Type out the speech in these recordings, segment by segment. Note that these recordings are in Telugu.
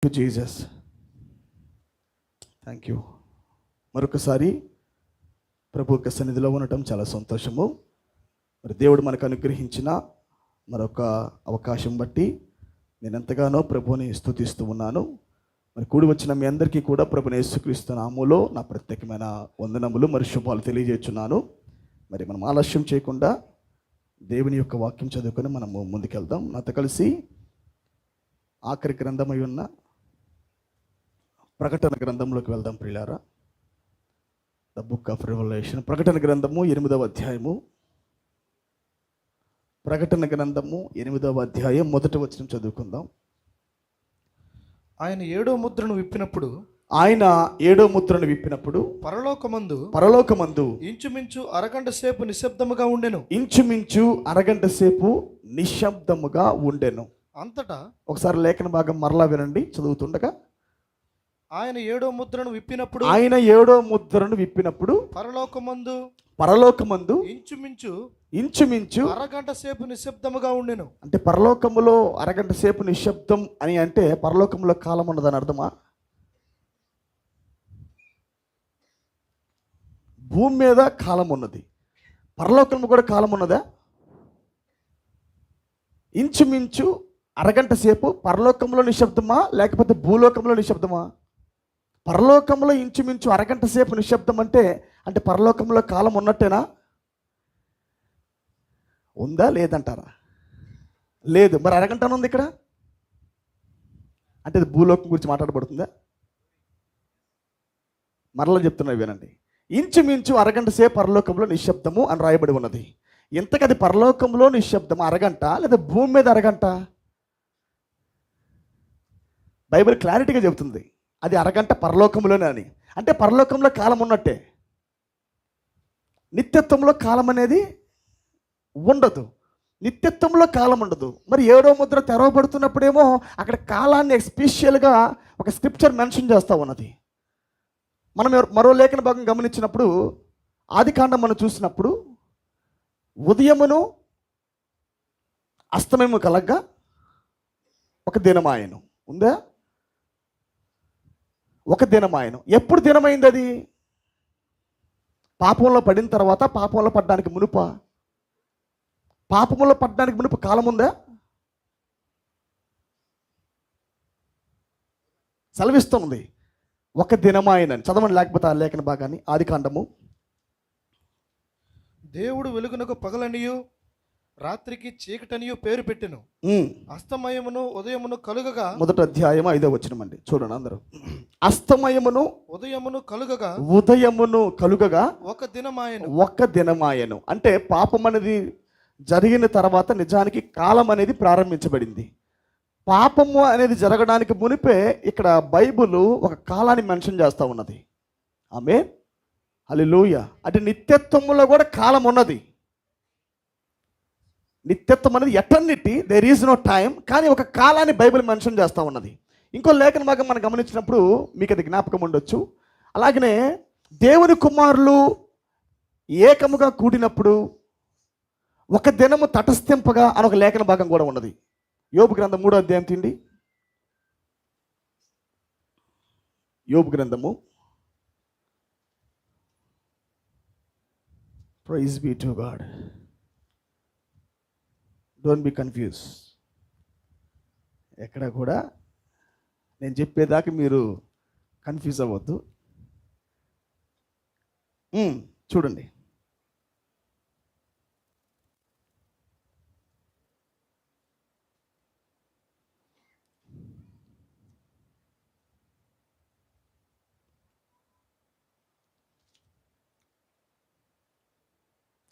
Jesus, thank you. మరొకసారి ప్రభు యొక్క సన్నిధిలో ఉండటం చాలా సంతోషము. మరి దేవుడు మనకు అనుగ్రహించిన మరొక అవకాశం బట్టి నేను ఎంతగానో ప్రభుని స్తుతిస్తూ ఉన్నాను. మరి కూడి వచ్చిన మీ అందరికీ కూడా ప్రభుని యేసుక్రీస్తు నామములో నా ప్రత్యేకమైన వందనములు మరి శుభాలు తెలియజేస్తున్నాను. మరి మనం ఆలస్యం చేయకుండా దేవుని యొక్క వాక్యం చదువుకొని మనము ముందుకెళ్దాం. నాతో కలిసి ఆఖరి గ్రంథమై ఉన్న ప్రకటన గ్రంథంలోకి వెళ్దాం ప్రియులారా. ద బుక్ ఆఫ్ రెవల్యూషన్, ప్రకటన గ్రంథము 8వ అధ్యాయము. ప్రకటన గ్రంథము 8వ అధ్యాయం 1వ వచనం చదువుకుందాం. ఆయన 7వ ముద్రను విప్పినప్పుడు పరలోకమందు ఇంచుమించు అరగంట సేపు నిశ్శబ్దముగా ఉండెను. అంతటా ఒకసారి లేఖన భాగం మరలా వినండి చదువుతుండగా. ఆయన 7వ ముద్రను విప్పినప్పుడు పరలోకమందు ఇంచుమించు అరగంట సేపు నిశ్శబ్దముగా ఉండెను. అంటే పరలోకములో అరగంట సేపు నిశ్శబ్దం అని అంటే పరలోకంలో కాలం ఉన్నదని అర్థమా? భూమి మీద కాలం ఉన్నది, పరలోకంలో కూడా కాలం ఉన్నదా? ఇంచుమించు అరగంట సేపు పరలోకంలో నిశ్శబ్దమా లేకపోతే భూలోకంలో నిశ్శబ్దమా? పరలోకంలో ఇంచుమించు అరగంట సేపు నిశ్శబ్దం అంటే పరలోకంలో కాలం ఉన్నట్టేనా? ఉందా లేదంటారా? లేదు. మరి అరగంట ఉంది ఇక్కడ అంటే భూలోకం గురించి మాట్లాడబడుతుందా? మరలా చెప్తున్నా వినండి. ఇంచుమించు అరగంట సేపు పరలోకంలో నిశ్శబ్దము అని రాయబడి ఉన్నది. ఇంతకది పరలోకంలో నిశ్శబ్దము అరగంట లేదా భూమి మీద అరగంట? బైబిల్ క్లారిటీగా చెబుతుంది అది అరగంట పరలోకంలోనే అని. అంటే పరలోకంలో కాలం ఉన్నట్టే, నిత్యత్వంలో కాలం అనేది ఉండదు. నిత్యత్వంలో కాలం ఉండదు. మరి 7వ ముద్ర తెరవబడుతున్నప్పుడేమో అక్కడ కాలాన్ని ఎస్పెషల్గా ఒక స్క్రిప్చర్ మెన్షన్ చేస్తూ ఉన్నది. మనం మరో లేఖన భాగం గమనించినప్పుడు ఆదికాండం మనం చూసినప్పుడు ఉదయమును అస్తమయము కలగ్గా ఒక దినమాయను ఉందా? ఒక దినమాయను. ఎప్పుడు దినమైంది అది? పాపంలో పడిన తర్వాత, పాపంలో పడ్డానికి మునుప? పాపంలో పడ్డానికి మునుపు కాలం ఉందా? సెలవిస్తుంది ఒక దినమాయనని. చదవండి లేకపోతే ఆ లేఖన భాగాన్ని. ఆదికాండము. దేవుడు వెలుగునకు పగలనియు రాత్రికి చీకటనియు పేరు పెట్టెను. అస్తమయమును ఉదయమును కలుగగా, 1వ అధ్యాయం 5వ వచనం అండి. చూడండి అందరూ. అస్తమయమును ఉదయమును కలుగగా ఒక దినమాయను. అంటే పాపం అనేది జరిగిన తర్వాత నిజానికి కాలం అనేది ప్రారంభించబడింది. పాపము అనేది జరగడానికి మునిపే ఇక్కడ బైబిల్ ఒక కాలాన్ని మెన్షన్ చేస్తూ ఉన్నది. ఆమేన్, హల్లెలూయా. అంటే నిత్యత్వంలో కూడా కాలం ఉన్నది. నిత్యత్వం అనేది eternity, there is no time. కానీ ఒక కాలాన్ని బైబిల్ మెన్షన్ చేస్తూ ఉన్నది. ఇంకో లేఖన భాగం మనం గమనించినప్పుడు మీకు అది జ్ఞాపకం ఉండొచ్చు. అలాగనే దేవుని కుమారులు ఏకముగా కూడినప్పుడు ఒక దినము తటస్థింపగా అని ఒక లేఖన భాగం కూడా ఉన్నది. యోబు గ్రంథం 3వ అధ్యాయం తిండి. యోబు గ్రంథము. Praise be to God. Don't be confuse. ఎక్కడ కూడా నేను చెప్పేదాకా మీరు కన్ఫ్యూజ్ అవ్వద్దు. చూడండి.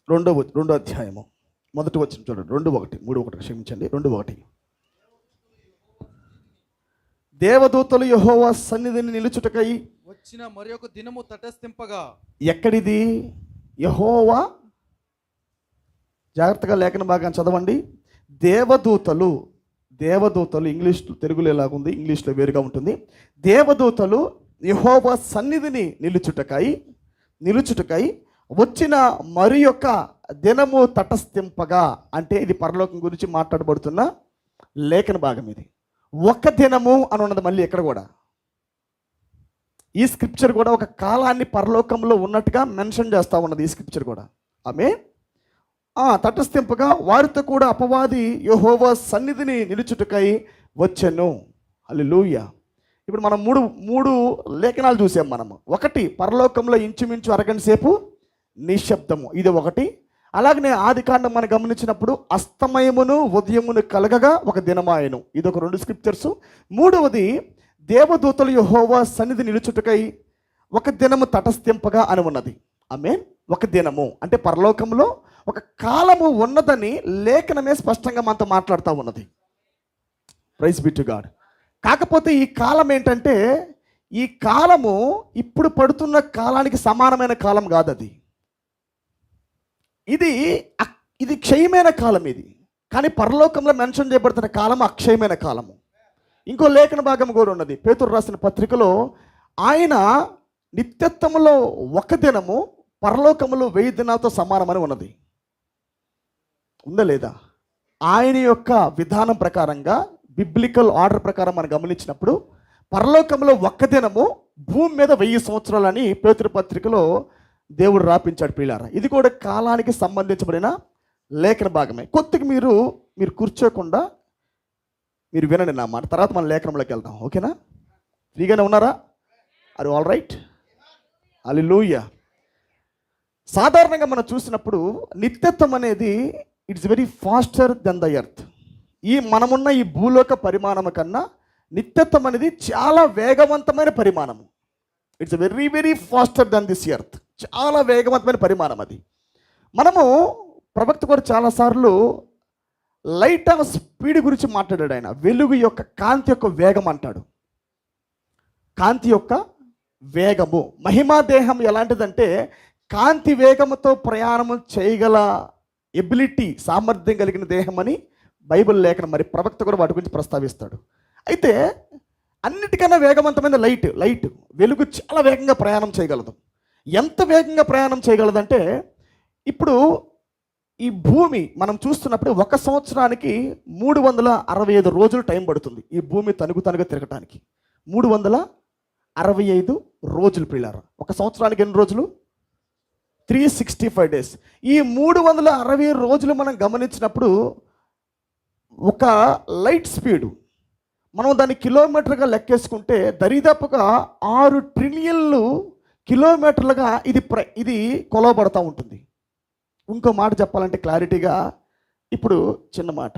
రెండో అధ్యాయము 1వ వచనం చూడండి. 2:1 క్షమించండి. 2:1. దేవదూతలు యెహోవా సన్నిధిని నిలుచుటకై వచ్చిన మరొక దినము తటస్థింపగా. ఎక్కడిది? యెహోవా. జాగ్రత్తగా లేఖన భాగాన్ని చదవండి. దేవదూతలు ఇంగ్లీష్ తెలుగులో ఎలాగుంది, ఇంగ్లీష్లో వేరుగా ఉంటుంది. దేవదూతలు యెహోవా సన్నిధిని నిలుచుటకై వచ్చిన మరి యొక్క దినము తటస్థింపగా. అంటే ఇది పరలోకం గురించి మాట్లాడబడుతున్న లేఖన భాగం. ఇది ఒక దినము అని ఉన్నది మళ్ళీ ఇక్కడ కూడా. ఈ స్క్రిప్చర్ కూడా ఒక కాలాన్ని పరలోకంలో ఉన్నట్టుగా మెన్షన్ చేస్తూ ఉన్నది ఈ స్క్రిప్చర్ కూడా. ఆమె తటస్థింపగా వారితో కూడా అపవాది యెహోవా సన్నిధిని నిలుచుటకై వచ్చెను. హల్లెలూయా. ఇప్పుడు మనం మూడు లేఖనాలు చూసాం మనము. ఒకటి, పరలోకంలో ఇంచుమించు అరగంట సేపు నిశ్శబ్దము, ఇది ఒకటి. అలాగనే ఆదికాండం మనం గమనించినప్పుడు అస్తమయమును ఉదయమును కలగగా ఒక దినమాయను, ఇది ఒక 2 స్క్రిప్చర్స్. మూడవది, దేవదూతలు యెహోవా సన్నిధి నిలుచుటకై ఒక దినము తటస్థింపగా అని ఉన్నది. ఆమేన్. ఒక దినము అంటే పరలోకంలో ఒక కాలము ఉన్నదని లేఖనమే స్పష్టంగా మనతో మాట్లాడుతూ ఉన్నది. Praise be to God. కాకపోతే ఈ కాలం ఏంటంటే, ఈ కాలము ఇప్పుడు పడుతున్న కాలానికి సమానమైన కాలం కాదు అది. ఇది క్షయమైన కాలం ఇది. కానీ పరలోకంలో మెన్షన్ చేయబడుతున్న కాలం అక్షయమైన కాలము. ఇంకో లేఖన భాగం కూడా ఉన్నది పేతురు రాసిన పత్రికలో. ఆయన నిత్యత్వములో ఒక దినము పరలోకములో 1000 దినాలతో సమానమని ఉన్నది. ఉందా లేదా? ఆయన యొక్క విధానం ప్రకారంగా, బిబ్లికల్ ఆర్డర్ ప్రకారం మనం గమనించినప్పుడు పరలోకంలో ఒక్క దినము భూమి మీద 1000 సంవత్సరాలని పేతురు పత్రికలో దేవుడు రాపించాడు ప్రియులారా. ఇది కూడా కాలానికి సంబంధించబడిన లేఖన భాగమే. కొద్దిగా మీరు కూర్చోకుండా మీరు వినండి నా మాట, తర్వాత మన లేఖనంలోకి వెళ్దాం. ఓకేనా? ఫ్రీగానే ఉన్నారా? Are all right? హల్లెలూయా. సాధారణంగా మనం చూసినప్పుడు నిత్యత్వం అనేది it's very faster than the earth. మనమున్న ఈ భూలోక పరిమాణము కన్నా నిత్యత్వం అనేది చాలా వేగవంతమైన పరిమాణము. It's very very faster than this earth. చాలా వేగవంతమైన పరిమాణం అది. మనము ప్రవక్త కూడా చాలాసార్లు లైట్ ఆఫ్ స్పీడ్ గురించి మాట్లాడాడు ఆయన. వెలుగు యొక్క కాంతి యొక్క వేగం అంటాడు. కాంతి యొక్క వేగము. మహిమా దేహం ఎలాంటిదంటే కాంతి వేగముతో ప్రయాణము చేయగల ఎబిలిటీ, సామర్థ్యం కలిగిన దేహం అని బైబిల్ లేఖనం, మరి ప్రవక్త కూడా వాటి గురించి ప్రస్తావిస్తాడు. అయితే అన్నిటికన్నా వేగవంతమైన లైట్ వెలుగు చాలా వేగంగా ప్రయాణం చేయగలదు. ఎంత వేగంగా ప్రయాణం చేయగలదంటే, ఇప్పుడు ఈ భూమి మనం చూస్తున్నప్పుడు 1 సంవత్సరానికి 365 రోజులు టైం పడుతుంది ఈ భూమి తనుగు తిరగటానికి. 365 రోజులు పిల్లారా. 1 సంవత్సరానికి ఎన్ని రోజులు? 365 డేస్. ఈ 360 రోజులు మనం గమనించినప్పుడు ఒక లైట్ స్పీడు మనం దాన్ని కిలోమీటర్గా లెక్కేసుకుంటే దరిదాపుగా 6 ట్రిలియన్లు కిలోమీటర్లుగా ఇది కొలవబడతా ఉంటుంది. ఇంకో మాట చెప్పాలంటే క్లారిటీగా, ఇప్పుడు చిన్న మాట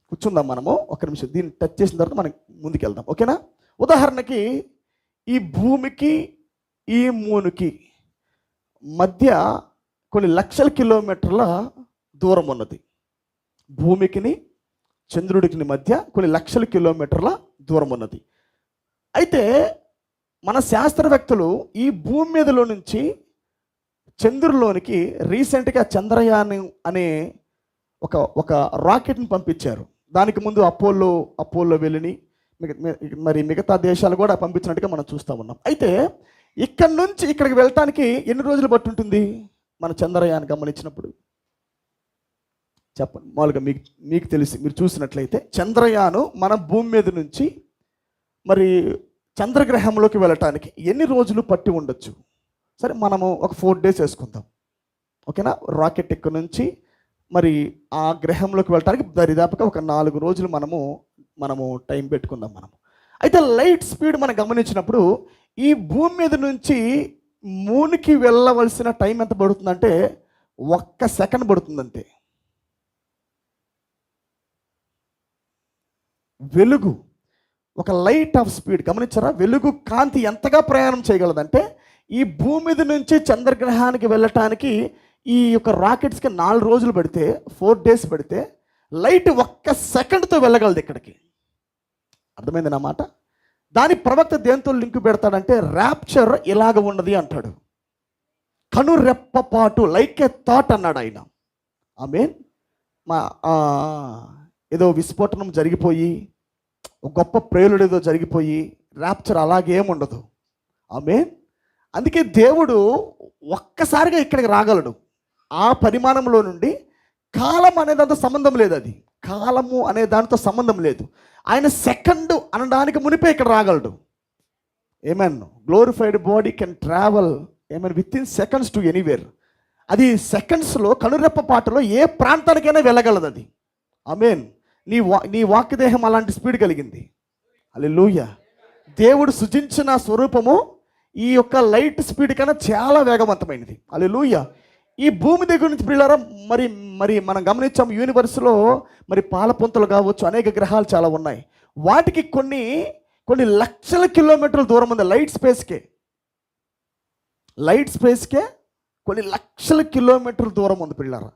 కూర్చుందాం మనము, 1 నిమిషం దీన్ని టచ్ చేసిన తర్వాత మనం ముందుకెళ్దాం. ఓకేనా? ఉదాహరణకి ఈ భూమికి ఈ మూనుకి మధ్య కొన్ని లక్షల కిలోమీటర్ల దూరం ఉన్నది. భూమికిని చంద్రుడికి మధ్య కొన్ని లక్షల కిలోమీటర్ల దూరం ఉన్నది. అయితే మన శాస్త్రవేత్తలు ఈ భూమి మీదలో నుంచి చంద్రులోనికి రీసెంట్గా చంద్రయాన్ అనే ఒక రాకెట్ని పంపించారు. దానికి ముందు అపోలో వెళ్ళిని మరి మిగతా దేశాలు కూడా పంపించినట్టుగా మనం చూస్తూ ఉన్నాం. అయితే ఇక్కడి నుంచి ఇక్కడికి వెళ్ళటానికి ఎన్ని రోజులు పట్టి ఉంటుంది మన చంద్రయాన్ గమనించినప్పుడు? చెప్పండి. మామూలుగా మీకు తెలిసి మీరు చూసినట్లయితే చంద్రయాను మన భూమి మీద నుంచి మరి చంద్రగ్రహంలోకి వెళ్ళటానికి ఎన్ని రోజులు పట్టి ఉండొచ్చు? సరే, మనము ఒక 4 డేస్ వేసుకుందాం. ఓకేనా? రాకెట్ ఇక్కడ నుంచి మరి ఆ గ్రహంలోకి వెళ్ళటానికి దరిదాపుగా ఒక 4 రోజులు మనము టైం పెట్టుకుందాం మనము. అయితే లైట్ స్పీడ్ మనం గమనించినప్పుడు ఈ భూమి మీద నుంచి మూన్కి వెళ్ళవలసిన టైం ఎంత పడుతుందంటే 1 సెకండ్ పడుతుందంతే. వెలుగు ఒక లైట్ ఆఫ్ స్పీడ్ గమనించారా? వెలుగు కాంతి ఎంతగా ప్రయాణం చేయగలదంటే ఈ భూమి మీద నుంచి చంద్రగ్రహానికి వెళ్ళటానికి ఈ యొక్క రాకెట్స్కి 4 రోజులు పడితే, 4 డేస్ పడితే లైట్ 1 సెకండ్తో వెళ్ళగలదు ఇక్కడికి. అర్థమైంది నా మాట? దాని ప్రవక్త దేంతో లింక్ పెడతాడంటే ర్యాప్చర్ ఇలాగ ఉన్నది అంటాడు. కనురెప్పపాటు, లైక్ ఏ థాట్ అన్నాడు ఆయన. ఆమేన్. ఏదో విస్ఫోటనం జరిగిపోయి ఒక గొప్ప ప్రేలుడు ఏదో జరిగిపోయి ర్యాప్చర్ అలాగేముండదు. ఆమేన్. అందుకే దేవుడు ఒక్కసారిగా ఇక్కడికి రాగలడు. ఆ పరిమాణంలో నుండి కాలం అనే దాంతో సంబంధం లేదు. అది కాలము అనే దానితో సంబంధం లేదు. ఆయన సెకండ్ అనడానికి మునిపే ఇక్కడ రాగలడు. ఏమన్ గ్లోరిఫైడ్ బాడీ కెన్ ట్రావెల్ ఏమన్ with in seconds to anywhere. అది సెకండ్స్లో కనురెప్ప పాటలో ఏ ప్రాంతానికైనా వెళ్ళగలదు అది. ఆమేన్. నీ వాక్యదేహం అలాంటి స్పీడ్ కలిగింది. హల్లెలూయా. దేవుడు సృజించిన స్వరూపము ఈ యొక్క లైట్ స్పీడ్ కన్నా చాలా వేగవంతమైనది. హల్లెలూయా. ఈ భూమి దగ్గర నుంచి పిల్లరా మరి మనం గమనించాం, యూనివర్స్లో మరి పాలపుంతలు కావచ్చు, అనేక గ్రహాలు చాలా ఉన్నాయి. వాటికి కొన్ని లక్షల కిలోమీటర్ల దూరం ఉంది. లైట్ స్పేస్కే కొన్ని లక్షల కిలోమీటర్ల దూరం ఉంది పిల్లరా.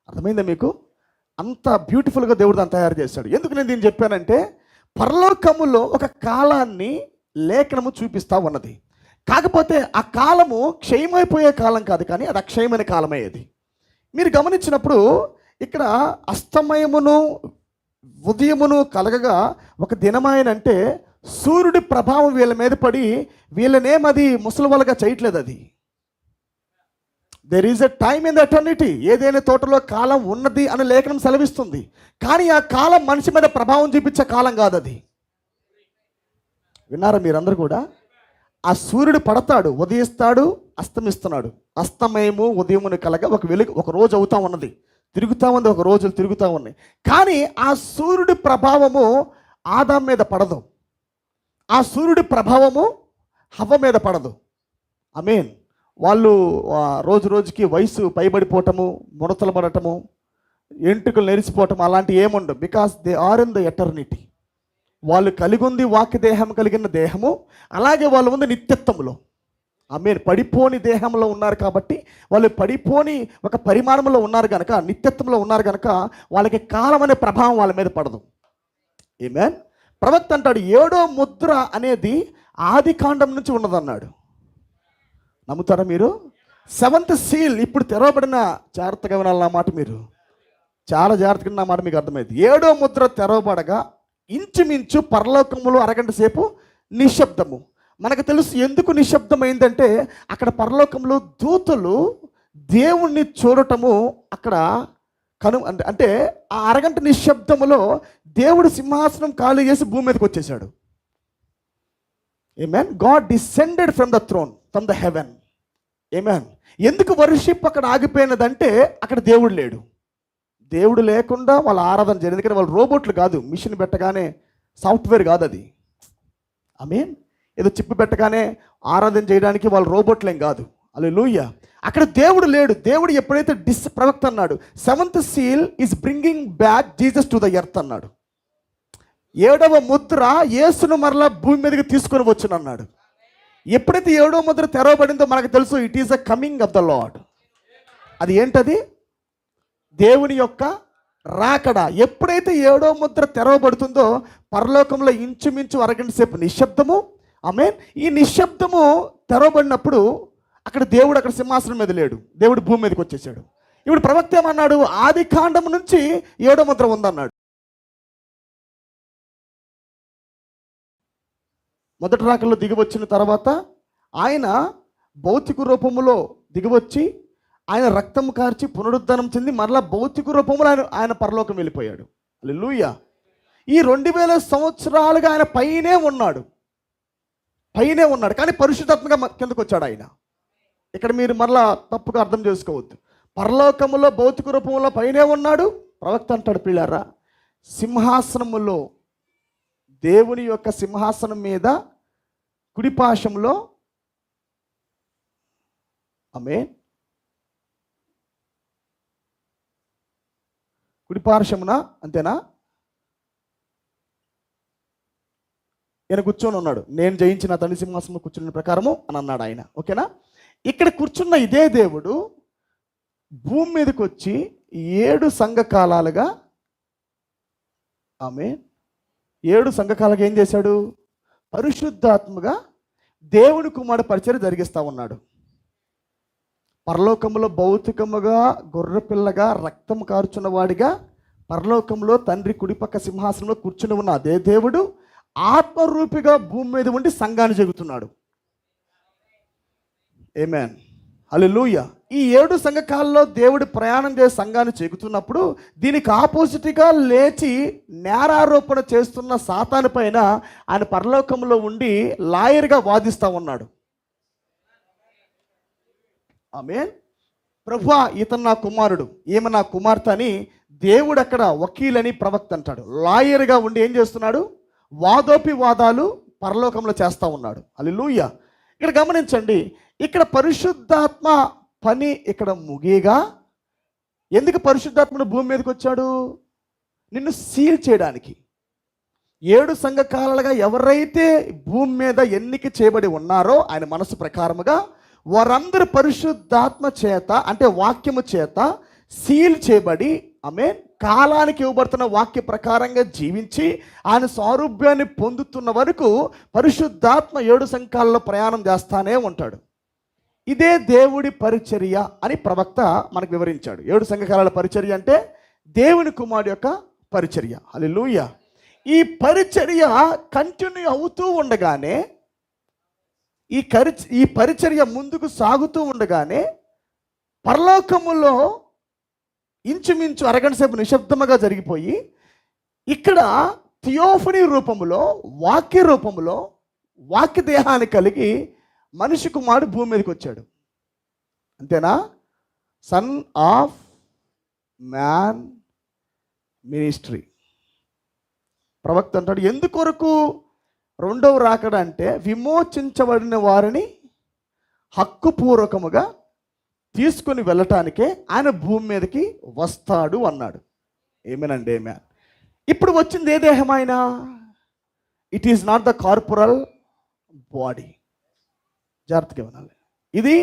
అర్థమైందా మీకు? అంత బ్యూటిఫుల్గా దేవుడు దాన్ని తయారు చేశాడు. ఎందుకు నేను దీన్ని చెప్పానంటే, పరలోకములో ఒక కాలాన్ని లేఖనము చూపిస్తూ ఉన్నది. కాకపోతే ఆ కాలము క్షయమైపోయే కాలం కాదు, కానీ అది అక్షయమైన కాలమయ్యేది. మీరు గమనించినప్పుడు ఇక్కడ అస్తమయమును ఉదయమును కలగగా ఒక దినమాయనంటే సూర్యుడి ప్రభావం వీళ్ళ మీద పడి వీళ్ళనేమది ముసలివాళ్ళగా చేయట్లేదు. అది there is a time in the eternity. ఏదైనా తోటలో కాలం ఉన్నది అని లేఖనం సెలవిస్తుంది. కానీ ఆ కాలం మనిషి మీద ప్రభావం చూపించే కాలం కాదు అది. విన్నారా మీరందరూ కూడా? ఆ సూర్యుడు పడతాడు, ఉదయిస్తాడు, అస్తమిస్తున్నాడు. అస్తమయము ఉదయమును కలగా ఒక వెలుగు ఒక రోజు అవుతా ఉన్నది, తిరుగుతూ ఉంది, ఒక రోజులు తిరుగుతూ ఉన్నాయి. కానీ ఆ సూర్యుడి ప్రభావము ఆదాం మీద పడదు, ఆ సూర్యుడి ప్రభావము హవ్వ మీద పడదు. ఆమేన్. వాళ్ళు రోజు రోజుకి వయసు పైబడిపోవటము, ముడతలు పడటము, ఎంట్రుకలు నెరిసిపోవటం అలాంటివి ఏముండవు. Because they are in the eternity. వాళ్ళు కలిగి ఉంది వాక్య దేహం కలిగిన దేహము, అలాగే వాళ్ళు ఉంది నిత్యత్వంలో. ఆమేన్. పడిపోని దేహంలో ఉన్నారు కాబట్టి, వాళ్ళు పడిపోని ఒక పరిమాణంలో ఉన్నారు కనుక, నిత్యత్వంలో ఉన్నారు కనుక వాళ్ళకి కాలం అనే ప్రభావం వాళ్ళ మీద పడదు. ఆమేన్. ప్రవక్త అంటాడు 7వ ముద్ర అనేది ఆది కాండం నుంచి ఉన్నదన్నాడు. నమ్ముతారా మీరు? 7th సీల్ ఇప్పుడు తెరవబడిన, జాగ్రత్తగా వినాలి నా మాట, మీరు చాలా జాగ్రత్తగా నా మాట మీకు అర్థమైంది. 7వ ముద్ర తెరవబడగా ఇంచుమించు పరలోకములో అరగంట సేపు నిశ్శబ్దము. మనకు తెలుసు ఎందుకు నిశ్శబ్దమైందంటే, అక్కడ పరలోకంలో దూతలు దేవుణ్ణి చూడటము అక్కడ అంటే ఆ అరగంట నిశ్శబ్దములో దేవుడు సింహాసనం ఖాళీ చేసి భూమి మీదకి వచ్చేసాడు. Amen. God descended from the throne from the heaven. Amen. ఎందుకు వర్షిప్ అక్కడ ఆగిపోయినదంటే, అక్కడ దేవుడు లేడు. దేవుడు లేకుండా వాళ్ళ ఆరాధన జరిగింది. ఎందుకంటే వాళ్ళు రోబోట్లు కాదు, మిషన్ పెట్టగానే సాఫ్ట్వేర్ కాదు అది. ఆమేన్. ఏదో చిప్పు పెట్టగానే ఆరాధన చేయడానికి వాళ్ళు రోబోట్లేం కాదు. హల్లెలూయా. అక్కడ దేవుడు లేడు. దేవుడు ఎప్పుడైతే ప్రవక్త అన్నాడు 7th seal is bringing back Jesus to the earth అన్నాడు. 7వ ముద్ర యేసును మరలా భూమి మీదకి తీసుకొని వచ్చునన్నాడు. ఎప్పుడైతే 7వ ముద్ర తెరవబడిందో మనకు తెలుసు, it is a coming of the lord. అది ఏంటది? దేవుని యొక్క రాకడ. ఎప్పుడైతే 7వ ముద్ర తెరవబడుతుందో పరలోకంలో ఇంచుమించు అరగంట సేపు నిశ్శబ్దము. ఆమేన్. ఈ నిశ్శబ్దము తెరవబడినప్పుడు అక్కడ దేవుడు అక్కడ సింహాసనం మీద లేడు, దేవుడు భూమి మీదకి వచ్చేసాడు. ఇప్పుడు ప్రవక్త ఏమన్నాడు? ఆది కాండం నుంచి 7వ ముద్ర ఉందన్నాడు. మొదటి రాకల్లో దిగివచ్చిన తర్వాత ఆయన భౌతిక రూపములో దిగివచ్చి ఆయన రక్తం కార్చి పునరుద్ధరణం చెంది మరలా భౌతిక రూపంలో ఆయన పరలోకం వెళ్ళిపోయాడు. హల్లెలూయా. ఈ 2000 సంవత్సరాలుగా ఆయన పైనే ఉన్నాడు, కానీ పరిశుద్ధాత్మగా కిందకు వచ్చాడు ఆయన. ఇక్కడ మీరు మరలా తప్పుగా అర్థం చేసుకోవద్దు. పరలోకములో భౌతిక రూపంలో పైనే ఉన్నాడు. ప్రవక్త అంటాడు, పిల్లారా, సింహాసనములో దేవుని యొక్క సింహాసనం మీద కుడిపాశంలో, ఆమేన్, కుడిపార్శ్వమున, అంతేనా, ఈయన కూర్చొని ఉన్నాడు. నేను జయించిన తండ్రి సింహాసనం కూర్చున్న ప్రకారము అని అన్నాడు ఆయన. ఓకేనా? ఇక్కడ కూర్చున్న ఇదే దేవుడు భూమి మీదకి వచ్చి 7 సంఘకాలాలుగా, ఆమేన్, 7 సంఘకాలుగా ఏం చేశాడు? పరిశుద్ధాత్మగా దేవుని కుమారుడు పరిచర్య జరిగిస్తూ ఉన్నాడు. పరలోకములో భౌతికముగా గొర్రెపిల్లగా రక్తం కారుచున్న వాడిగా పరలోకంలో తండ్రి కుడిపక్క సింహాసనంలో కూర్చుని ఉన్న అదే దేవుడు ఆత్మరూపిగా భూమి మీద ఉండి సంఘాన్ని జరుగుతున్నాడు. ఆమేన్. హల్లెలూయా. ఈ 7 సంఘకాలలో దేవుడు ప్రయాణం చేసే సంఘాన్ని చెగుతున్నప్పుడు దీనికి ఆపోజిట్గా లేచి నేరారోపణ చేస్తున్న సాతాను పైన ఆయన పరలోకంలో ఉండి లాయర్గా వాదిస్తూ ఉన్నాడు. ఆమేన్. ప్రభువా, ఇతను నా కుమారుడు, ఈమె నా కుమార్తె అని దేవుడు అక్కడ వకీలని ప్రవక్త అంటాడు. లాయర్గా ఉండి ఏం చేస్తున్నాడు? వాదోపివాదాలు పరలోకంలో చేస్తూ ఉన్నాడు. హల్లెలూయా. ఇక్కడ గమనించండి, ఇక్కడ పరిశుద్ధాత్మ పని ఇక్కడ ముగియగా, ఎందుకు పరిశుద్ధాత్మను భూమి మీదకి వచ్చాడు? నిన్ను సీల్ చేయడానికి. 7 సంఘకాలుగా ఎవరైతే భూమి మీద ఎన్నిక చేయబడి ఉన్నారో ఆయన మనసు ప్రకారముగా వారందరూ పరిశుద్ధాత్మ చేత, అంటే వాక్యము చేత సీల్ చేయబడి, ఆమె కాలానికి ఇవ్వబడుతున్న వాక్య ప్రకారంగా జీవించి ఆయన సారూప్యాన్ని పొందుతున్న వరకు పరిశుద్ధాత్మ 7 సంఘాలలో ప్రయాణం చేస్తానే ఉంటాడు. ఇదే దేవుడి పరిచర్య అని ప్రవక్త మనకు వివరించాడు. 7 సంఘకాల పరిచర్య అంటే దేవుని కుమారుడు యొక్క పరిచర్య. హల్లెలూయా. ఈ పరిచర్య కంటిన్యూ అవుతూ ఉండగానే, ఈ పరిచర్య ముందుకు సాగుతూ ఉండగానే పరలోకములో ఇంచుమించు అరగంట సేపు నిశ్శబ్దముగా జరిగిపోయి, ఇక్కడ థియోఫనీ రూపములో, వాక్య రూపములో, వాక్య దేహాన్ని కలిగి మనిషి కుమారుడు భూమి మీదకి వచ్చాడు. అంతేనా? Sun of man ministry. ప్రవక్త అంటాడు, ఎందుకొరకు రెండవ రాకడ అంటే విమోచించబడిన వారిని హక్కుపూర్వకముగా తీసుకొని వెళ్ళటానికే ఆయన భూమి మీదకి వస్తాడు అన్నాడు. ఏమేనండి? ఏమే. ఇప్పుడు వచ్చింది ఏ దేహం ఆయన? It is not the corporal body. జాగ్రత్తగా వినాలి. ఇది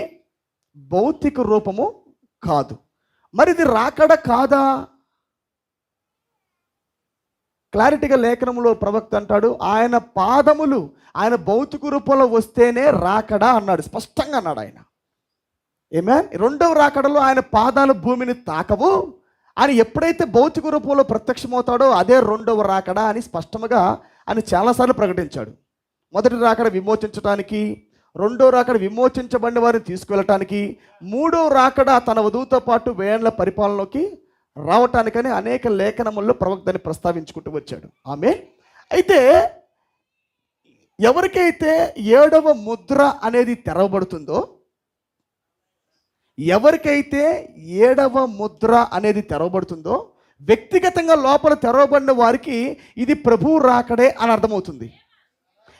భౌతిక రూపము కాదు. మరి ఇది రాకడ కాదా? క్లారిటీగా లేఖనంలో ప్రవక్త అంటాడు, ఆయన పాదములు ఆయన భౌతిక రూపంలో వస్తేనే రాకడా అన్నాడు. స్పష్టంగా అన్నాడు ఆయన. ఆమేన్. రెండవ రాకడలో ఆయన పాదాలు భూమిని తాకవు. ఆయన ఎప్పుడైతే భౌతిక రూపంలో ప్రత్యక్షమవుతాడో అదే రెండవ రాకడా అని స్పష్టంగా ఆయన చాలాసార్లు ప్రకటించాడు. మొదటి రాకడ విమోచించడానికి, రెండో రాకడ విమోచించబడిన వారిని తీసుకువెళ్ళటానికి, మూడో రాకడ తన వధువుతో పాటు వేళ్ల పరిపాలనలోకి రావటానికని అనేక లేఖనముల్లో ప్రవక్తని ప్రస్తావించుకుంటూ వచ్చాడు. ఆమేన్. అయితే ఎవరికైతే 7వ ముద్ర అనేది తెరవబడుతుందో, ఎవరికైతే 7వ ముద్ర అనేది తెరవబడుతుందో, వ్యక్తిగతంగా లోపల తెరవబడిన వారికి ఇది ప్రభువు రాకడే అని అర్థమవుతుంది.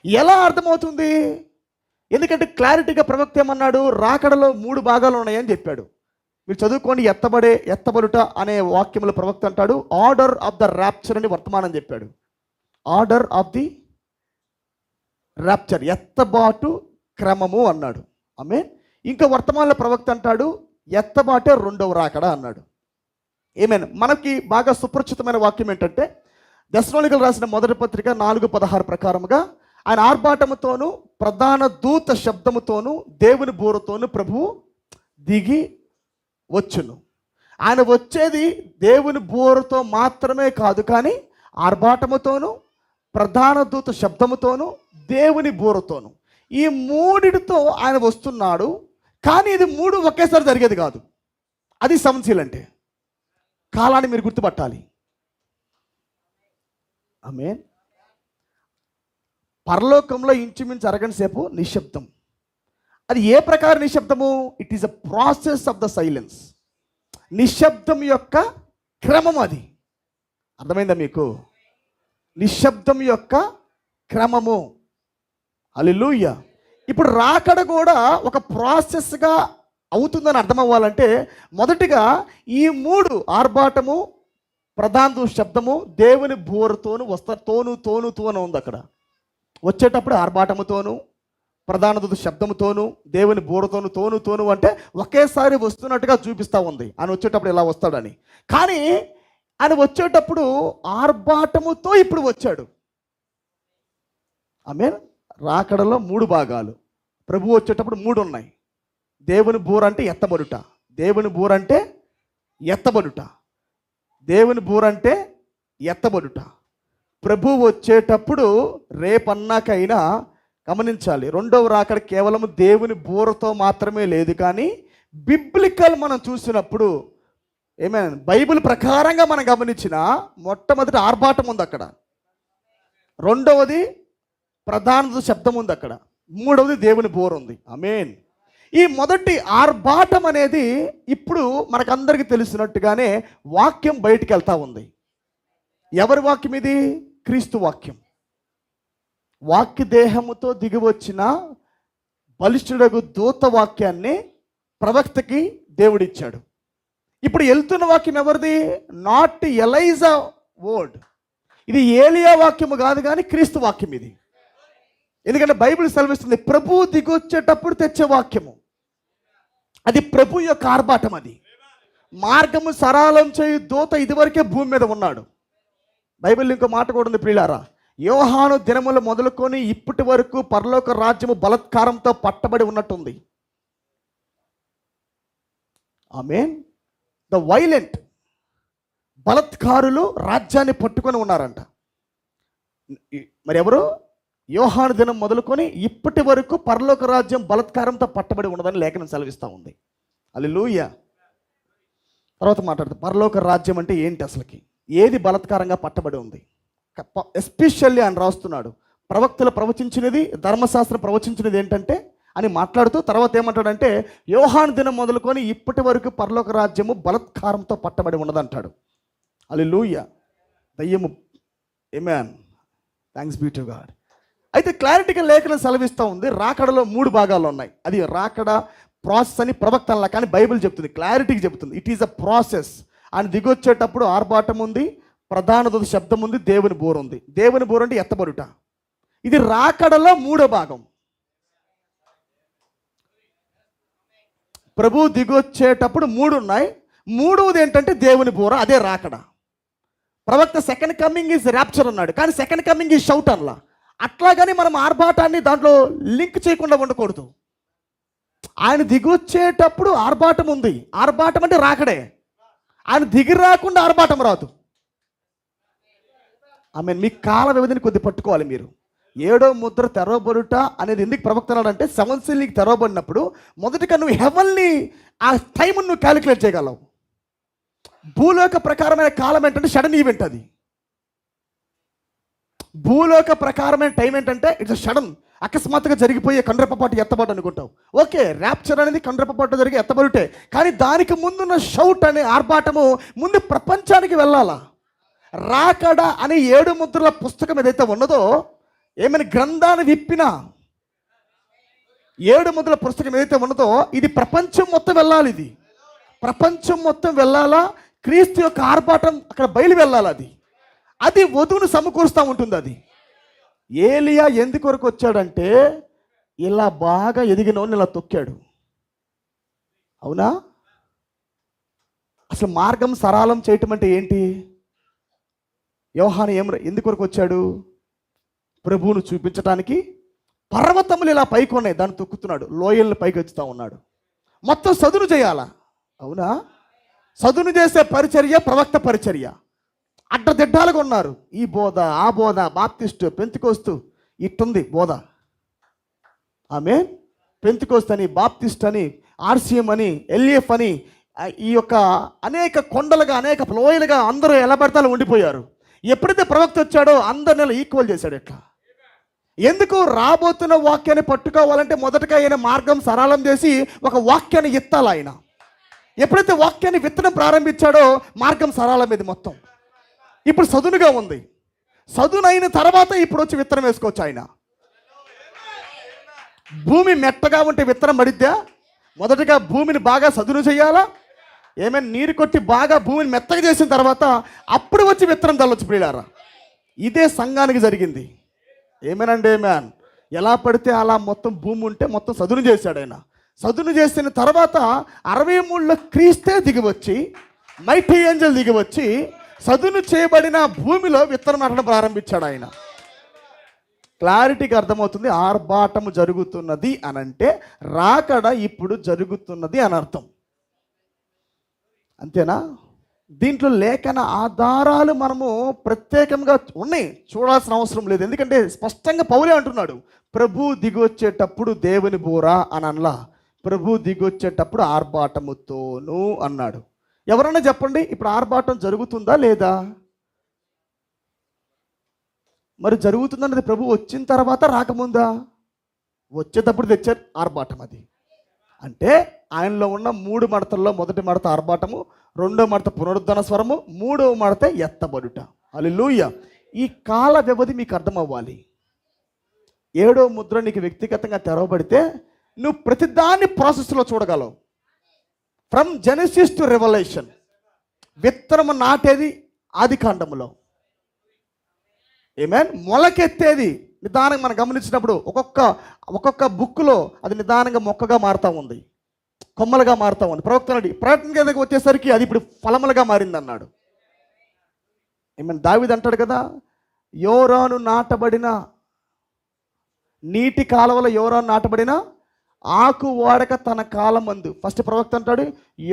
ఎలా అర్థమవుతుంది? ఎందుకంటే క్లారిటీగా ప్రవక్త ఏమన్నాడు? రాకడలో 3 భాగాలు ఉన్నాయని చెప్పాడు. మీరు చదువుకోండి. ఎత్తబడుట అనే వాక్యంలో ప్రవక్త అంటాడు, ఆర్డర్ ఆఫ్ ద ర్యాప్చర్ అని వర్తమానం చెప్పాడు. ఆర్డర్ ఆఫ్ ది ర్యాప్చర్, ఎత్తబాటు క్రమము అన్నాడు. ఆమేన్. ఇంకా వర్తమానంలో ప్రవక్త అంటాడు, ఎత్తబాటే రెండవ రాకడ అన్నాడు. ఏమైనా మనకి బాగా సుపరిచితమైన వాక్యం ఏంటంటే, దశలోనికలు రాసిన మొదటి పత్రిక 4:16 ప్రకారముగా ఆయన ఆర్భాటముతోనూ ప్రధాన దూత శబ్దముతోనూ దేవుని బూరతోనూ ప్రభువు దిగి వచ్చును. ఆయన వచ్చేది దేవుని బూరతో మాత్రమే కాదు, కానీ ఆర్భాటముతోనూ ప్రధాన దూత శబ్దముతోనూ దేవుని బూరతోనూ, ఈ 3తో ఆయన వస్తున్నాడు. కానీ ఇది 3 ఒకేసారి జరిగేది కాదు. అది సంవత్సరాలు అంటే కాలాన్ని మీరు గుర్తుపట్టాలి. ఆమేన్. పరలోకంలో ఇంచుమించు అరగంట సేపు నిశ్శబ్దం. అది ఏ ప్రకారం నిశ్శబ్దము? It is a process of the silence. నిశ్శబ్దం యొక్క క్రమం అది. అర్థమైందా మీకు? నిశ్శబ్దం యొక్క క్రమము. హల్లెలూయా. ఇప్పుడు రాకడ కూడా ఒక ప్రాసెస్గా అవుతుందని అర్థం అవ్వాలంటే మొదటిగా ఈ 3 ఆర్భాటము, ప్రధాన శబ్దము, దేవుని బూరతోను వస్తారు. తోను ఉంది అక్కడ. వచ్చేటప్పుడు ఆర్భాటముతోను, ప్రధాన దూత శబ్దముతోను, దేవుని బూరతోను, తోను అంటే ఒకేసారి వస్తున్నట్టుగా చూపిస్తూ ఉంది. ఆయన వచ్చేటప్పుడు ఇలా వస్తాడని. కానీ ఆయన వచ్చేటప్పుడు ఆర్భాటముతో ఇప్పుడు వచ్చాడు. ఆమేన్. రాకడలో 3 భాగాలు. ప్రభు వచ్చేటప్పుడు 3 ఉన్నాయి. దేవుని బూర అంటే ఎత్తబడుట, దేవుని బూర అంటే ఎత్తబడుట, దేవుని బూర అంటే ఎత్తబడుట. ప్రభు వచ్చేటప్పుడు రేపన్నాకైనా గమనించాలి, రెండవ రాకడ కేవలం దేవుని బూరతో మాత్రమే లేదు, కానీ బిబ్లికల్ మనం చూసినప్పుడు ఏమైనా బైబిల్ ప్రకారంగా మనం గమనించిన మొట్టమొదటి ఆర్భాటం ఉంది అక్కడ, రెండవది ప్రధాన శబ్దం ఉంది అక్కడ, మూడవది దేవుని బోర్ ఉంది. ఆమేన్. ఈ మొదటి ఆర్భాటం అనేది ఇప్పుడు మనకందరికీ తెలిసినట్టుగానే వాక్యం బయటికి వెళ్తా ఉంది. ఎవరి వాక్యం ఇది? క్రీస్తు వాక్యం. వాక్య దేహముతో దిగివచ్చిన బలిష్ఠుడగు దూత వాక్యాన్ని ప్రవక్తకి దేవుడిచ్చాడు. ఇప్పుడు వెళ్తున్న వాక్యం ఎవరిది? నాట్ ఎలైజా వర్డ్, ఇది ఏలియా వాక్యము కాదు కానీ క్రీస్తు వాక్యం ఇది. ఎందుకంటే బైబిల్ సెలవిస్తుంది ప్రభు దిగొచ్చేటప్పుడు తెచ్చే వాక్యము, అది ప్రభు యొక్క ఆర్భాటం. అది మార్గము సరళం చేయు దూత ఇదివరకే భూమి మీద ఉన్నాడు. బైబిల్ ఇంకో మాట కూడా ఉంది ప్రియులారా, యోహాను దినములు మొదలుకొని ఇప్పటి వరకు పరలోక రాజ్యము బలత్కారంతో పట్టబడి ఉన్నట్టుంది. ఆమేన్. ద వైలెంట్, బలత్కారులు రాజ్యాన్ని పట్టుకొని ఉన్నారంట. మరి ఎవరు? యోహాను దినం మొదలుకొని ఇప్పటి వరకు పరలోక రాజ్యం బలత్కారంతో పట్టబడి ఉన్నదని లేఖనం సెలవిస్తూ ఉంది. హల్లెలూయా. తర్వాత మాట్లాడుతుంది పరలోక రాజ్యం అంటే ఏంటి, అసలుకి ఏది బలత్కారంగా పట్టబడి ఉంది. ఎస్పెషల్లీ ఆయన రాస్తున్నాడు ప్రవక్తలు ప్రవచించినది, ధర్మశాస్త్రం ప్రవచించినది ఏంటంటే అని మాట్లాడుతూ తర్వాత ఏమంటాడంటే యోహాను దినం మొదలుకొని ఇప్పటి వరకు పరలోక రాజ్యము బలత్కారంతో పట్టబడి ఉన్నదంటాడు. హల్లెలూయా. దయ్యము. Amen. Thanks be to God. అయితే క్లారిటీగా లేఖనం సెలవిస్తూ ఉంది రాకడలో 3 భాగాలు ఉన్నాయి. అది రాకడ ప్రాసెస్ అని ప్రవక్తనలా కానీ బైబిల్ చెప్తుంది, క్లారిటీగా చెప్తుంది. It is a process. ఆయన దిగొచ్చేటప్పుడు ఆర్భాటం ఉంది, ప్రధాన దూత శబ్దం ఉంది, దేవుని బోర్ ఉంది. దేవుని బోర్ అంటే ఎత్తబడుట. ఇది రాకడలో 3వ భాగం. ప్రభు దిగొచ్చేటప్పుడు 3 ఉన్నాయి. 3వది ఏంటంటే దేవుని బోర, అదే రాకడ. ప్రవక్త సెకండ్ కమింగ్ ఈజ్ ర్యాప్చర్ అన్నాడు, కానీ సెకండ్ కమింగ్ ఈజ్ షౌట్ అనలా. అట్లాగని మనం ఆర్భాటాన్ని దాంట్లో లింక్ చేయకుండా ఉండకూడదు. ఆయన దిగొచ్చేటప్పుడు ఆర్భాటం ఉంది. ఆర్భాటం అంటే రాకడే. ఆయన దిగి రాకుండా ఆర్భాటం రాదు. ఆమె మీ కాల వ్యవధిని కొద్ది పట్టుకోవాలి మీరు. 7వ ముద్ర తెరవబడుట అనేది ఎందుకు ప్రవక్తనాడంటే 7th seal నీకు తెరవబడినప్పుడు మొదటిగా నువ్వు హెవెన్ని ఆ టైం నువ్వు క్యాలిక్యులేట్ చేయగలవు. భూలోక ప్రకారమైన కాలం ఏంటంటే సడన్ ఈవెంట్. అది భూలోక ప్రకారమైన టైం ఏంటంటే ఇట్స్ సడన్, అకస్మాత్తుగా జరిగిపోయే కండ్రెప్పపాటు ఎత్తబాటు అనుకుంటావు. ఓకే, ర్యాప్చర్ అనేది కండ్రెప్పపాటు జరిగి ఎత్తబడుటే, కానీ దానికి ముందున్న షౌట్ అనే ఆర్భాటము ముందు ప్రపంచానికి వెళ్ళాలా. రాకడ అనే 7 ముద్రల పుస్తకం ఏదైతే ఉన్నదో, ఏమైనా గ్రంథాన్ని విప్పినా 7 ముద్రల పుస్తకం ఏదైతే ఉన్నదో ఇది ప్రపంచం మొత్తం వెళ్ళాలి. ఇది ప్రపంచం మొత్తం వెళ్ళాలా. క్రీస్తు యొక్క ఆర్భాటం అక్కడ బయలు వెళ్ళాలి. అది వధువును సమకూరుస్తూ ఉంటుంది. అది ఏలియా ఎందుకొరకు వచ్చాడంటే ఇలా బాగా ఎదిగినోని ఇలా తొక్కాడు. అవునా? అసలు మార్గం సరళం చేయటం అంటే ఏంటి? యోహాను ఎందుకొరకు వచ్చాడు? ప్రభువును చూపించడానికి. పర్వతములు ఇలా పైకి ఉన్నాయి, దాన్ని తొక్కుతున్నాడు. లోయల్ని పైకి వచ్చుతూ ఉన్నాడు. మొత్తం సదును చేయాలా. అవునా? సదును చేసే పరిచర్య ప్రవక్త పరిచర్య. అడ్డదిడ్డాలుగా ఉన్నారు. ఈ బోధ, ఆ బోధ, బాప్టిస్టు, పెంతికోస్తు, ఇట్టుంది బోధ. ఆమె పెంతికోస్తు అని, బాప్టిస్ట్ అని, ఆర్సీఎం అని, ఎల్ఏఎఫ్ అని, ఈ యొక్క అనేక కొండలుగా అనేక లోయలుగా అందరూ ఎలా పడతాలో ఉండిపోయారు. ఎప్పుడైతే ప్రవక్త వచ్చాడో అందరిని ఈక్వల్ చేశాడు. ఎట్లా? ఎందుకు? రాబోతున్న వాక్యాన్ని పట్టుకోవాలంటే మొదటగా ఆయన మార్గం సరళం చేసి ఒక వాక్యాన్ని ఎత్తాలి. ఆయన ఎప్పుడైతే వాక్యాన్ని విత్తడం ప్రారంభించాడో మార్గం సరళమేది మొత్తం. ఇప్పుడు సదునుగా ఉంది. సదునైన తర్వాత ఇప్పుడు వచ్చి విత్తనం వేసుకోవచ్చు. ఆయన భూమి మెట్టగా ఉంటే విత్తనం పడిద్దా? మొదటగా భూమిని బాగా సదును చేయాలా. ఏమైనా నీరు కొట్టి బాగా భూమిని మెత్తగా చేసిన తర్వాత అప్పుడు వచ్చి విత్తనం చల్లొచ్చు ప్రియులారా. ఇదే సంఘానికి జరిగింది. ఏమేనండి మ్యాన్, ఎలా పడితే అలా మొత్తం భూమి ఉంటే మొత్తం సదును చేశాడు ఆయన. సదును చేసిన తర్వాత 63లో క్రీస్తే దిగివచ్చి, మైటీ ఏంజల్ దిగివచ్చి సదును చేయబడిన భూమిలో విత్తనం నాటడం ప్రారంభించాడు ఆయన. క్లారిటీగా అర్థమవుతుంది. ఆర్భాటము జరుగుతున్నది అనంటే రాకడ ఇప్పుడు జరుగుతున్నది అని అర్థం. అంతేనా? దీంట్లో లేఖన ఆధారాలు మనము ప్రత్యేకంగా ఉన్నాయి, చూడాల్సిన అవసరం లేదు. ఎందుకంటే స్పష్టంగా పౌలే అంటున్నాడు ప్రభు దిగొచ్చేటప్పుడు దేవుని బోరా అని అనలా. ప్రభు దిగొచ్చేటప్పుడు ఆర్భాటముతోను అన్నాడు. ఎవరన్నా చెప్పండి, ఇప్పుడు ఆర్భాటం జరుగుతుందా లేదా? మరి జరుగుతుందన్నది ప్రభు వచ్చిన తర్వాత రాకముందా? వచ్చేటప్పుడు తెచ్చారు ఆర్భాటం. అది అంటే ఆయనలో ఉన్న 3 మడతల్లో మొదటి మడత ఆర్భాటము, రెండో మడత పునరుద్ధరణ స్వరము, మూడవ మడత ఎత్తబడుట. హల్లెలూయా. ఈ కాల వ్యవధి మీకు అర్థం అవ్వాలి. 7వ ముద్ర నీకు వ్యక్తిగతంగా తెరవబడితే నువ్వు ప్రతిదాన్ని ప్రాసెస్లో చూడగలవు. From Genesis to revelation. విత్తనము నాటేది ఆది కాండములో, ఆమేన్. మొలకెత్తేది నిదానంగా మనం గమనించినప్పుడు ఒక్కొక్క బుక్లో అది నిదానంగా మొక్కగా మారుతూ ఉంది, కొమ్మలుగా మారుతూ ఉంది. ప్రకటన కిందకి వచ్చేసరికి అది ఇప్పుడు ఫలములుగా మారింది అన్నాడు. ఆమేన్. దావీదు అంటాడు కదా, యోరాను నాటబడిన నీటి కాలువలో యోరాను నాటబడిన ఆకు వాడక తన కాలమందు. ఫస్ట్ ప్రవక్త అంటాడు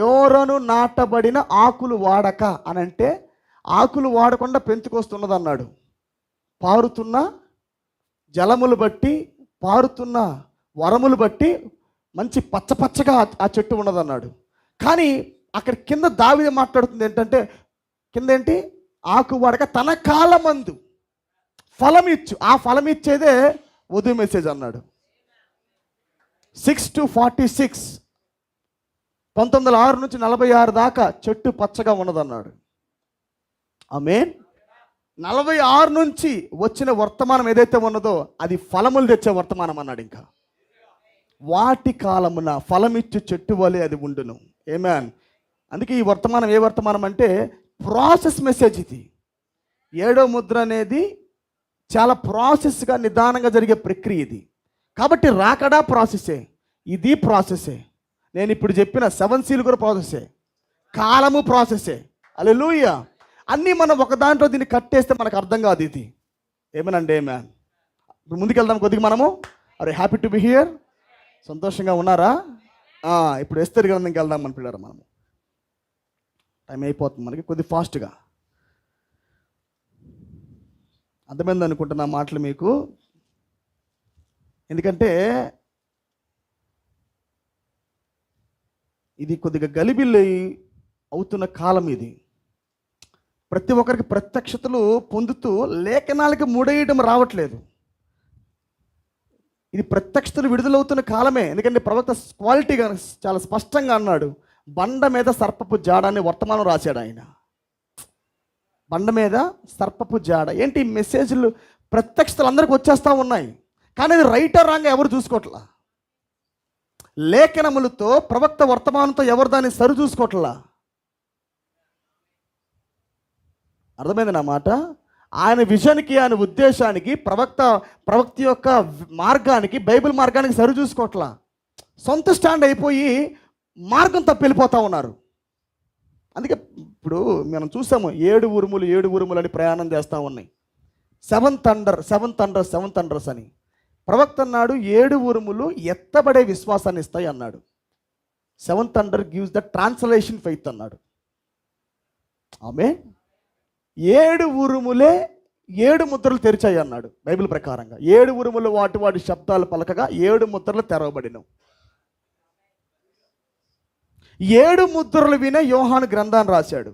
యోరాను నాటబడిన ఆకులు వాడక అని. అంటే ఆకులు వాడకుండా పెంచుకొస్తున్నది అన్నాడు. పారుతున్న జలములు బట్టి, పారుతున్న వరములు బట్టి మంచి పచ్చపచ్చగా ఆ చెట్టు ఉన్నదన్నాడు. కానీ అక్కడ కింద దావీదు మాట్లాడుతుంది ఏంటంటే, కింద ఏంటి? ఆకు వాడక తన కాలమందు ఫలం ఇచ్చు. ఆ ఫలం ఇచ్చేదే వధు మెసేజ్ అన్నాడు. 6 to 46, 1906 నుంచి 46 దాకా చెట్టు పచ్చగా ఉన్నదన్నాడు. ఆమేన్. 46 నుంచి వచ్చిన వర్తమానం ఏదైతే ఉన్నదో అది ఫలములు తెచ్చే వర్తమానం అన్నాడు. ఇంకా వాటి కాలమున ఫలమిచ్చు చెట్టు వలె అది ఉండును. ఆమేన్. అందుకే ఈ వర్తమానం ఏ వర్తమానం అంటే ప్రాసెస్ మెసేజ్. ఇది 7వ ముద్ర అనేది చాలా ప్రాసెస్గా నిదానంగా జరిగే ప్రక్రియ ఇది. కాబట్టి రాకడా ప్రాసెసే, ఇది ప్రాసెసే. నేను ఇప్పుడు చెప్పిన 7 సీల్ కూడా ప్రాసెసే, కాలము ప్రాసెసే. హల్లెలూయా. అన్నీ మనం ఒక దాంట్లో దీన్ని కట్టేస్తే మనకు అర్థం కాదు ఇది. ఏమేనండి మ్యాన్. ఇప్పుడు ముందుకెళ్దాం కొద్దిగా మనము. అరే హ్యాపీ టు బి హియర్. సంతోషంగా ఉన్నారా? ఇప్పుడు ఎస్తేరు గ్రంథంకి వెళ్దాం మన పిల్లలు. మనము టైం అయిపోతుంది మనకి, కొద్ది ఫాస్ట్గా. అర్థమైంది అనుకుంటున్నా మాటలు మీకు. ఎందుకంటే ఇది కొద్దిగా గలిబిల్లి అవుతున్న కాలం ఇది. ప్రతి ఒక్కరికి ప్రత్యక్షతలు పొందుతూ లేఖనాలకి మూడేయడం రావట్లేదు. ఇది ప్రత్యక్షతలు విడుదలవుతున్న కాలమే. ఎందుకంటే ప్రవక్త క్వాలిటీగా చాలా స్పష్టంగా అన్నాడు, బండ మీద సర్పపు జాడ అని వర్తమానం రాశాడు ఆయన. బండ మీద సర్పపు జాడ ఏంటి? మెసేజ్లు ప్రత్యక్షతలు అందరికి వచ్చేస్తూ ఉన్నాయి, కానీ అది రైటర్ రాంగ్ ఎవరు చూసుకోవట్లా. లేఖనములతో ప్రవక్త వర్తమానంతో ఎవరు దాన్ని సరి చూసుకోవట్లా. అర్థమైంది నా మాట? ఆయన విజన్కి, ఆయన ఉద్దేశానికి, ప్రవక్త యొక్క మార్గానికి, బైబిల్ మార్గానికి సరి చూసుకోవట్లా. సొంత స్టాండ్ అయిపోయి మార్గం తప్పి వెళ్ళిపోతూ ఉన్నారు. అందుకే ఇప్పుడు మనం చూసాము 7 ఉరుములు అని ప్రయాణం చేస్తూ ఉన్నాయి. 7 థండర్స్ అని. ప్రవక్త అన్నాడు 7 ఉరుములు ఎత్తబడే విశ్వాసాన్ని ఇస్తాయి అన్నాడు. 7 thunder gives the translation faith అన్నాడు. ఆమేన్. 7 ఉరుములే 7 ముద్రలు తెరిచాయి అన్నాడు బైబిల్ ప్రకారంగా. 7 ఉరుములు వాటి శబ్దాలు పలకగా 7 ముద్రలు తెరవబడినవి. 7 ముద్రలు వినే యోహాను గ్రంథాన్ని రాశాడు.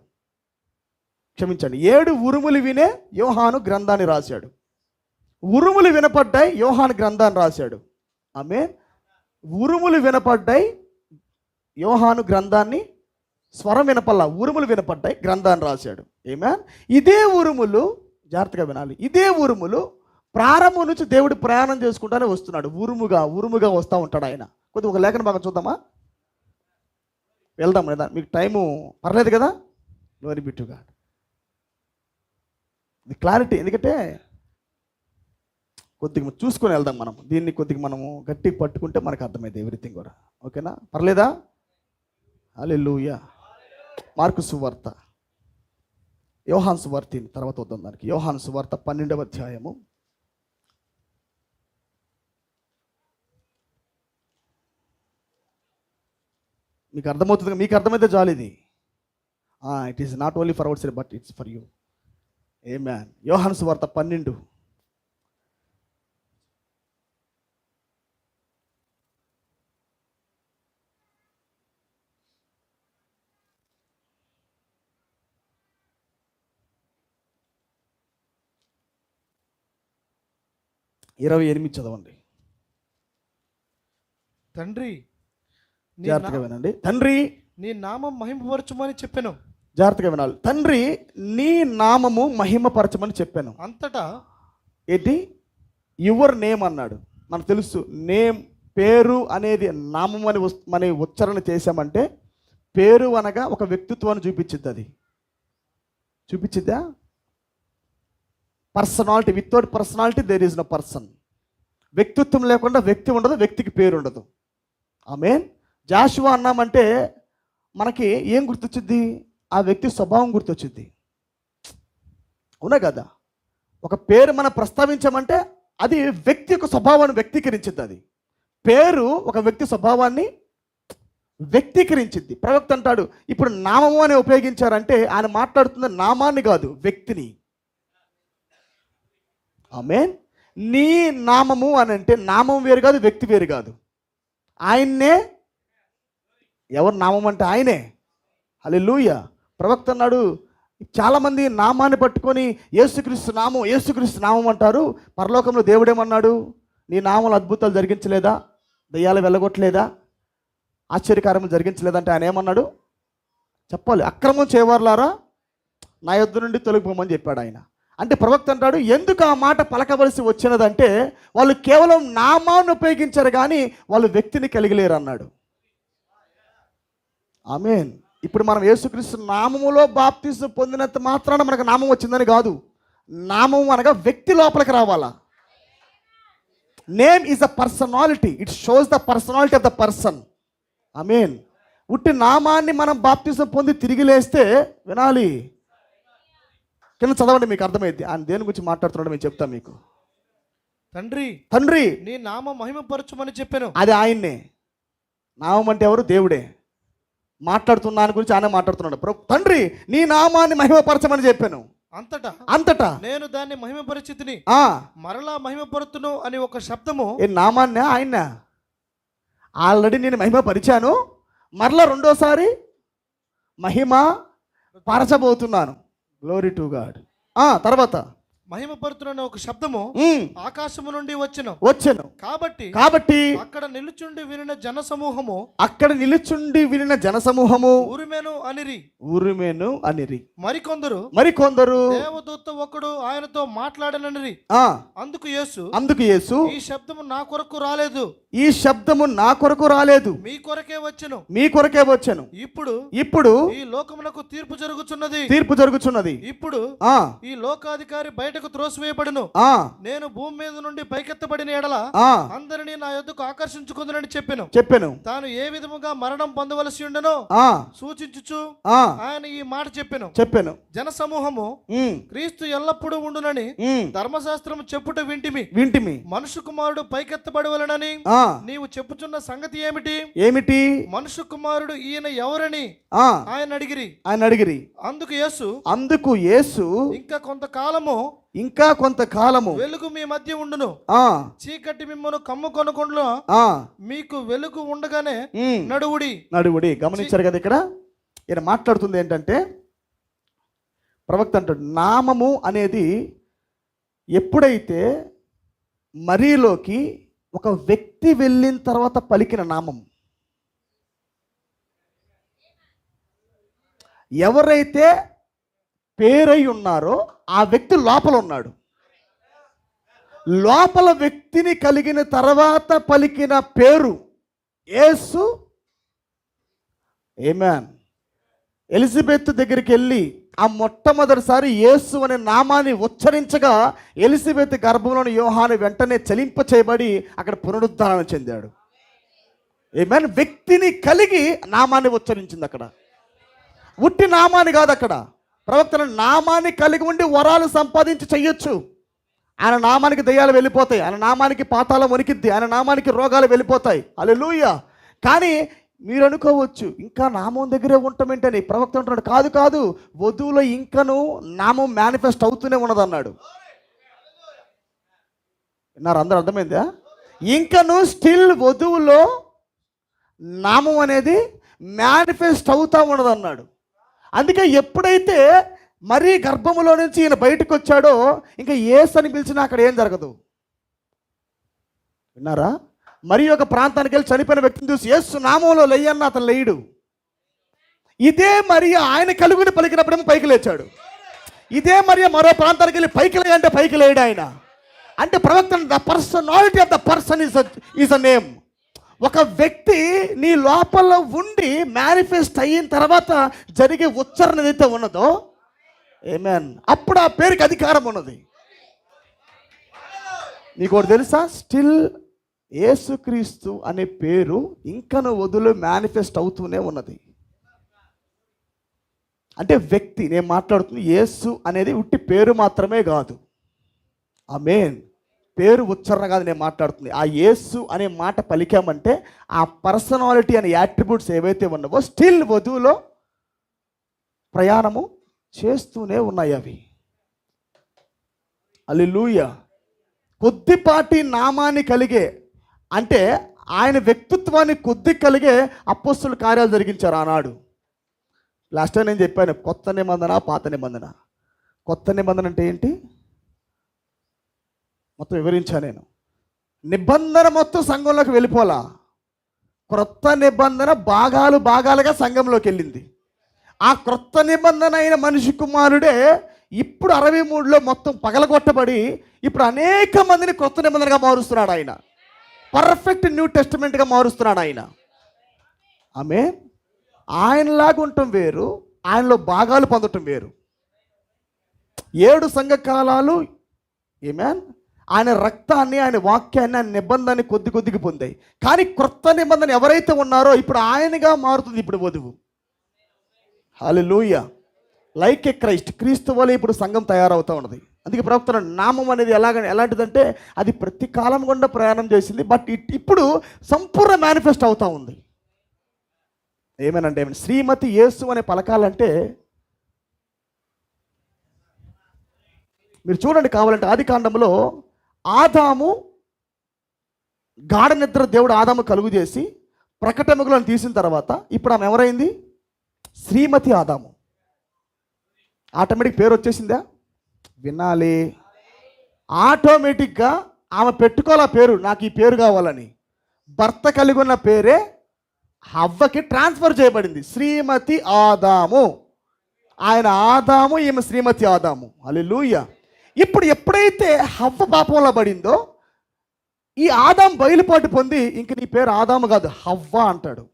క్షమించండి, 7 ఉరుములు వినే యోహాను గ్రంథాన్ని రాశాడు. ఉరుములు వినపడ్డాయి, యోహాను గ్రంథాన్ని రాశాడు. ఆమేన్. ఉరుములు వినపడ్డాయి, యోహాను గ్రంథాన్ని, స్వరం వినపల్లా, ఉరుములు వినపడ్డాయి, గ్రంథాన్ని రాశాడు. ఆమేన్. ఇదే ఉరుములు, జాగ్రత్తగా వినాలి, ఇదే ఉరుములు ప్రారంభం నుంచి దేవుడు ప్రయాణం చేసుకుంటానే వస్తున్నాడు. ఉరుముగా వస్తూ ఉంటాడు ఆయన. కొద్దిగా ఒక లేఖన భాగం చూద్దామా? వెళ్దాం లేదా? మీకు టైము పర్లేదు కదా? Glory be to God. ఇది క్లారిటీ. ఎందుకంటే కొద్దిగా చూసుకొని వెళ్దాం మనం. దీన్ని కొద్దిగా మనము గట్టిగా పట్టుకుంటే మనకు అర్థమైంది ఎవ్రీథింగ్ కూడా. ఓకేనా? పర్లేదా? హల్లెలూయా. మార్కు సువార్త, యోహాను సువార్త తర్వాత వద్దాం దానికి. యోహాను సువార్త 12వ అధ్యాయము. మీకు అర్థమవుతుంది? మీకు అర్థమైతే చాలు ఇది. It is not only for outside but it's for you. Amen. యోహాను సువార్త 12. 28 చదవండి, తండ్రి నీ జాగ్రత్తగా వినండి. తండ్రి నీ నామం మహిమపరచుమని చెప్పాను. జాగ్రత్తగా వినాలి. తండ్రి నీ నామము మహిమపరచమని చెప్పాను. అంతటా ఏంటి? యువర్ నేమ్ అన్నాడు. మనకు తెలుసు నేమ్, పేరు అనేది నామం అని మన ఉచ్చారణ చేశామంటే పేరు అనగా ఒక వ్యక్తిత్వాన్ని చూపించిద్ది. అది చూపించిద్దా? Personality, without personality there is no person. వ్యక్తిత్వం లేకుండా వ్యక్తి ఉండదు, వ్యక్తికి పేరు ఉండదు. ఆమేన్. జాషువా అన్నామంటే మనకి ఏం గుర్తొచ్చింది? ఆ వ్యక్తి స్వభావం గుర్తొచ్చింది. అవునా కదా? ఒక పేరు మనం ప్రస్తావించామంటే అది వ్యక్తి యొక్క స్వభావాన్ని వ్యక్తీకరించింది. అది పేరు ఒక వ్యక్తి స్వభావాన్ని వ్యక్తీకరించింది. ప్రవక్త అంటాడు, ఇప్పుడు నామము అని ఉపయోగించారంటే ఆయన మాట్లాడుతున్న నామాన్ని కాదు, వ్యక్తిని. ఆమేన్. నీ నామము అని అంటే నామం వేరు కాదు, వ్యక్తి వేరు కాదు. ఆయన్నే. ఎవరు నామం అంటే ఆయనే. హల్లెలూయా. ప్రవక్త అన్నాడు, చాలామంది నామాన్ని పట్టుకొని యేసుక్రీస్తు నామం, యేసుక్రీస్తు నామం అంటారు. పరలోకంలో దేవుడేమన్నాడు? నీ నామంలో అద్భుతాలు జరిగించలేదా? దయ్యాలు వెళ్ళగొట్టలేదా? ఆశ్చర్యకార్యములు జరిగించలేదంటే ఆయన ఏమన్నాడు? చెప్పాలి. అక్రమం చేయవారులారా నా యొద్ద నుండి తొలగిపోమని చెప్పాడు ఆయన. అంటే ప్రవక్త అంటాడు, ఎందుకు ఆ మాట పలకవలసి వచ్చినదంటే వాళ్ళు కేవలం నామాన్ని ఉపయోగించారు కానీ వాళ్ళు వ్యక్తిని కలిగలేరు అన్నాడు. ఆమేన్. ఇప్పుడు మనం యేసుక్రీస్తు నామములో బాప్తిసం పొందినంత మాత్రాన మనకు నామం వచ్చిందని కాదు. నామం అనగా వ్యక్తి లోపలికి రావాలా. Name is a personality, it shows the personality of the person. Amen. ఉట్టి నామాన్ని మనం బాప్తిసం పొంది తిరిగి లేస్తే వినాలి. కింద చదవండి, మీకు అర్థమైంది ఆయన దేని గురించి మాట్లాడుతున్నాడు. మేము చెప్తాం మీకు. తండ్రి నీ నామం మహిమపరచుమని చెప్పాను. అది ఆయన్నే. నామం అంటే ఎవరు? దేవుడే. మాట్లాడుతున్న దాని గురించి ఆయన మాట్లాడుతున్నాడు. తండ్రి నీ నామాన్ని మహిమపరచమని చెప్పాను. అంతటా నేను దాన్ని మహిమపరిచితిని, మరలా మహిమపరుతును అని ఒక శబ్దము. ఏ నామాన్ని? ఆయన ఆల్రెడీ నేను మహిమపరిచాను, మరలా రెండోసారి మహిమ పరచబోతున్నాను. Glory to God. తర్వాత మహిమపరుతున్న ఒక శబ్దము ఆకాశము నుండి వచ్చెను. కాబట్టి అక్కడ నిలుచుండి వినిన జన సమూహము ఉరిమెను అనిరి. మరికొందరు దేవదూత ఒకడు ఆయనతో మాట్లాడననిరి. అందుకు యేసు ఈ శబ్దము నా కొరకు రాలేదు, మీ కొరకే వచ్చెను. ఇప్పుడు ఈ లోకమునకు తీర్పు జరుగుచున్నది. ఇప్పుడు ఈ లోకాధికారి బయటకు త్రోసివేయబడును. నేను భూమి మీద నుండి పైకెత్తబడిన ఎడల అందరినీ నా యొద్దకు ఆకర్షించుకుందునని చెప్పెను. తాను ఏ విధముగా మరణం పొందవలసి ఉండనో సూచించుచు ఆయన ఈ మాట చెప్పెను. జన సమూహము క్రీస్తు ఎల్లప్పుడూ ఉండునని ధర్మశాస్త్రము చెప్పుట వింటిమి. మనుష్య కుమారుడు పైకెత్తబడవలనని నీవు చెప్పుచున్న సంగతి ఏమిటి? మనుష్య కుమారుడు ఈయన ఎవరని ఆయన అడిగిరి. అందుకు యేసు ఇంకా కొంతకాలము వెలుగు మీ మధ్య ఉండును, చీకటి మిమ్మను కమ్ముకొనకుండా మీకు వెలుగు ఉండగానే నడువుడి. గమనించారు కదా, ఇక్కడ ఈయన మాట్లాడుతుంది ఏంటంటే ప్రవక్త అంటాడు, నామము అనేది ఎప్పుడైతే మరీలోకి ఒక వ్యక్తి వెళ్ళిన తర్వాత పలికిన నామం, ఎవరైతే పేరై ఉన్నారో ఆ వ్యక్తి లోపల ఉన్నాడు. లోపల వ్యక్తిని కలిగిన తర్వాత పలికిన పేరు యేసు. ఆమేన్. ఎలిజబెత్ దగ్గరికి వెళ్ళి ఆ మొట్టమొదటిసారి యేసు అనే నామాన్ని ఉచ్చరించగా ఎలిజబెత్ గర్భంలోని యోహాను వెంటనే చలింప చేయబడి అక్కడ పునరుద్ధరణ చెందాడు. ఆమేన్. వ్యక్తిని కలిగి నామాన్ని ఉచ్చరించింది. అక్కడ ఉట్టి నామాన్ని కాదు, అక్కడ ప్రవక్తల నామాన్ని కలిగి ఉండి వరాలు సంపాదించి చెయ్యొచ్చు. ఆయన నామానికి దయ్యాలు వెళ్ళిపోతాయి, ఆయన నామానికి పాతాళం వణికిద్ది, ఆయన నామానికి రోగాలు వెళ్ళిపోతాయి. హల్లెలూయా. కానీ మీరు అనుకోవచ్చు, ఇంకా నామం దగ్గరే ఉంటామేంటని. ప్రవక్త అంటున్నాడు, కాదు, వధువులో ఇంకను నామం మేనిఫెస్ట్ అవుతూనే ఉన్నదన్నాడు. విన్నారు అందరూ? అర్థమైందా? ఇంకను స్టిల్ వధువులో నామం అనేది మేనిఫెస్ట్ అవుతా ఉన్నదన్నాడు. అందుకే ఎప్పుడైతే మరీ గర్భములో నుంచి ఈయన బయటకు వచ్చాడో ఇంకా యేసు అని పిలిచినా అక్కడ ఏం జరగదు. విన్నారా? మరి ఒక ప్రాంతానికి వెళ్ళి చనిపోయిన వ్యక్తిని చూసి యేసు నామంలో లేయన్న అతను లేయడు. ఇదే మరియ ఆయన కలుగుని పలికినప్పుడేమో పైకి లేచాడు. ఇదే మరియ మరో ప్రాంతానికి వెళ్ళి పైకి లేయంటే పైకి లేడు ఆయన. అంటే ప్రవక్త the personality of the person is a name. ఒక వ్యక్తి నీ లోపల ఉండి మేనిఫెస్ట్ అయిన తర్వాత జరిగే ఉచ్చారణ ఏదైతే ఉన్నదో, ఆమేన్, అప్పుడు ఆ పేరుకి అధికారం ఉన్నది. నీకు ఒకటి తెలుసా? స్టిల్ యేసుక్రీస్తు అనే పేరు ఇంకను వదులు మేనిఫెస్ట్ అవుతూనే ఉన్నది. అంటే వ్యక్తి, నేను మాట్లాడుతుంది యేసు అనేది ఉట్టి పేరు మాత్రమే కాదు. ఆమేన్. పేరు ఉచ్చారణ కాదు నేను మాట్లాడుతుంది. ఆ యేసు అనే మాట పలికామంటే ఆ పర్సనాలిటీ అనే యాట్రిబ్యూట్స్ ఏవైతే ఉన్నావో స్టిల్ వధువులో ప్రయాణము చేస్తూనే ఉన్నాయి అవి. హల్లెలూయా. కొద్దిపాటి నామాన్ని కలిగే, అంటే ఆయన వ్యక్తిత్వాన్ని కొద్ది కలిగే అపోస్తలుల కార్యాలు జరిగించారు ఆనాడు. లాస్ట్ టైం నేను చెప్పాను, కొత్త నిబంధన పాత నిబంధన. కొత్త నిబంధన అంటే ఏంటి మొత్తం వివరించా నేను. నిబంధన మొత్తం సంఘంలోకి వెళ్ళిపోలా. క్రొత్త నిబంధన భాగాలుగా సంఘంలోకి వెళ్ళింది. ఆ క్రొత్త నిబంధన అయిన మనిషి కుమారుడే ఇప్పుడు 63లో మొత్తం పగలగొట్టబడి ఇప్పుడు అనేక మందిని క్రొత్త నిబంధనగా మారుస్తున్నాడు ఆయన. పర్ఫెక్ట్ న్యూ టెస్టిమెంట్గా మారుస్తున్నాడు ఆయన. ఆమె ఆయనలాగా ఉండటం వేరు, ఆయనలో భాగాలు పొందటం వేరు. 7 సంఘకాలాలు ఆమేన్ ఆయన రక్తాన్ని, ఆయన వాక్యాన్ని, ఆయన నిబంధనని కొద్దిగా పొందాయి. కానీ క్రొత్త నిబంధన ఎవరైతే ఉన్నారో ఇప్పుడు ఆయనగా మారుతుంది ఇప్పుడు వధువు. హల్లెలూయా. లైక్ ఏ క్రీస్తు వలె ఇప్పుడు సంఘం తయారవుతూ ఉన్నది. అందుకే ప్రవక్త నామం అనేది ఎలాంటిదంటే అది ప్రతి కాలం గుండా ప్రయాణం చేసింది, బట్ ఇప్పుడు సంపూర్ణ మేనిఫెస్ట్ అవుతూ ఉంది. ఏమేనంటే శ్రీమతి యేసు అనే పలకాలంటే మీరు చూడండి కావాలంటే ఆది కాండంలో ఆదాము గాఢ నిద్ర దేవుడు ఆదాము కలుగు చేసి ప్రకటములను తీసిన తర్వాత ఇప్పుడు ఆమె ఎవరైంది? శ్రీమతి ఆదాము. ఆటోమేటిక్ పేరు వచ్చేసిందా? వినాలి. ఆటోమేటిక్గా ఆమె పెట్టుకోవాల పేరు, నాకు ఈ పేరు కావాలని. భర్త కలిగి ఉన్న పేరే హవ్వకి ట్రాన్స్ఫర్ చేయబడింది. శ్రీమతి ఆదాము. ఆయన ఆదాము, ఈమె శ్రీమతి ఆదాము. హల్లెలూయా. ఇప్పుడు ఎప్పుడైతే హవ్వ పాపంలో పడిందో ఈ ఆదాం బయలుపాటు పొంది ఇంక నీ పేరు ఆదాము కాదు హవ్వ అంటాడు.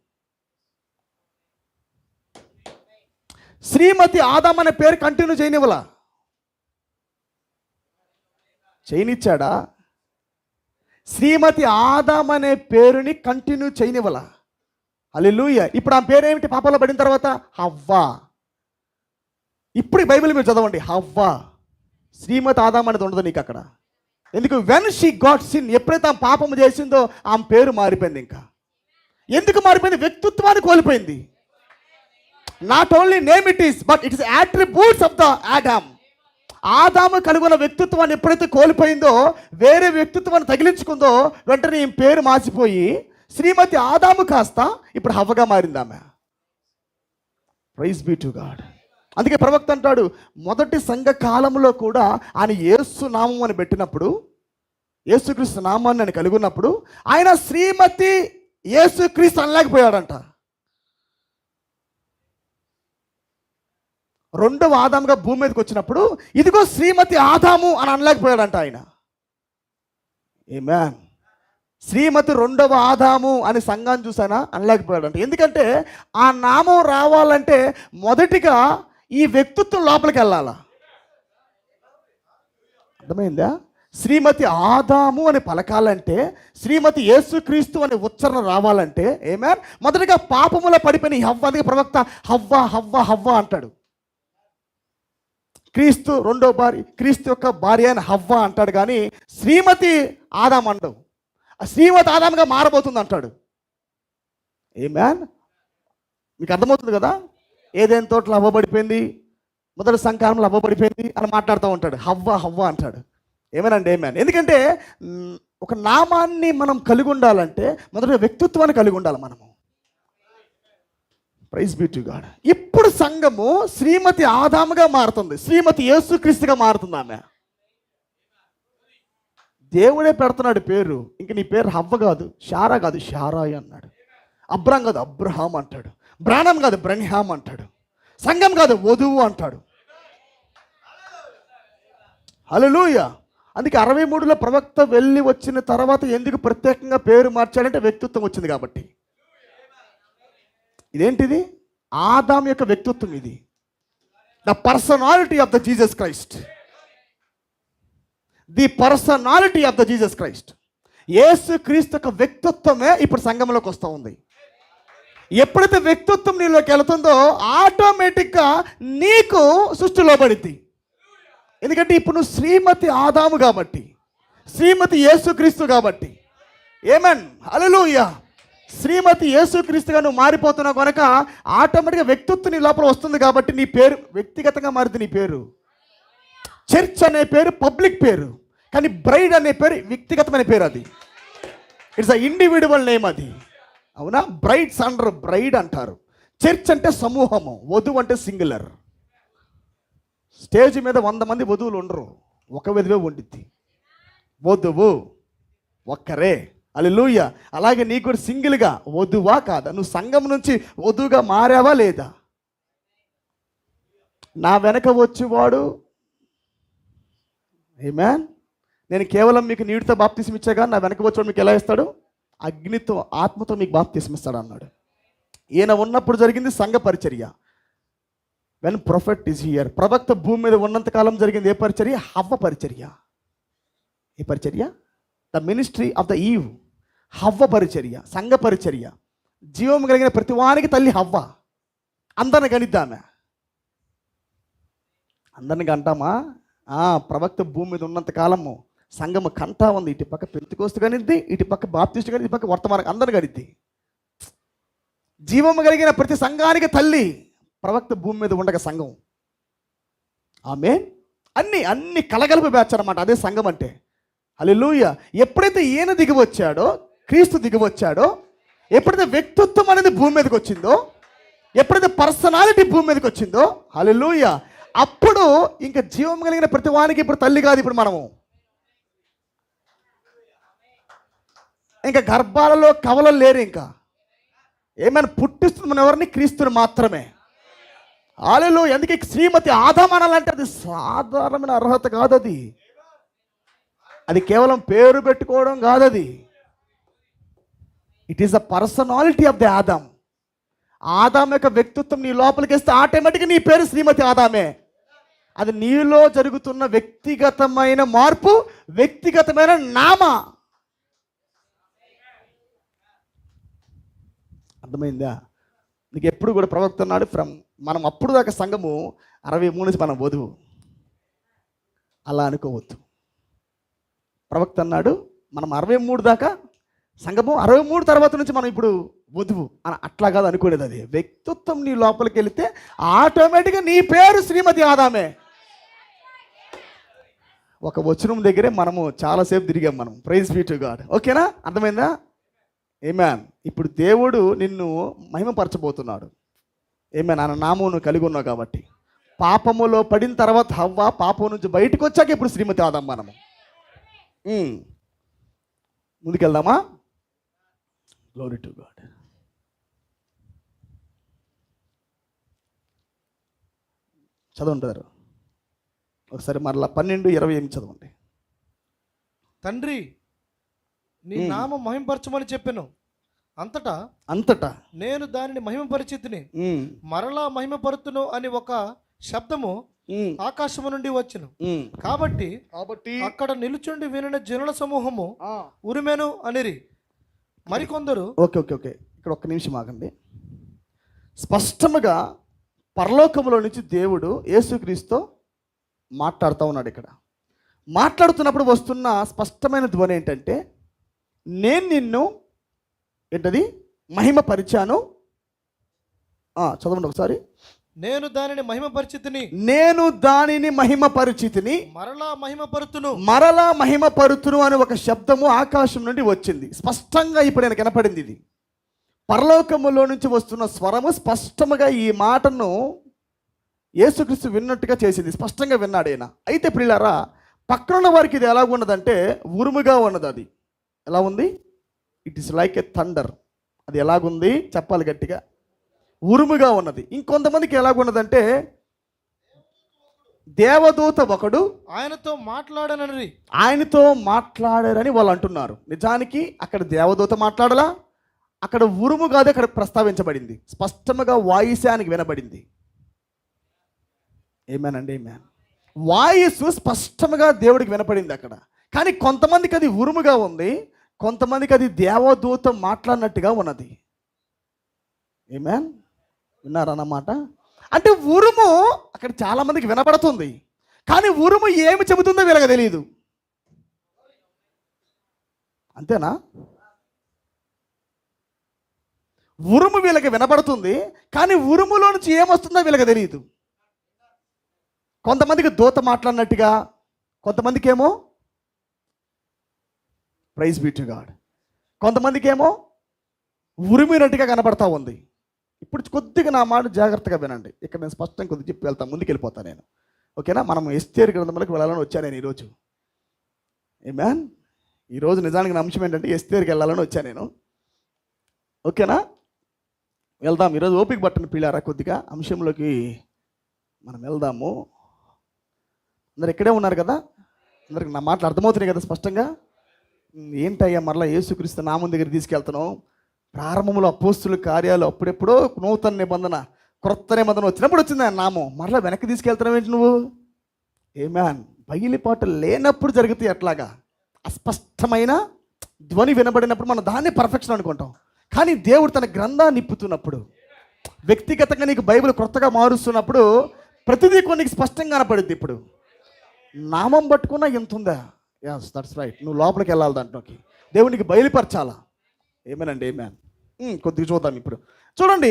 శ్రీమతి ఆదాం అనే పేరు కంటిన్యూ చేయనివ్వలా, చేయనిచ్చాడా? శ్రీమతి ఆదాం అనే పేరుని కంటిన్యూ చేయనివ్వలా. హల్లెలూయా. ఇప్పుడు ఆ పేరు ఏమిటి? పాపంలో పడిన తర్వాత హవ్వ. ఇప్పుడు బైబిల్ మీరు చదవండి, హవ్వ. శ్రీమతి ఆదాం అనేది ఉండదు నీకు అక్కడ. ఎందుకు? వెన్ షీ గాట్ సిన్, ఎప్పుడైతే ఆమె పాపము చేసిందో ఆమె పేరు మారిపోయింది. ఇంకా ఎందుకు మారిపోయింది? వ్యక్తిత్వాన్ని కోల్పోయింది. Not only name it is, but it is attributes of the Adam. ఆదాము కలుగున్న వ్యక్తిత్వాన్ని ఎప్పుడైతే కోల్పోయిందో, వేరే వ్యక్తిత్వాన్ని తగిలించుకుందో, వెంటనే ఈ పేరు మార్చిపోయి శ్రీమతి ఆదాము కాస్త ఇప్పుడు హవ్వగా మారింది ఆమె. Praise be to God. అందుకే ప్రవక్త అంటాడు, మొదటి సంఘ కాలంలో కూడా ఆయన యేసు నామం అని పెట్టినప్పుడు, యేసుక్రీస్తు నామాన్ని అని కలిగి ఉన్నప్పుడు ఆయన శ్రీమతి యేసుక్రీస్తు అనలేకపోయాడంట. రెండవ ఆదాముగా భూమి మీదకి వచ్చినప్పుడు ఇదిగో శ్రీమతి ఆదాము అని అనలేకపోయాడంట ఆయన. ఆమేన్. శ్రీమతి రెండవ ఆదాము అని సంఘాన్ని చూసానా అనలేకపోయాడంట. ఎందుకంటే ఆ నామం రావాలంటే మొదటిగా ఈ వ్యక్తిత్వం లోపలికి వెళ్ళాలా. అర్థమైందా? శ్రీమతి ఆదాము అని పలకాలంటే, శ్రీమతి యేసుక్రీస్తు అనే ఉచ్చారణ రావాలంటే ఆమేన్ మొదటిగా పాపములో పడిపోయిన హవ్వ. అందుకే ప్రవక్త హవ్వ హవ్వ హవ్వ అంటాడు. క్రీస్తు రెండో భార్య, క్రీస్తు యొక్క భార్య అని హవ్వ అంటాడు, కానీ శ్రీమతి ఆదాం అంటాడు. శ్రీమతి ఆదాముగా మారబోతుంది అంటాడు. ఆమేన్. మీకు అర్థమవుతుంది కదా? ఏదైనా తోటలో అవ్వబడిపోయింది, మొదటి సంకారంలో అవ్వబడిపోయింది అని మాట్లాడుతూ ఉంటాడు. హవ్వ హవ్వ అంటాడు. ఏమేనండి? ఆమేన్. ఎందుకంటే ఒక నామాన్ని మనం కలిగి ఉండాలంటే మొదటి వ్యక్తిత్వాన్ని కలిగి ఉండాలి మనము. Praise be to God. ఇప్పుడు సంఘము శ్రీమతి ఆదాముగా మారుతుంది, శ్రీమతి యేసుక్రీస్తుగా మారుతుంది ఆమె. దేవుడే పెడుతున్నాడు పేరు. ఇంక నీ పేరు హవ్వ కాదు, షారా కాదు, షారాయి అన్నాడు. అబ్రాం కాదు, అబ్రహాం అంటాడు. బ్రాణం కాదు, బ్రన్హాం అంటాడు. సంఘం కాదు, వధువు అంటాడు. హల్లెలూయా. అందుకే 63లో ప్రవక్త వెళ్ళి వచ్చిన తర్వాత ఎందుకు ప్రత్యేకంగా పేరు మార్చాడంటే వ్యక్తిత్వం వచ్చింది కాబట్టి. ఇదేంటిది? ఆదాం యొక్క వ్యక్తిత్వం ఇది. The personality of the Jesus Christ. The personality of the Jesus Christ. యేసు క్రీస్తు యొక్క వ్యక్తిత్వమే ఇప్పుడు సంఘంలోకి వస్తూ ఉంది. ఎప్పుడైతే వ్యక్తిత్వం నీలోకి వెళుతుందో ఆటోమేటిక్గా నీకు సృష్టి లోబడిద్ది. ఎందుకంటే ఇప్పుడు నువ్వు శ్రీమతి ఆదాము కాబట్టి, శ్రీమతి యేసుక్రీస్తు కాబట్టి. ఏమన్ హల్లెలూయా. శ్రీమతి యేసుక్రీస్తుగా నువ్వు మారిపోతున్నావు కనుక ఆటోమేటిక్గా వ్యక్తిత్వం నీ లోపల వస్తుంది కాబట్టి నీ పేరు వ్యక్తిగతంగా మారింది. నీ పేరు చర్చ్ అనే పేరు పబ్లిక్ పేరు, కానీ బ్రైడ్ అనే పేరు వ్యక్తిగతమైన పేరు. అది ఇట్స్ అ ఇండివిజువల్ నేమ్. అది అవునా? బ్రైడ్స్ అంటారు, బ్రైడ్ అంటారు. చర్చ్ అంటే సమూహము, వధువు అంటే సింగులర్. స్టేజ్ మీద 100 మంది వధువులు ఉండరు, ఒక వధువే ఉండిద్ది. వధువు ఒక్కరే. హల్లెలూయా. అలాగే నీకు కూడా సింగిల్గా వధువా కాదా? నువ్వు సంఘం నుంచి వధువుగా మారావా లేదా? నా వెనక వచ్చేవాడు, ఆమేన్, నేను కేవలం మీకు నీటితో బాప్తిసం ఇచ్చాగా, నా వెనక వచ్చేవాడు మీకు ఎలా ఇస్తాడు? అగ్నితో, ఆత్మతో మీకు బాప్తిసం ఇస్తాడు అన్నాడు. ఈయన ఉన్నప్పుడు జరిగింది సంఘ పరిచర్య. When prophet is here. ప్రవక్త భూమి మీద ఉన్నంతకాలం జరిగింది ఏ పరిచర్య? హవ్వ పరిచర్య. ఏ పరిచర్య? The ministry of the Eve. హవ్వ పరిచర్య, సంఘ పరిచర్య. జీవం కలిగిన ప్రతి వానికి తల్లి హవ్వ. అందరిని గణిద్దామే. అందరిని కంటామా? ప్రవక్త భూమి మీద ఉన్నంతకాలము సంఘము కంటా ఉంది. ఇటు పక్క పెంతెకోస్తు గణిద్ది, ఇటు పక్క బాప్తిస్టు గణిద్ది, ఇటు పక్క వర్తమానం, అందరిని గణిద్ది. జీవము కలిగిన ప్రతి సంఘానికి తల్లి ప్రవక్త భూమి మీద ఉండగా సంఘం. ఆమేన్. అన్ని కలగలిపి బ్యాచ్ అన్నమాట. అదే సంఘం అంటే. హల్లెలూయా. ఎప్పుడైతే ఈయన దిగి వచ్చాడో, క్రీస్తు దిగి వచ్చాడో, ఎప్పుడైతే వ్యక్తిత్వం అనేది భూమి మీదకి వచ్చిందో, ఎప్పుడైతే పర్సనాలిటీ భూమి మీదకి వచ్చిందో, హల్లెలూయా, అప్పుడు ఇంకా జీవం కలిగిన ప్రతి వానికి ఇప్పుడు తల్లి కాదు. ఇప్పుడు మనము ఇంకా గర్భాలలో కవలలు లేరు. ఇంకా ఏమైనా పుట్టిస్తుంది మన ఎవరిని? క్రీస్తుని మాత్రమే. హల్లెలూయా. అందుకే శ్రీమతి ఆదాము అనాలంటే అది సాధారణమైన అర్హత కాదు. అది కేవలం పేరు పెట్టుకోవడం కాదు. అది it is the personality of the Adam. Adam యొక్క వ్యక్తిత్వం నీ లోపలికి వేస్తే ఆటోమేటిక్గా నీ పేరు శ్రీమతి ఆదామే. అది నీలో జరుగుతున్న వ్యక్తిగతమైన మార్పు, వ్యక్తిగతమైన నామ. అర్థమైందా? నీకు ఎప్పుడు కూడా ప్రవక్త ఉన్నాడు. మనం అప్పుడు దాకా సంఘము 63 నుంచి మనం వధువు అలా అనుకోవద్దు. ప్రవక్త అన్నాడు మనం 63 దాకా సంఘము, 63 తర్వాత నుంచి మనం ఇప్పుడు వధువు అని అట్లా కాదు అనుకునేది. అది వ్యక్తిత్వం నీ లోపలికి వెళితే ఆటోమేటిక్గా నీ పేరు శ్రీమతి ఆదామే. ఒక వచనం దగ్గరే మనము చాలాసేపు తిరిగాం మనం. Praise be to God. ఓకేనా? అర్థమైందా? ఆమేన్. ఇప్పుడు దేవుడు నిన్ను మహిమపరచబోతున్నాడు. ఆమేన్. ఆయన నామం నువ్వు కలిగి ఉన్నావు కాబట్టి. పాపములో పడిన తర్వాత హవ్వ పాపం నుంచి బయటకు వచ్చాక ఇప్పుడు శ్రీమతి ఆదాం మనము. ముందుకెళ్దామా? Glory to God. చదవంటారు ఒకసారి మరలా 12:28 చదవండి. తండ్రి, నీ నామం మహిమపరచమని చెప్పాను. అంతటా నేను దానిని మహిమపరిచితిని. మరలా మహిమపరుతును అని ఒక శబ్దము ఆకాశము నుండి వచ్చును. కాబట్టి అక్కడ నిలుచుండి వినిన జనుల సమూహము ఉరిమెను అనిరి. మరికొందరు ఓకే ఇక్కడ ఒక్క నిమిషం ఆగండి. స్పష్టముగా పరలోకములో నుంచి దేవుడు యేసుక్రీస్తు మాట్లాడుతూ ఉన్నాడు. ఇక్కడ మాట్లాడుతున్నప్పుడు వస్తున్న స్పష్టమైన ధ్వని ఏంటంటే, నేను నిన్ను ఏంటది మహిమపరిచాను. చదవండి ఒకసారి. నేను దానిని మహిమపరిచితిని మరలా మహిమపరుతును అని ఒక శబ్దము ఆకాశం నుండి వచ్చింది. స్పష్టంగా ఇప్పుడు నేను కనపడింది. ఇది పరలోకములో నుంచి వస్తున్న స్వరము స్పష్టముగా ఈ మాటను యేసుక్రీస్తు విన్నట్టుగా చేసింది. స్పష్టంగా విన్నాడు ఆయన. అయితే ప్రియులారా, పక్కనున్న వారికి ఇది ఎలా ఉన్నదంటే ఉరుముగా ఉన్నది. అది ఎలా ఉంది? It is like a thunder. అది ఎలాగుంది చెప్పాలి గట్టిగా, ఉరుముగా ఉన్నది. ఇంకొంతమందికి ఎలాగున్నదంటే దేవదూత ఒకడు ఆయనతో మాట్లాడనని ఆయనతో మాట్లాడారని వాళ్ళు అంటున్నారు. నిజానికి అక్కడ దేవదూత మాట్లాడలా, అక్కడ ఉరుము కాదు అక్కడ ప్రస్తావించబడింది, స్పష్టముగా వాయిసానికి వినబడింది. ఏమేనండి? ఏమేన్ వాయిస్ స్పష్టముగా దేవుడికి వినపడింది అక్కడ. కానీ కొంతమందికి అది ఉరుముగా ఉంది, కొంతమందికి అది దేవదూత మాట్లాడినట్టుగా ఉన్నది. ఏమేన్ విన్నారన్నమాట. అంటే ఉరుము అక్కడ చాలా మందికి వినపడుతుంది, కానీ ఉరుము ఏమి చెబుతుందో వీళ్ళకి తెలియదు. అంతేనా? ఉరుము వీళ్ళకి వినపడుతుంది, కానీ ఉరుములో నుంచి ఏమొస్తుందో వీళ్ళకి తెలియదు. కొంతమందికి దూత మాట్లాడినట్టుగా, కొంతమందికి ఏమో ప్రైజ్ బీ టు గాడ్, కొంతమందికి ఏమో ఉరిమినట్టుగా కనపడతా ఉంది. ఇప్పుడు కొద్దిగా నా మాట జాగ్రత్తగా వినండి. ఇక్కడ నేను స్పష్టంగా కొద్దిగా చెప్పి వెళ్తాను, ముందుకు వెళ్ళిపోతాను నేను. ఓకేనా? మనం ఎస్తేరు గ్రంథంలోకి వెళ్ళాలని వచ్చాను నేను ఈరోజు. ఆమేన్. ఈరోజు నిజానికి నా అంశం ఏంటంటే ఎస్తేరుకి వెళ్ళాలని వచ్చాను నేను. ఓకేనా? వెళ్దాం. ఈరోజు ఓపిక పట్టను పిల్లారా, కొద్దిగా అంశంలోకి మనం వెళ్దాము. అందరు ఇక్కడే ఉన్నారు కదా? అందరికి నా మాటలు అర్థమవుతున్నాయి కదా స్పష్టంగా? ఏంటయ్యా మరలా యేసుక్రీస్తు నామం దగ్గర తీసుకెళ్తున్నాం? ప్రారంభంలో అపోస్తుల కార్యాలు అప్పుడెప్పుడో నూతన నిబంధన క్రొత్త నిబంధన వచ్చినప్పుడు వచ్చింది ఆయన నామం, మరలా వెనక్కి తీసుకెళ్తున్నావు ఏంటి నువ్వు? ఏమాన్ బయలుపాటు లేనప్పుడు జరుగుతాయి అట్లాగా. అస్పష్టమైన ధ్వని వినబడినప్పుడు మనం దాన్ని పర్ఫెక్షన్ అనుకుంటాం. కానీ దేవుడు తన గ్రంథాన్ని నిప్పుతున్నప్పుడు, వ్యక్తిగతంగా నీకు బైబిల్ కొత్తగా మారుస్తున్నప్పుడు ప్రతిదీ కొన్ని స్పష్టంగా కనపడుద్ది. ఇప్పుడు నామం పట్టుకున్నా ఎంత ఉందా? Yes that's right. నువ్వు లోపలికి వెళ్ళాలి, దాంట్లోకి దేవునికి బయలుపరచాలా. ఏమేనండి? ఏమేన్. కొద్దిగా చూద్దాం. ఇప్పుడు చూడండి,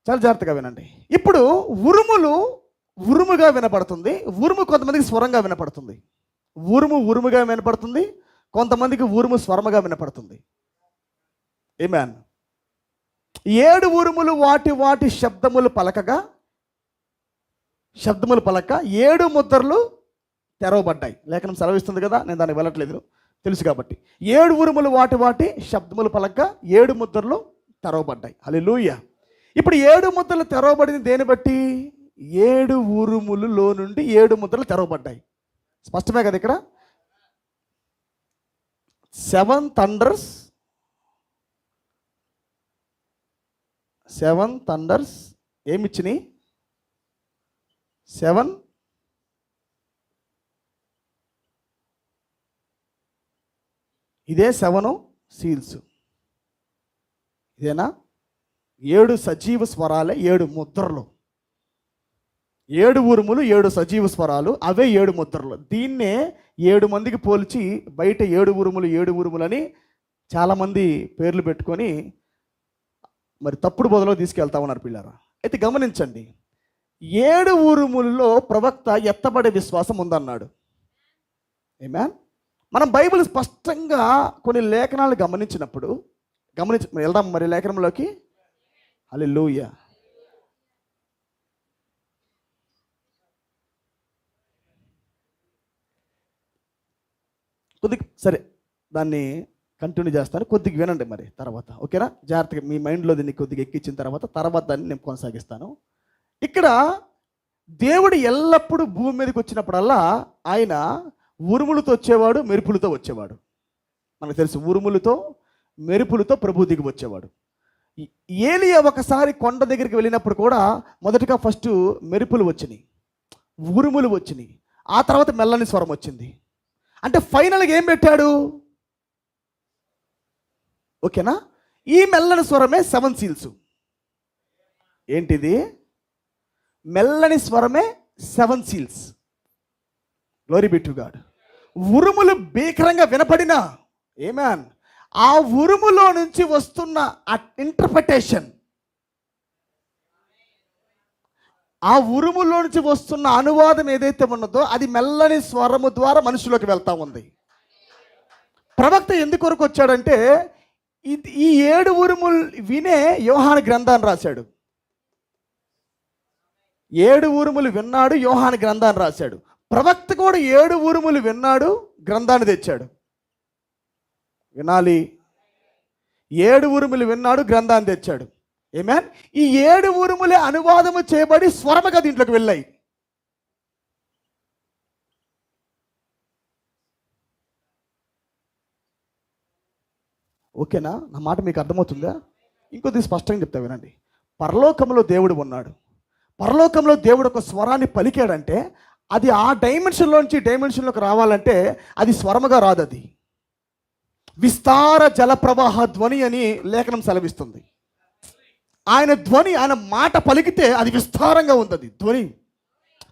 చాలా జాగ్రత్తగా వినండి. ఇప్పుడు ఉరుముగా వినపడుతుంది. ఉరుము కొంతమందికి స్వరంగా వినపడుతుంది. ఉరుముగా వినపడుతుంది, కొంతమందికి ఉరుము స్వరముగా వినపడుతుంది. ఏమేన్. 7 ఉరుములు వాటి శబ్దములు పలక 7 ముద్రలు తెరవబడ్డాయి. లేఖనం సెలవిస్తుంది కదా, నేను దానికి వెళ్ళట్లేదు, తెలుసు కాబట్టి. 7 ఉరుములు వాటి శబ్దములు పలక 7 ముద్రలు తెరవబడ్డాయి. హల్లెలూయా. ఇప్పుడు 7 ముద్రలు తెరవబడింది దేని బట్టి? 7 ఉరుములలో నుండి 7 ముద్రలు తెరవబడ్డాయి. స్పష్టమే కదా ఇక్కడ? 7 థండర్స్ ఏమిచ్చినాయి? 7 ఇదే 7 సీల్స్. ఇదేనా? 7 సజీవ స్వరాలే 7 ముద్రలు. 7 ఉరుములు 7 సజీవ స్వరాలు, అవే 7 ముద్రలు. దీన్నే 7 మందికి పోల్చి బయట 7 ఉరుములని చాలామంది పేర్లు పెట్టుకొని మరి తప్పుడు బదులో తీసుకెళ్తా ఉన్నారు పిల్లరా. అయితే గమనించండి, 7 ఉరుములలో ప్రవక్త ఎత్తబడే విశ్వాసం ఉందన్నాడు. ఆమేన్. మనం బైబిల్ స్పష్టంగా కొన్ని లేఖనాలు గమనించినప్పుడు వెళ్దాం మరి లేఖనంలోకి. హల్లెలూయా. కొద్దిగా సరే, దాన్ని కంటిన్యూ చేస్తాను, కొద్దిగా వినండి మరి తర్వాత. ఓకేనా? జాగ్రత్తగా మీ మైండ్లో దీన్ని కొద్దిగా ఎక్కించిన తర్వాత దాన్ని నేను కొనసాగిస్తాను. ఇక్కడ దేవుడు ఎల్లప్పుడూ భూమి మీదకి వచ్చినప్పుడల్లా ఆయన ఉరుములతో వచ్చేవాడు, మెరుపులతో వచ్చేవాడు. మనకు తెలుసు, ఉరుములతో మెరుపులతో ప్రభు దిగి వచ్చేవాడు. ఏలియా ఒకసారి కొండ దగ్గరికి వెళ్ళినప్పుడు కూడా మొదటగా ఫస్ట్ మెరుపులు వచ్చినాయి, ఉరుములు వచ్చినాయి, ఆ తర్వాత మెల్లని స్వరం వచ్చింది. అంటే ఫైనల్గా ఏం పెట్టాడు? ఓకేనా? ఈ మెల్లని స్వరమే 7 సీల్స్. ఏంటిది? మెల్లని స్వరమే 7 seals. Glory be to God. ఉరుములు భీకరంగా వినపడినా, ఆమేన్, ఆ ఉరుములో నుంచి వస్తున్న ఆ ఇంటర్ప్రిటేషన్, ఆ ఉరుములో నుంచి వస్తున్న అనువాదం ఏదైతే ఉన్నదో అది మెల్లని స్వరము ద్వారా మనుషులోకి వెళ్తా ఉంది. ప్రవక్త ఎందుకొరకు వచ్చాడంటే ఈ 7 ఉరుములు వినే యోహాను గ్రంథాన్ని రాశాడు. 7 ఉరుములు విన్నాడు, యోహాను గ్రంథాన్ని రాశాడు. ప్రవక్త కూడా 7 ఉరుములు విన్నాడు, గ్రంథాన్ని తెచ్చాడు. వినాలి, 7 ఉరుములు విన్నాడు, గ్రంథాన్ని తెచ్చాడు. ఆమేన్. ఈ 7 ఉరుములే అనువాదము చేయబడి స్వరముగా దీంట్లోకి వెళ్ళాయి. ఓకేనా? నా మాట మీకు అర్థమవుతుందా? ఇంకొద్ది స్పష్టంగా చెప్తా వినండి. పరలోకంలో దేవుడు ఉన్నాడు. పరలోకంలో దేవుడు ఒక స్వరాన్ని పలికాడంటే అది ఆ డైమెన్షన్లోకి రావాలంటే అది స్వరముగా రాదు. అది విస్తార జల ప్రవాహ ధ్వని అని లేఖనం సెలవిస్తుంది. ఆయన ధ్వని, ఆయన మాట పలికితే అది విస్తారంగా ఉంది, అది ధ్వని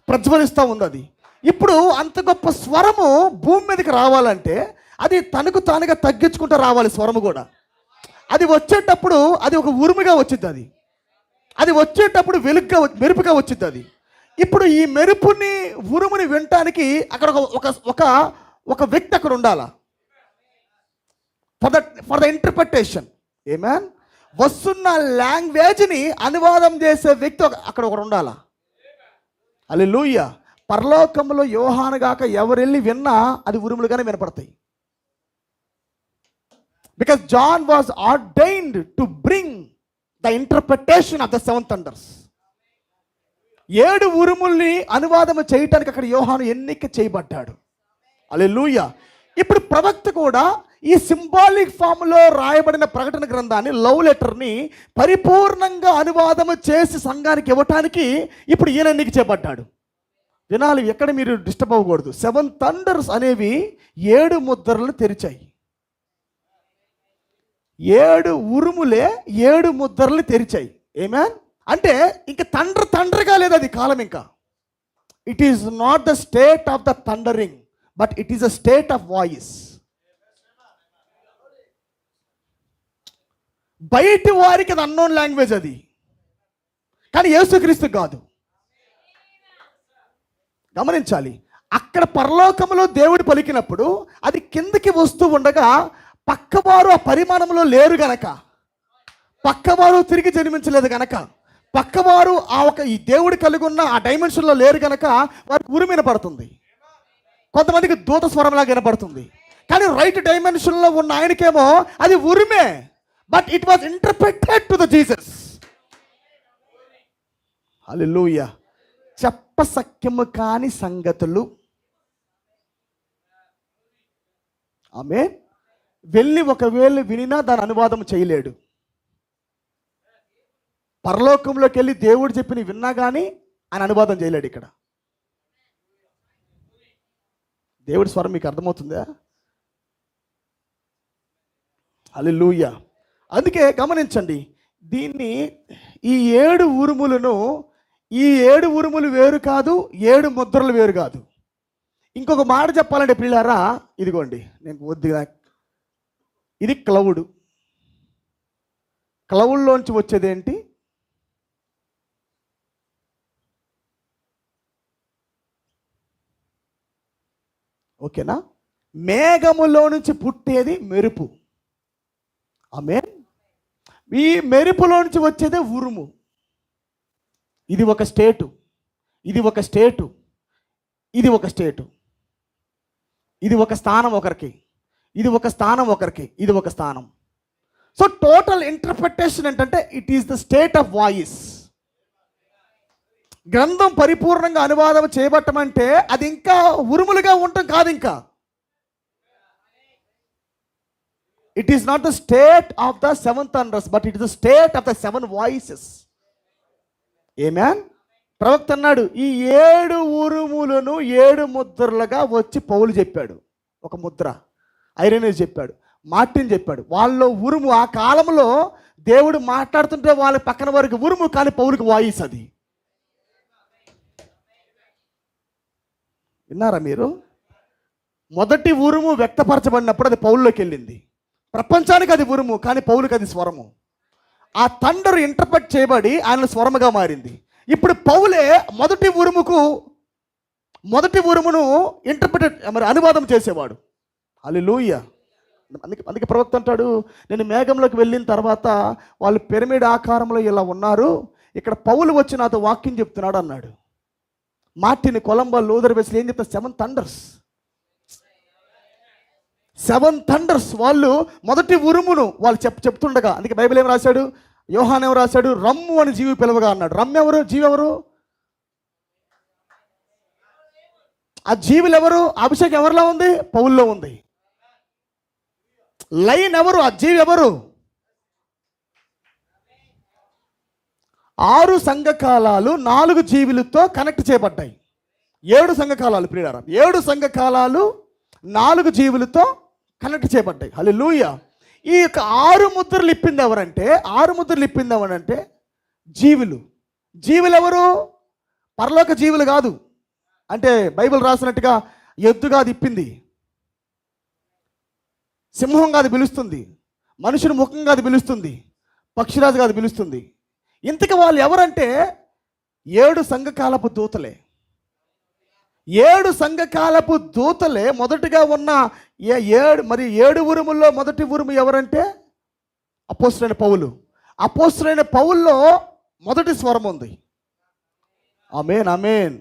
ప్రజ్వలిస్తూ ఉంది. అది ఇప్పుడు అంత గొప్ప స్వరము భూమి మీదకి రావాలంటే అది తనకు తానుగా తగ్గించుకుంటూ రావాలి. స్వరము కూడా అది వచ్చేటప్పుడు అది ఒక ఉరుముగా వచ్చింది. అది వచ్చేటప్పుడు మెరుపుగా వచ్చింది. అది ఇప్పుడు ఈ మెరుపుని ఉరుముని వినటానికి అక్కడ ఒక వ్యక్తి అక్కడ ఉండాలా, ఫర్ ద ఇంటర్ప్రిటేషన్. ఆమేన్. వస్తున్న లాంగ్వేజ్ని అనువాదం చేసే వ్యక్తి అక్కడ ఒకడు ఉండాలా. హల్లెలూయా. పరలోకంలో యోహాను గాక ఎవరెళ్ళి విన్నా అది ఉరుములుగానే వినపడతాయి. Because John was ordained to bring the interpretation of the 7 thunders. 7 ఉరుముల్ని అనువాదము చేయటానికి అక్కడ యోహాను ఎన్నిక చేయబడ్డాడు. హల్లెలూయా. ఇప్పుడు ప్రవక్త కూడా ఈ సింబాలిక్ ఫామ్లో రాయబడిన ప్రకటన గ్రంథాన్ని, లవ్ లెటర్ని పరిపూర్ణంగా అనువాదము చేసి సంఘానికి ఇవ్వటానికి ఇప్పుడు ఈయన ఎన్నిక చేయబడ్డాడు. వినాలి, ఎక్కడ మీరు డిస్టర్బ్ అవ్వకూడదు. 7 thunders అనేవి 7 ముద్రలను తెరిచాయి. 7 ఉరుములే 7 ముద్రలు తెరిచాయి. ఆమేన్. అంటే ఇంకా తండ్రగా లేదు అది కాలం. ఇంకా it is not the state of the thundering, but it is a state of voice. బయటి వారికి అది అన్నోన్ లాంగ్వేజ్ అది, కానీ యేసుక్రీస్తు కాదు. గమనించాలి, అక్కడ పరలోకంలో దేవుడు పలికినప్పుడు అది కిందకి వస్తూ ఉండగా పక్కవారు ఆ పరిమాణంలో లేరు గనక, పక్కవారు తిరిగి జన్మించలేదు గనక, పక్కవారు ఈ దేవుడు కలిగి ఉన్న ఆ డైమెన్షన్లో లేరు గనక వారికి ఉరుము వినపడుతుంది. కొంతమందికి దూత స్వరంలాగా వినపడుతుంది. కానీ రైట్ డైమెన్షన్లో ఉన్న ఆయనకేమో అది ఉరుమే, but it was interpreted to the Jesus. Hallelujah. చెప్పసఖ్యము కాని సంగతులు. ఆమేన్. వెళ్ళి ఒకవేళ వినినా దాని అనువాదం చేయలేడు. పరలోకంలోకి వెళ్ళి దేవుడు చెప్పిన విన్నా కానీ ఆయన అనువాదం చేయలేడు. ఇక్కడ దేవుడి స్వరం మీకు అర్థమవుతుందా? హల్లెలూయా. అందుకే గమనించండి, దీన్ని ఈ 7 ఉరుములను, ఈ 7 ఉరుములు వేరు కాదు, 7 ముద్రలు వేరు కాదు. ఇంకొక మాట చెప్పాలంటే పిల్లారా, ఇదిగోండి, నేను కొద్దిగా, ఇది క్లౌడ్. క్లౌడ్లోంచి వచ్చేదేంటి? ఓకేనా? మేఘములో నుంచి పుట్టేది మెరుపు. ఆమేన్. ఈ మెరుపులో నుంచి వచ్చేదే ఉరుము. ఇది ఒక స్టేటు, ఇది ఒక స్టేటు, ఇది ఒక స్టేటు, ఇది ఒక స్థానం ఒకరికి, ఇది ఒక స్థానం ఒకరికి, ఇది ఒక స్థానం. సో టోటల్ ఇంటర్ప్రిటేషన్ ఏంటంటే it is the state of voice. గ్రంథం పరిపూర్ణంగా అనువాదం చేయబట్టమంటే అది ఇంకా ఉరుములుగా ఉండటం కాదు. ఇంకా it is not the state of the 7 thunders, but it is the state of the 7 voices. ఆమేన్. ప్రవక్త అన్నాడు, ఈ 7 ఉరుములను 7 ముద్రలుగా వచ్చి పౌలు చెప్పాడు. ఒక ముద్ర ఐరేనేస్ చెప్పాడు, మార్టిన్ చెప్పాడు. వాళ్ళ ఉరుము ఆ కాలంలో దేవుడు మాట్లాడుతుంటే వాళ్ళ పక్కన వారికి ఉరుము, కానీ పౌలుకి వాయిస్. అది విన్నారా మీరు? మొదటి ఉరుము వ్యక్తపరచబడినప్పుడు అది పౌలులోకి వెళ్ళింది. ప్రపంచానికి అది ఉరుము, కానీ పౌలుకి అది స్వరము. ఆ థండర్ ఇంటర్ప్రెట్ చేయబడి ఆయన స్వరముగా మారింది. ఇప్పుడు పౌలే మొదటి ఉరుమును అనువాదం చేసేవాడు. హల్లెలూయా. అందుకే ప్రవక్త అంటాడు, నేను మేఘంలోకి వెళ్ళిన తర్వాత వాళ్ళు పిరమిడ్ ఆకారంలో ఇలా ఉన్నారు, ఇక్కడ పౌలు వచ్చి నాతో వాక్యం చెప్తున్నాడు అన్నాడు. మార్టిన్ కొలంబో లూథర్ వెస్లీ ఏం చెప్తారు? 7 థండర్స్. 7 థండర్స్. వాళ్ళు మొదటి ఉరుమును వాళ్ళు చెప్తుండగా, అందుకే బైబిల్ ఏం రాశాడు? యోహాన్ ఏం రాశాడు? రమ్ము అని జీవి పిలవగా అన్నాడు. రమ్ము ఎవరు? జీవి ఎవరు? ఆ జీవులు ఎవరు? అభిషేకం ఎవరిలో ఉంది? పౌల్లో ఉంది. లైన్ ఎవరు? ఆ జీవి ఎవరు? 6 సంఘకాలాలు 4 జీవులతో కనెక్ట్ చేయబడ్డాయి. 7 సంఘకాలాలు ప్రియులారా, 7 సంఘకాలాలు 4 జీవులతో కనెక్ట్ చేయబడ్డాయి. హల్లెలూయా. ఈ యొక్క 6 ముద్రలు ఇప్పింది ఎవరంటే, 6 ముద్రలు ఇప్పింది ఎవరంటే జీవులు. జీవులు ఎవరు? పరలోక జీవులు కాదు. అంటే బైబిల్ రాసినట్టుగా ఎద్దుగా అది ఇప్పింది, సింహంగా అది పిలుస్తుంది, మనుషుని ముఖంగా అది పిలుస్తుంది, పక్షిరాజుగా అది పిలుస్తుంది. ఇంతకు వాళ్ళు ఎవరంటే 7 సంఘకాలపు దూతలే. 7 సంఘకాలపు దూతలే. మొదటిగా ఉన్న 7 ఉరుముల్లో మొదటి ఉరుము ఎవరంటే అపోస్తలుడైన పౌలు. అపోస్తలుడైన పౌల్లో మొదటి స్వరం ఉంది. ఆమేన్, ఆమేన్.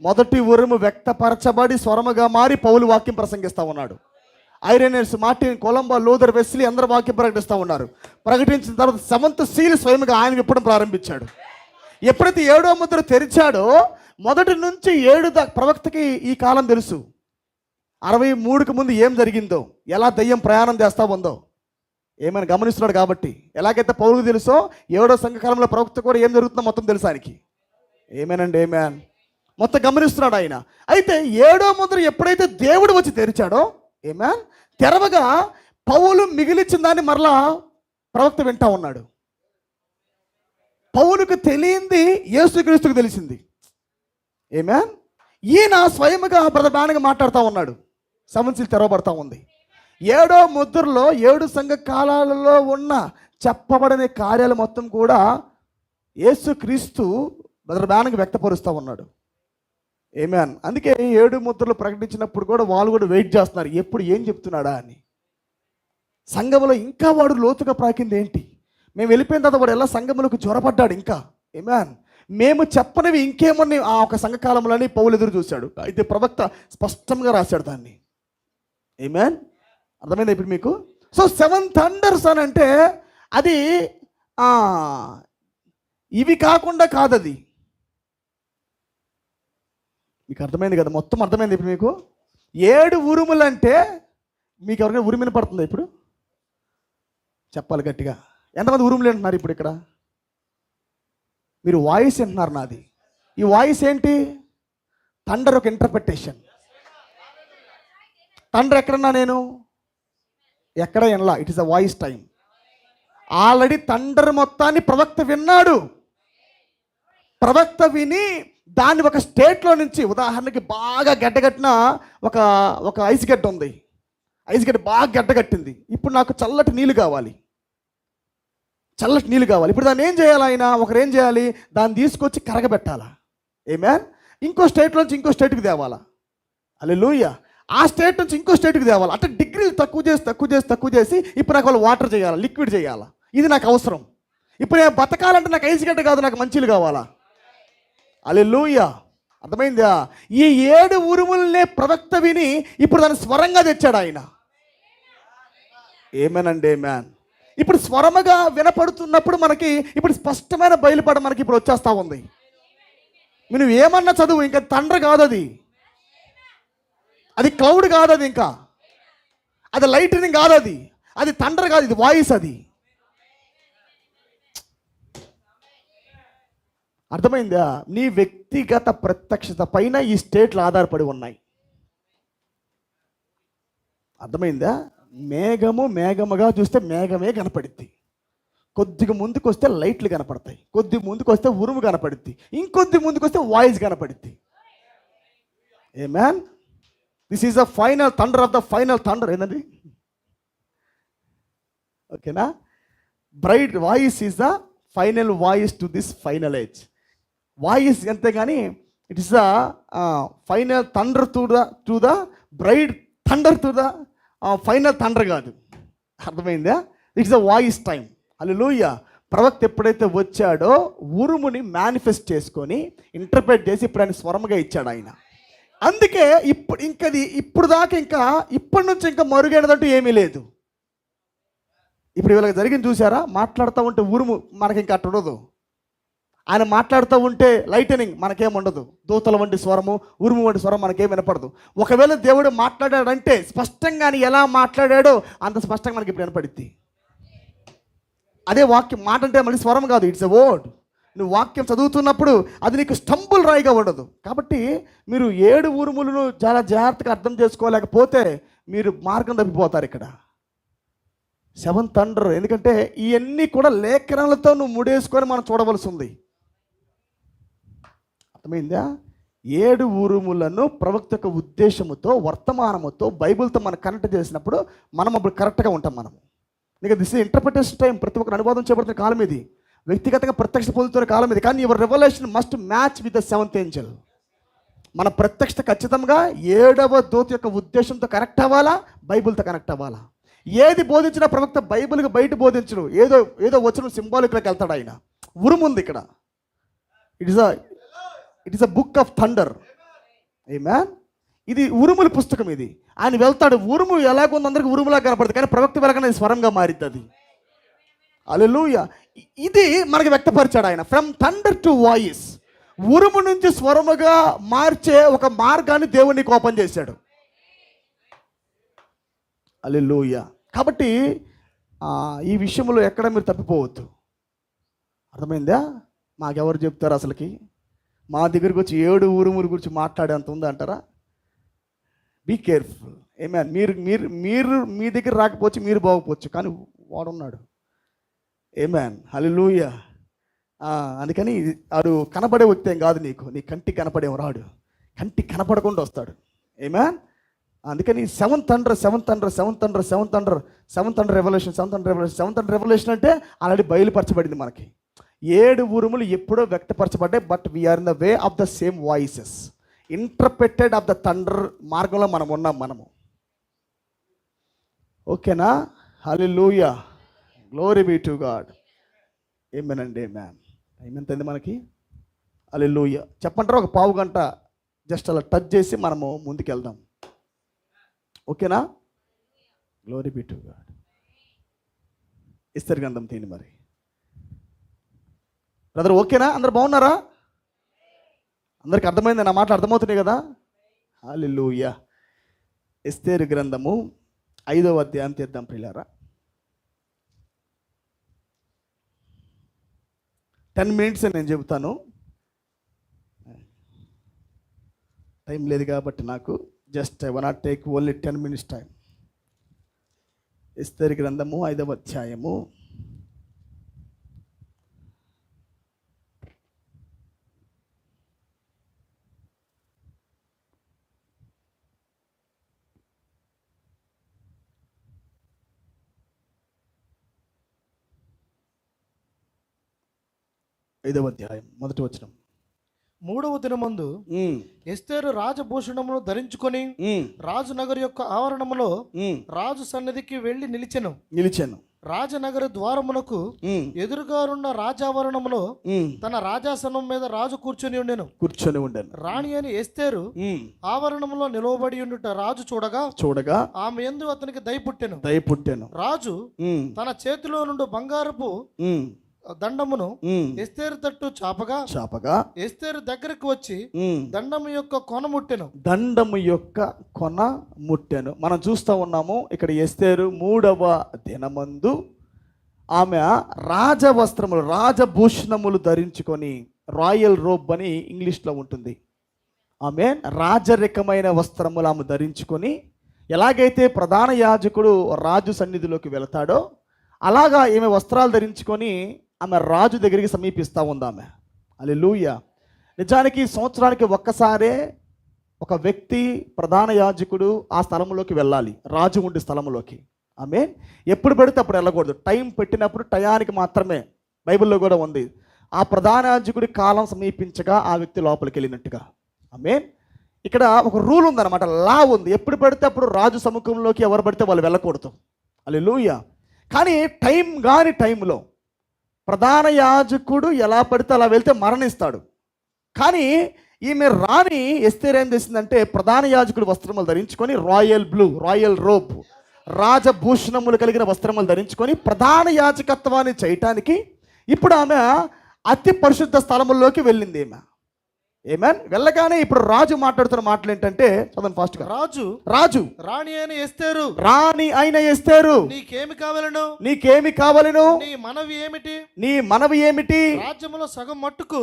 మొదటి ఉరుము వ్యక్తపరచబడి స్వరముగా మారి పౌలు వాక్యం ప్రసంగిస్తూ ఉన్నాడు. Irenaeus, Martin Colombo, Luther Wesley అందరూ వాక్యం ప్రకటిస్తూ ఉన్నారు. ప్రకటించిన తర్వాత 7th సీల్ స్వయంగా ఆయన విప్పడం ప్రారంభించాడు. ఎప్పుడైతే 7వ ముద్ర తెరిచాడో మొదటి నుంచి 7 ప్రవక్తకి ఈ కాలం తెలుసు. 63కి ముందు ఏం జరిగిందో, ఎలా దయ్యం ప్రయాణం చేస్తూ ఉందో ఏమైనా గమనిస్తున్నాడు. కాబట్టి ఎలాగైతే పౌలుకు తెలుసో 7వ సంఘకాలంలో ప్రవక్త కూడా ఏం జరుగుతుందో మొత్తం తెలుసు ఆయనకి. ఏమేనండి, ఏమేన్ మొత్తం గమనిస్తున్నాడు ఆయన. అయితే 7వ ముద్ర ఎప్పుడైతే దేవుడు వచ్చి తెరిచాడో, ఏమేన్ తెరవగా పౌలు మిగిలిచిన దాన్ని మరలా ప్రవక్త వింటా ఉన్నాడు. పౌలుకు తెలియంది యేసుక్రీస్తుకు తెలిసింది. ఏమేన్ ఈయన స్వయముగా బ్రదర్ బ్యానగా మాట్లాడుతూ ఉన్నాడు. 7 సీల్ తెరవబడతా ఉంది. 7వ ముద్రలో 7 సంఘ కాలాలలో ఉన్న చెప్పబడని కార్యాలు మొత్తం కూడా యేసుక్రీస్తు బ్రదర్ బ్యానగా వ్యక్తపరుస్తూ ఉన్నాడు. ఏమేన్ అందుకే 7 ముద్రలు ప్రకటించినప్పుడు కూడా వాళ్ళు కూడా వెయిట్ చేస్తున్నారు, ఎప్పుడు ఏం చెప్తున్నాడా అని. సంఘములో ఇంకా వాడు లోతుగా ప్రాకింది ఏంటి? మేము వెళ్ళిపోయిన తర్వాత వాడు ఎలా సంఘములకు జ్వరపడ్డాడు ఇంకా. ఏమేన్ మేము చెప్పనివి ఇంకేమని ఆ ఒక సంఘకాలంలోని పౌలు ఎదురు చూశాడు. అయితే ప్రవక్త స్పష్టంగా రాశాడు దాన్ని. ఏమేన్ అర్థమైంది ఇప్పుడు మీకు? సో 7 థండర్స్ అని అంటే అది ఇవి కాకుండా కాదది. మీకు అర్థమైంది కదా? మొత్తం అర్థమైంది ఇప్పుడు మీకు? 7 ఉరుములు అంటే మీకు ఎవరికైనా ఉరిమిన పడుతుందా ఇప్పుడు? చెప్పాలి గట్టిగా. ఎంతమంది ఉరుములు అంటున్నారు ఇప్పుడు ఇక్కడ? మీరు వాయిస్ అంటున్నారు నాది. ఈ వాయిస్ ఏంటి? థండర్ ఒక ఇంటర్ప్రిటేషన్. థండర్ ఎక్కడన్నా నేను ఎక్కడ వినలా. It is a voice time. Already thunder మొత్తాన్ని ప్రవక్త విన్నాడు. ప్రవక్త విని దాన్ని ఒక స్టేట్లో నుంచి, ఉదాహరణకి బాగా గడ్డగట్టిన ఒక ఐస్ గడ్డ ఉంది. ఐస్ గడ్డ బాగా గడ్డగట్టింది. ఇప్పుడు నాకు చల్లటి నీళ్ళు కావాలి. చల్లటి నీళ్ళు కావాలి. ఇప్పుడు దాన్ని ఏం చేయాలి? ఆయన ఒకరేం చేయాలి? దాన్ని తీసుకొచ్చి కరగబెట్టాలా. ఏమేన్ ఇంకో స్టేట్ నుంచి ఇంకో స్టేట్కి తేవాలా. హల్లెలూయా. ఆ స్టేట్ నుంచి ఇంకో స్టేట్కి తేవాలి. అంటే డిగ్రీలు తక్కువ చేసి ఇప్పుడు నాకు వాళ్ళు వాటర్ చేయాలా, లిక్విడ్ చేయాలా. ఇది నాకు అవసరం. ఇప్పుడు నేను బతకాలంటే నాకు ఐస్ గడ్డ కాదు, నాకు మంచిలు కావాలా. హల్లెలూయా. అర్థమైందా? ఈ 7 ఉరుములనే ప్రవక్త విని ఇప్పుడు దాన్ని స్వరంగా తెచ్చాడు ఆయన. ఏమేనండి, ఏమేన్. ఇప్పుడు స్వరముగా వినపడుతున్నప్పుడు మనకి ఇప్పుడు స్పష్టమైన బయలుపడ మనకి ఇప్పుడు వచ్చేస్తా ఉంది. నువ్వు ఏమన్నా చదువు, ఇంకా తండ్రి కాదు అది. అది క్లౌడ్ కాదు, అది ఇంకా అది లైట్నింగ్ కాదు, అది తండ్రి కాదు, ఇది వాయిస్. అది అర్థమైందా? నీ వ్యక్తిగత ప్రత్యక్షత పైన ఈ స్టేట్లు ఆధారపడి ఉన్నాయి. అర్థమైందా? మేఘముగా చూస్తే మేఘమే కనపడుద్ది. కొద్దిగా ముందుకు వస్తే లైట్లు కనపడతాయి, కొద్ది ముందుకు వస్తే ఉరుము కనపడుద్ది, ఇంకొద్ది ముందుకు వస్తే వాయిస్ కనపడుద్ది. Amen. This is the final thunder of the final thunder. ఏంటండి? ఓకేనా? Bright voice is the final voice to this final age. Voice అంతేగాని it is the final thunder to the bright thunder to the final thunder కాదు. అర్థమైందా? It's the voice time. Hallelujah. ప్రవక్త ఎప్పుడైతే వచ్చాడో ఉరుముని మేనిఫెస్ట్ చేసుకొని ఇంటర్ప్రెట్ చేసి ఇప్పుడు ఆయన స్వరముగా ఇచ్చాడు ఆయన. అందుకే ఇప్పుడు దాకా ఇప్పటి నుంచి ఇంకా మరుగైనదంటూ ఏమీ లేదు. ఇప్పుడు వీళ్ళకి జరిగింది చూసారా, మాట్లాడుతూ ఉంటే ఉరుము మనకి ఇంకా అట్టు ఉండదు. ఆయన మాట్లాడుతూ ఉంటే లైటనింగ్ మనకేముండదు. దూతల వంటి స్వరము, ఉరుము వంటి స్వరం మనకేం వినపడదు. ఒకవేళ దేవుడు మాట్లాడాడంటే స్పష్టంగా ఆయన ఎలా మాట్లాడాడో అంత స్పష్టంగా మనకి ఇప్పుడు వినపడిద్ది. అదే వాక్యం. మాట అంటే మళ్ళీ స్వరం కాదు, ఇట్స్ ఎ వర్డ్. నువ్వు వాక్యం చదువుతున్నప్పుడు అది నీకు స్టంబుల్ రాయిగా ఉండదు. కాబట్టి మీరు 7 ఉరుములను చాలా జాగ్రత్తగా అర్థం చేసుకోలేకపోతే మీరు మార్గం తప్పిపోతారు. ఇక్కడ 7 థండర్, ఎందుకంటే ఇవన్నీ కూడా లేఖనాలతో నువ్వు ముడేసుకొని మనం చూడవలసి ఉంది. అర్థమైందా? 7 ఉరుములను ప్రవక్త యొక్క ఉద్దేశముతో, వర్తమానముతో, బైబిల్తో మనం కనెక్ట్ చేసినప్పుడు మనం అప్పుడు కరెక్ట్గా ఉంటాం. మనము నీకు దిస్ ఇంటర్ప్రిటేషన్ టైం. ప్రతి ఒక్కరు అనువాదం చేయబడుతున్న కాలం ఇది, వ్యక్తిగతంగా ప్రత్యక్ష పొందుతున్న కాలం ఇది. కానీ your revolution must match with the 7th Angel. మన ప్రత్యక్షత ఖచ్చితంగా 7వ దూత యొక్క ఉద్దేశంతో కనెక్ట్ అవ్వాలా, బైబిల్తో కనెక్ట్ అవ్వాలా. ఏది బోధించినా ప్రవక్త బైబిల్కి బయట బోధించడు, ఏదో వచ్చిన సింబాలిక్లోకి వెళ్తాడు ఆయన. ఉరుముంది ఇక్కడ. It is a book of thunder. Amen. ఇది ఉరుముల పుస్తకం. ఇది ఆయన వెళ్తాడు. ఉరుము ఎలాగుంది అందరికి ఉరుములా కనపడుతుంది, కానీ ప్రవక్త వెళ్ళగానే స్వరంగా మారిద్ది అది. హల్లెలూయా. ఇది మనకి వ్యక్తపరిచాడు ఆయన. ఫ్రమ్ థండర్ టు వాయిస్, ఉరుము నుంచి స్వరముగా మార్చే ఒక మార్గాన్ని దేవుని ఓపెన్ చేశాడు. హల్లెలూయా. కాబట్టి ఈ విషయంలో ఎక్కడ మీరు తప్పిపోవద్దు. అర్థమైందా? మాకెవరు చెప్తారు అసలుకి? మా దగ్గరికి వచ్చి 7 ఉరుముల గురించి మాట్లాడేంత ఉందా అంటారా? Be careful. ఏమే మీరు మీ దగ్గర రాకపోవచ్చు, మీరు బాగపోవచ్చు, కానీ వాడున్నాడు. ఏమేన్. హల్లెలూయా. అందుకని వాడు కనపడే వ్యక్తి ఏం కాదు. నీ కంటికి కనపడేం రాడు, కంటికి కనపడకుండా వస్తాడు. ఏమేన్. అందుకని 7th రెవల్యూషన్ అంటే ఆల్రెడీ బయలుపరచబడింది మనకి. 7 ఉరుములు ఎప్పుడో వ్యక్తపరచబడ్డాయి. But we are in the way of the same voices, interpreted of the thunder మార్గంలో మనం ఉన్నాం మనము. ఓకేనా? Hallelujah. Glory be to God. Amen అండి. ఆమేన్. టైం ఎంత అయింది మనకి? హల్లెలూయా. చెప్పంటారా? ఒక పావు గంట జస్ట్ అలా టచ్ చేసి మనము ముందుకెళ్దాం. ఓకేనా? Glory be to God. ఎస్తేరు గ్రంథం తీయండి మరి. బ్రదర్ ఓకేనా? అందరు బాగున్నారా? అందరికి అర్థమైంది? నా మాటలు అర్థమవుతున్నాయి కదా? హల్లెలూయా. ఎస్తేరు గ్రంథము 5వ అధ్యాయం తీద్దాం ప్రియులారా. 10 minutes నేను చెబుతాను. టైం లేదు కాబట్టి నాకు just I want take only 10 minutes time. ఎస్తేరు గ్రంథము 5వ అధ్యాయము 5వ అధ్యాయం 1వ వచనం. 3వ దినమందు ఎస్తేరు రాజభూషణమును ధరించుకొని రాజునగర్ యొక్క ఆవరణములో రాజు సన్నిధికి వెళ్లి నిలిచెను. రాజనగర ద్వారమునకు ఎదురుగానున్న రాజావరణములో తన రాజాసనం మీద రాజు కూర్చొని ఉండెను. రాణి అని ఎస్తేరు ఆవరణములో నిలవబడి ఉండుట రాజు చూడగా ఆమె యందు అతనికి దయ పుట్టెను. రాజు తన చేతిలో నుండి బంగారపు దండమును ఎస్తేరు తట్టు చాపగా ఎస్తేరు దగ్గరకు వచ్చి దండము యొక్క కొన ముట్టెను. మనం చూస్తూ ఉన్నాము ఇక్కడ ఎస్తేరు 3వ దినమందు ఆమె రాజవస్త్రములు, రాజభూషణములు ధరించుకొని, రాయల్ రోబ్ అని ఇంగ్లీష్లో ఉంటుంది. ఆమె రాజరికమైన వస్త్రములు ఆమె ధరించుకొని, ఎలాగైతే ప్రధాన యాజకుడు రాజు సన్నిధిలోకి వెళతాడో అలాగా ఈమె వస్త్రాలు ధరించుకొని ఆమె రాజు దగ్గరికి సమీపిస్తూ ఉంది ఆమె. హల్లెలూయా. నిజానికి సంవత్సరానికి ఒక్కసారే ఒక వ్యక్తి, ప్రధాన యాజకుడు ఆ స్థలంలోకి వెళ్ళాలి, రాజు ఉండే స్థలంలోకి. ఆమె ఎప్పుడు పెడితే అప్పుడు వెళ్ళకూడదు. టైం పెట్టినప్పుడు టయానికి మాత్రమే. బైబిల్లో కూడా ఉంది. ఆ ప్రధాన యాజకుడి కాలం సమీపించగా ఆ వ్యక్తి లోపలికి వెళ్ళినట్టుగా. ఆమె ఇక్కడ ఒక రూల్ ఉందన్నమాట, లా ఉంది. ఎప్పుడు పెడితే అప్పుడు రాజు సముఖంలోకి ఎవరు పడితే వాళ్ళు వెళ్ళకూడదు. హల్లెలూయా. కానీ టైంలో ప్రధాన యాజకుడు ఎలా పడితే అలా వెళ్తే మరణిస్తాడు. కానీ ఈమె రాణి ఎస్తేర్ ఏం చేసిందంటే ప్రధాన యాజకుడు వస్త్రములు ధరించుకొని రాయల్ బ్లూ, రాయల్ రోబ్, రాజభూషణములు కలిగిన వస్త్రములు ధరించుకొని ప్రధాన యాజకత్వాన్ని చేయటానికి ఇప్పుడు ఆమె అతి పరిశుద్ధ స్థలముల్లోకి వెళ్ళింది. ఆమేన్. వెళ్ళగానే ఇప్పుడు రాజు మాట్లాడుతున్న మాటలు ఏంటంటే, చదవండి ఫాస్ట్ గా. రాజు రాణి అయిన ఎస్తేరు, రాణి అయిన ఎస్తేరు, నీకేమి కావాలను, నీకేమి కావాలను, నీ మనవి ఏమిటి, నీ మనవి ఏమిటి, రాజ్యములో సగం మట్టుకు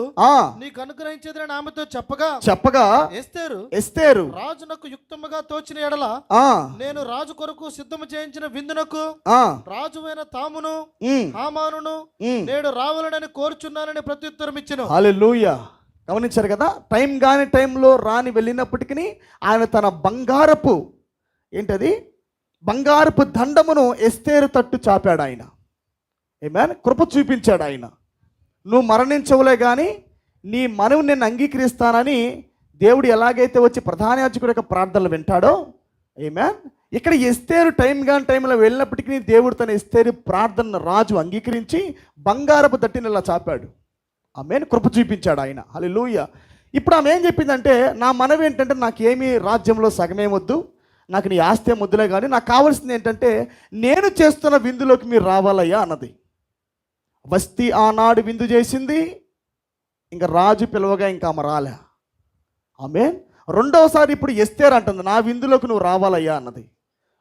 నీకు అనుగ్రహించేదని ఆమెతో చెప్పగా ఎస్తేరు రాజునకు యుక్తముగా తోచిన ఎడల నేను రాజు కొరకు సిద్ధము చేయించిన విందునకు రాజువైన తామును హామానును నేడు రావాలని కోరుచున్నానని ప్రత్యుత్తరం ఇచ్చెను. హల్లెలూయా. గమనించారు కదా, టైం కాని టైంలో రాని వెళ్ళినప్పటికీ ఆయన తన బంగారపు దండమును ఎస్తేరు తట్టు చాపాడు. ఆయన ఆమేన్. కృప చూపించాడు. ఆయన నువ్వు మరణించవులే కానీ నీ మనవి నేను అంగీకరిస్తానని దేవుడు ఎలాగైతే వచ్చి ప్రధాన యాజకుడి యొక్క ప్రార్థనలు వింటాడో, ఆమేన్, ఇక్కడ ఎస్తేరు టైం కాని టైంలో వెళ్ళినప్పటికీ దేవుడు తన ఎస్తేరు ప్రార్థనను రాజు అంగీకరించి బంగారపు దట్టిని ఇలా చాపాడు. ఆమేన్. కృప చూపించాడు ఆయన. హల్లెలూయా. ఇప్పుడు ఆమె ఏం చెప్పిందంటే, నా మనవి ఏంటంటే నాకేమీ రాజ్యంలో సగమేమొద్దు, నాకు నీ ఆస్తి ముద్దులే కానీ నాకు కావాల్సింది ఏంటంటే నేను చేస్తున్న విందులోకి మీరు రావాలయ్యా అన్నది. వస్తీ ఆనాడు విందు చేసింది, ఇంకా రాజు పిలవగా ఇంకా ఆమె రాలే. ఆమేన్. రెండవసారి ఇప్పుడు ఎస్తేరు అంటుంది, నా విందులోకి నువ్వు రావాలయ్యా అన్నది.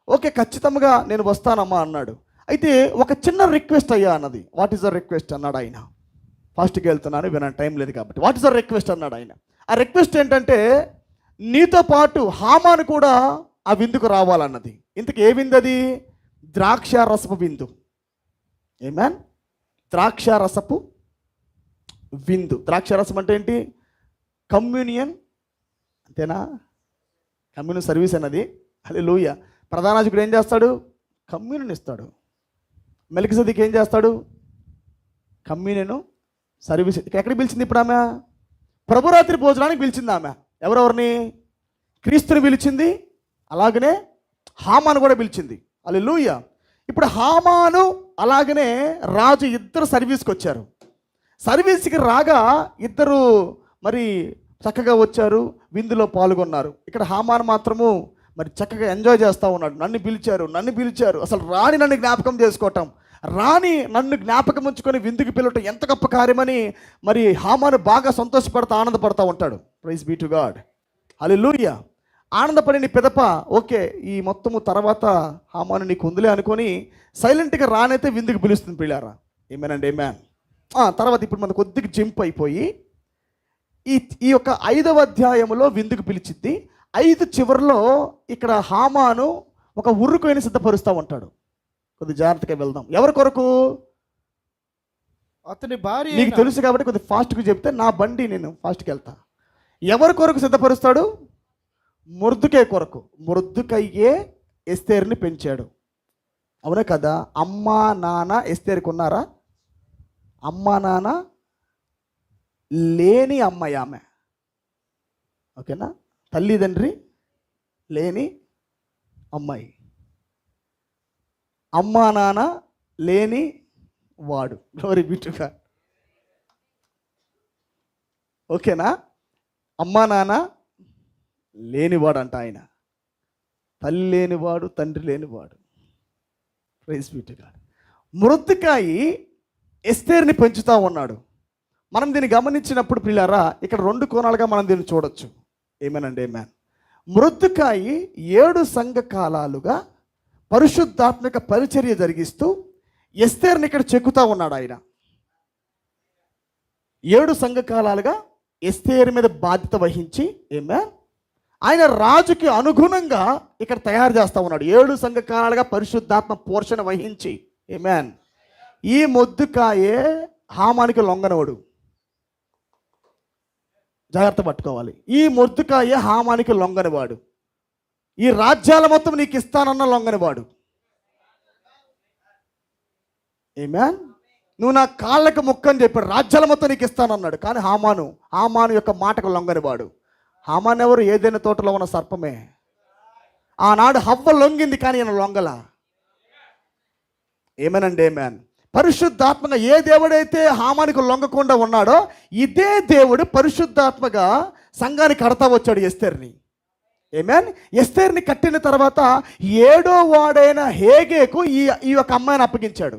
ఓకే, ఖచ్చితంగా నేను వస్తానమ్మా అన్నాడు. అయితే ఒక చిన్న రిక్వెస్ట్ అయ్యా అన్నది. వాట్ ఈస్ ద రిక్వెస్ట్ అన్నాడు ఆయన. ఫాస్ట్కి వెళ్తున్నాను, వినని టైం లేదు కాబట్టి. వాట్ ఇస్ ద రిక్వెస్ట్ అన్నాడు ఆయన. ఆ రిక్వెస్ట్ ఏంటంటే, నీతో పాటు హామాను కూడా ఆ విందుకు రావాలన్నది. ఇంతకు ఏ విందు అది? ద్రాక్షారసపు విందు. ఆమేన్. ద్రాక్షారసపు విందు. ద్రాక్షారసం అంటే ఏంటి? కమ్యూనియన్, అంతేనా? కమ్యూనియన్ సర్వీస్ అన్నది. హల్లెలూయా. ప్రధానాజకుడు ఏం చేస్తాడు? కమ్యూనియన్ ఇస్తాడు. మెల్కిసెదెకు ఏం చేస్తాడు? Communion service. ఎక్కడికి పిలిచింది ఇప్పుడు ఆమె? ప్రభురాత్రి భోజనానికి పిలిచింది ఆమె. ఎవరెవరిని? క్రీస్తుని పిలిచింది, అలాగనే హామాను కూడా పిలిచింది. హల్లెలూయా. ఇప్పుడు హామాను అలాగనే రాజు ఇద్దరు సర్వీస్కి వచ్చారు. సర్వీస్కి రాగా ఇద్దరు మరి చక్కగా వచ్చారు, విందులో పాల్గొన్నారు. ఇక్కడ హామాను మాత్రము మరి చక్కగా ఎంజాయ్ చేస్తూ ఉన్నాడు. నన్ను పిలిచారు, అసలు రాణి నన్ను జ్ఞాపకం చేసుకోవటం, రాణి నన్ను జ్ఞాపకం ఉంచుకొని విందుకు పిలవటం ఎంత గొప్ప కార్యమని మరి హామాను బాగా సంతోషపడతా ఆనందపడతా ఉంటాడు. Praise be to God. Hallelujah. ఆనందపడిన పిదప ఓకే ఈ మొత్తము తర్వాత హామాను నీకు ఉందిలే అనుకొని సైలెంట్గా రానైతే విందుకు పిలుస్తుంది పిల్లారా. ఏమేనండి ఏమేన్. తర్వాత ఇప్పుడు మన కొద్దిగా జంప్ అయిపోయి ఈ యొక్క 5వ అధ్యాయంలో విందుకు పిలిచింది. 5 చివరిలో ఇక్కడ హామాను ఒక ఉర్రుకోయిని సిద్ధపరుస్తూ ఉంటాడు. కొద్ది జాగ్రత్తగా వెళ్దాం. ఎవరి కొరకు? అతని భార్య. నీకు తెలుసు కాబట్టి కొద్ది ఫాస్ట్గా చెప్తే నా బండి నేను ఫాస్ట్కి వెళ్తా. ఎవరి కొరకు సిద్ధపరుస్తాడు? మొర్దుకై కొరకు. మొర్దుకయ్యే ఎస్తేరుని పెంచాడు. అవునా కదా? అమ్మా నాన్న ఎస్తేరుకు ఉన్నారా? అమ్మా నాన్న లేని అమ్మాయి ఆమె. ఓకేనా? తల్లిదండ్రి లేని అమ్మాయి. అమ్మా నాన్న లేని వాడు. Glory be to God. ఓకేనా? అమ్మా నాన్న లేనివాడు అంట ఆయన. తల్లి లేనివాడు, తండ్రి లేనివాడు. Praise be to God. మొర్దెకాయి ఎస్తేరుని పెంచుతూ ఉన్నాడు. మనం దీన్ని గమనించినప్పుడు పిల్లారా ఇక్కడ 2 కోణాలుగా మనం దీన్ని చూడొచ్చు. ఏమేనండి ఏమేన్. మొర్దెకాయి 7 సంఘకాలాలుగా పరిశుద్ధాత్మక పరిచర్య జరిగిస్తూ ఎస్తేరుని ఇక్కడ చెక్కుతూ ఉన్నాడు ఆయన. 7 సంఘకాలాలుగా ఎస్తేరు మీద బాధ్యత వహించి ఆయన రాజుకి అనుగుణంగా ఇక్కడ తయారు చేస్తూ ఉన్నాడు. 7 సంఘకాలాలుగా పరిశుద్ధాత్మ పోషణ వహించి. ఆమేన్. ఈ మొర్దెకాయే హామానికి లొంగనవాడు. జాగ్రత్త పట్టుకోవాలి. ఈ మొర్దెకాయే హామానికి లొంగనివాడు. ఈ రాజ్యాల మొత్తం నీకు ఇస్తానన్న లొంగనివాడు. ఆమేన్. నువ్వు నా కాళ్ళకు మొక్కని చెప్పాడు, రాజ్యాల మొత్తం నీకు ఇస్తానన్నాడు. కానీ హామాను యొక్క మాటకు లొంగనివాడు. హామాను ఎవరు? ఏదైనా తోటలో ఉన్న సర్పమే. ఆనాడు హవ్వ లొంగింది కానీ ఈయన లొంగల. ఏమేనండి ఏమేన్. పరిశుద్ధాత్మగా ఏ దేవుడైతే హామానికి లొంగకుండా ఉన్నాడో ఇదే దేవుడు పరిశుద్ధాత్మగా సంఘాన్ని కడతా వచ్చాడు ఎస్తేర్ని. ఆమేన్. ఎస్తేర్ని కట్టిన తర్వాత 7వ వాడైన హేగేకు ఈ యొక్క అమ్మాయిని అప్పగించాడు.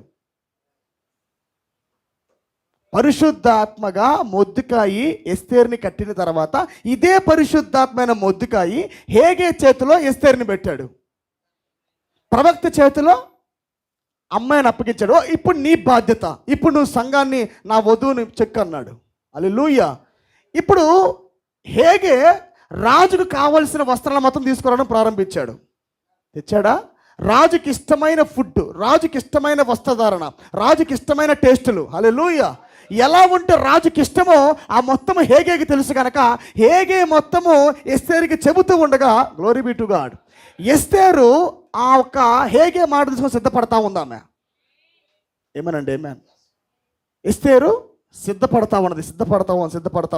పరిశుద్ధాత్మగా మొర్దెకాయి ఎస్తేర్ని కట్టిన తర్వాత ఇదే పరిశుద్ధాత్మైన మొర్దెకాయి హేగే చేతిలో ఎస్తేర్ని పెట్టాడు, ప్రవక్త చేతిలో అమ్మాయిని అప్పగించాడు. ఇప్పుడు నీ బాధ్యత, ఇప్పుడు నువ్వు సంఘాన్ని నా వధువుని చెక్కు అన్నాడు. హల్లెలూయా. ఇప్పుడు హేగే రాజుకు కావలసిన వస్త్రాలు మొత్తం తీసుకురావడం ప్రారంభించాడు. తెచ్చాడా? రాజుకి ఇష్టమైన ఫుడ్, రాజుకి ఇష్టమైన వస్త్రధారణ, రాజుకి ఇష్టమైన టేస్టులు. హల్లెలూయా. ఎలా ఉంటే రాజుకి ఇష్టమో ఆ మొత్తము హేగేకి తెలుసు కనుక హేగే మొత్తము ఎస్తేరుకి చెబుతూ ఉండగా, గ్లోరీ బీ టు గాడ్, ఎస్తేరు ఆ ఒక్క హేగే మాట తీసుకొని సిద్ధపడతా ఉందామె. ఏమనండి? ఏమేన్. ఎస్తేరు సిద్ధపడతా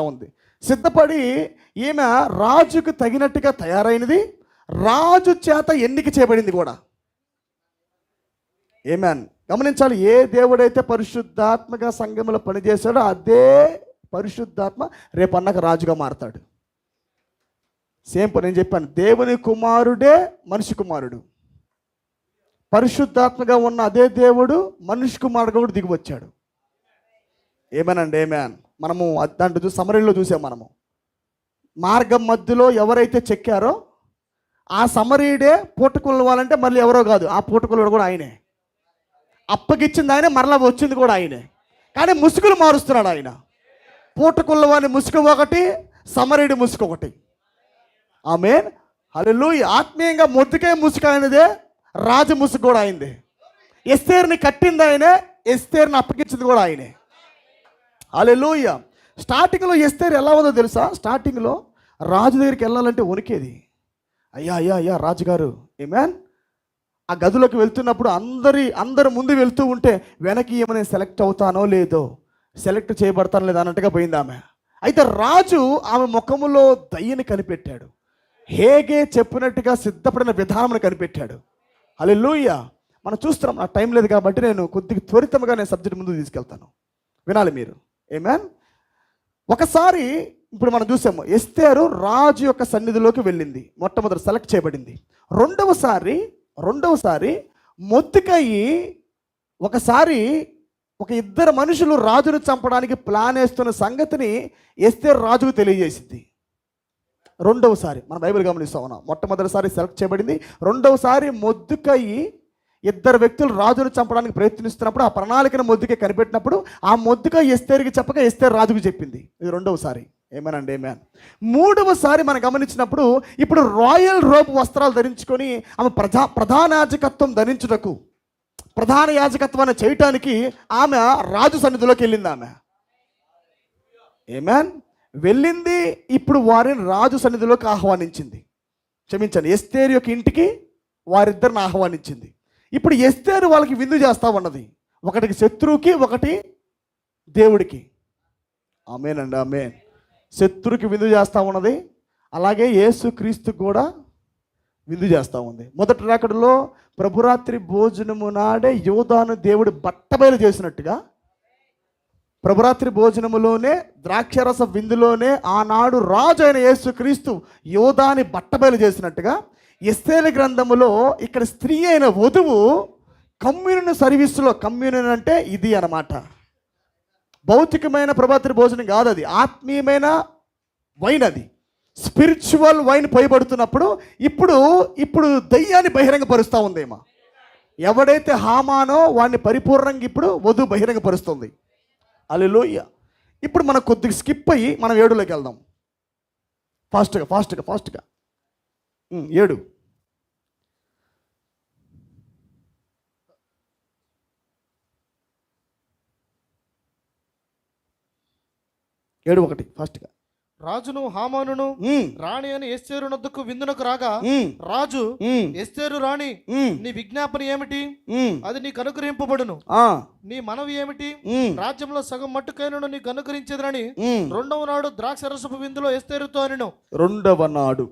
ఉంది. సిద్ధపడి ఈమె రాజుకు తగినట్టుగా తయారైనది, రాజు చేత ఎన్నిక చేయబడింది కూడా. ఏమేన్. గమనించాలి, ఏ దేవుడైతే పరిశుద్ధాత్మగా సంఘంలో పనిచేశాడో అదే పరిశుద్ధాత్మ రేపు అన్నక రాజుగా మారతాడు. సేమ్ నేను చెప్పాను, దేవుని కుమారుడే మనిషి కుమారుడు. పరిశుద్ధాత్మగా ఉన్న అదే దేవుడు మనిషి కుమారుడుగా కూడా దిగి వచ్చాడు. ఏమేనండి? ఏమేన్. మనము దాంట్లో సమరీలో చూసాం. మనము మార్గం మధ్యలో ఎవరైతే చెక్కారో ఆ సమరీడే పూటకొల్వాలంటే మళ్ళీ ఎవరో కాదు, ఆ పూటకొల్వాడు కూడా ఆయనే. అప్పగిచ్చింది ఆయన, మరలా వచ్చింది కూడా ఆయనే. కానీ ముసుగులు మారుస్తున్నాడు ఆయన. పూటకొల్వాని ముసుగు ఒకటి, సమరీడి ముసుగు ఒకటి. ఆమేన్. హల్లెలూయా. ఆత్మీయంగా మొర్దెకాయి ముసుగు ఆయనదే, రాజు ముసుగు కూడా ఆయనదే. ఎస్తేరుని కట్టింది ఆయనే, ఎస్తేరుని అప్పగించింది కూడా ఆయనే. హల్లెలూయా. స్టార్టింగ్లో ఎస్తేరు ఎలా ఉందో తెలుసా? స్టార్టింగ్లో రాజు దగ్గరికి వెళ్ళాలంటే వణికేది. అయ్యా రాజుగారు. ఆమేన్. ఆ గదిలోకి వెళ్తున్నప్పుడు అందరు ముందు వెళ్తూ ఉంటే వెనక్కి ఏమైనా సెలెక్ట్ అవుతానో లేదో, సెలెక్ట్ చేయబడతానో లేదో అన్నట్టుగా పోయింది ఆమె. అయితే రాజు ఆమె ముఖములో దయ్యని కనిపెట్టాడు, హేగే చెప్పినట్టుగా సిద్ధపడిన విధానం కనిపెట్టాడు. హల్లెలూయా. మనం చూస్తున్నాం. నా టైం లేదు కాబట్టి నేను కొద్దిగా త్వరితంగా నేను సబ్జెక్ట్ ముందుకు తీసుకెళ్తాను, వినాలి మీరు. ఆమేన్. ఒకసారి ఇప్పుడు మనం చూసాము, ఎస్తేరు రాజు యొక్క సన్నిధిలోకి వెళ్ళింది, మొట్టమొదటి సెలెక్ట్ చేయబడింది. రెండవసారి మొర్దెకాయి ఒకసారి ఒక ఇద్దరు మనుషులు రాజును చంపడానికి ప్లాన్ వేస్తున్న సంగతిని ఎస్తేరు రాజుకు తెలియజేసింది. రెండవసారి మన బైబిల్ గమనిస్తా ఉన్నాం. మొట్టమొదటిసారి సెలెక్ట్ చేయబడింది, రెండవసారి మొర్దెకాయి ఇద్దరు వ్యక్తులు రాజును చంపడానికి ప్రయత్నిస్తున్నప్పుడు ఆ ప్రణాళికను మొర్దెకాయి కనిపెట్టినప్పుడు ఆ మొర్దెకాయి ఎస్తేరుకి చెప్పక ఎస్తేరు రాజుకు చెప్పింది. ఇది రెండవసారి. ఏమేనండి? ఏమేన్. మూడవసారి మనం గమనించినప్పుడు ఇప్పుడు రాయల్ రోబ్ వస్త్రాలు ధరించుకొని ఆమె ప్రధాన యాజకత్వం ధరించుటకు, ప్రధాన యాజకత్వాన్ని చేయటానికి ఆమె రాజు సన్నిధిలోకి వెళ్ళింది. ఆమె ఏమేన్ వెళ్ళింది. ఇప్పుడు వారిని రాజు సన్నిధిలోకి ఆహ్వానించింది. క్షమించండి, ఎస్తేరు యొక్క ఇంటికి వారిద్దరిని ఆహ్వానించింది. ఇప్పుడు ఎస్తేరు వాళ్ళకి విందు చేస్తా ఉన్నది, ఒకటికి శత్రువుకి, ఒకటి దేవుడికి. ఆమేనండి. ఆమేన్. శత్రువుకి విందు చేస్తూ ఉన్నది, అలాగే యేసుక్రీస్తుకు కూడా విందు చేస్తూ ఉంది. మొదటి రాకడలో ప్రభురాత్రి భోజనము నాడే యోధాను దేవుడు బట్టబయలు చేసినట్టుగా, ప్రభురాత్రి భోజనములోనే ద్రాక్షరస విందులోనే ఆనాడు రాజు అయిన యేసుక్రీస్తు యోధాని బట్టబయలు చేసినట్టుగా ఎస్తేరు గ్రంథములో ఇక్కడ స్త్రీ అయిన వధువు కమ్యూనియన్ సర్వీసులో, కమ్యూనియన్ అంటే ఇది అన్నమాట, భౌతికమైన ప్రభాత్రి భోజనం కాదు, అది ఆత్మీయమైన వైన్, అది స్పిరిచువల్ వైన్ పోయబడుతున్నప్పుడు ఇప్పుడు దయ్యాన్ని బహిరంగపరుస్తూ ఉందేమో. ఎవడైతే హామానో వాడిని పరిపూర్ణంగా ఇప్పుడు వధువు బహిరంగపరుస్తుంది. హల్లెలూయా. ఇప్పుడు మనం కొద్దిగా స్కిప్ అయ్యి మనం 7లోకి వెళ్దాం. ఫాస్ట్గా 7. ఫాస్ట్గా. రాజును హామానును రాణి అని ఎస్తేరు నొద్దకు విందునకు రాగా రాజు, ఎస్తేరు రాణి, నీ విజ్ఞాపన ఏమిటి? అది నీకు అనుగ్రహింపబడును. నీ మనవి ఏమిటి? రాజ్యంలో సగం మట్టుకైనను నీకు అనుగ్రహించేదని రెండవ నాడు ద్రాక్షరసపు విందులో ఎస్తేరుతో అనెను. రెండవ నాడు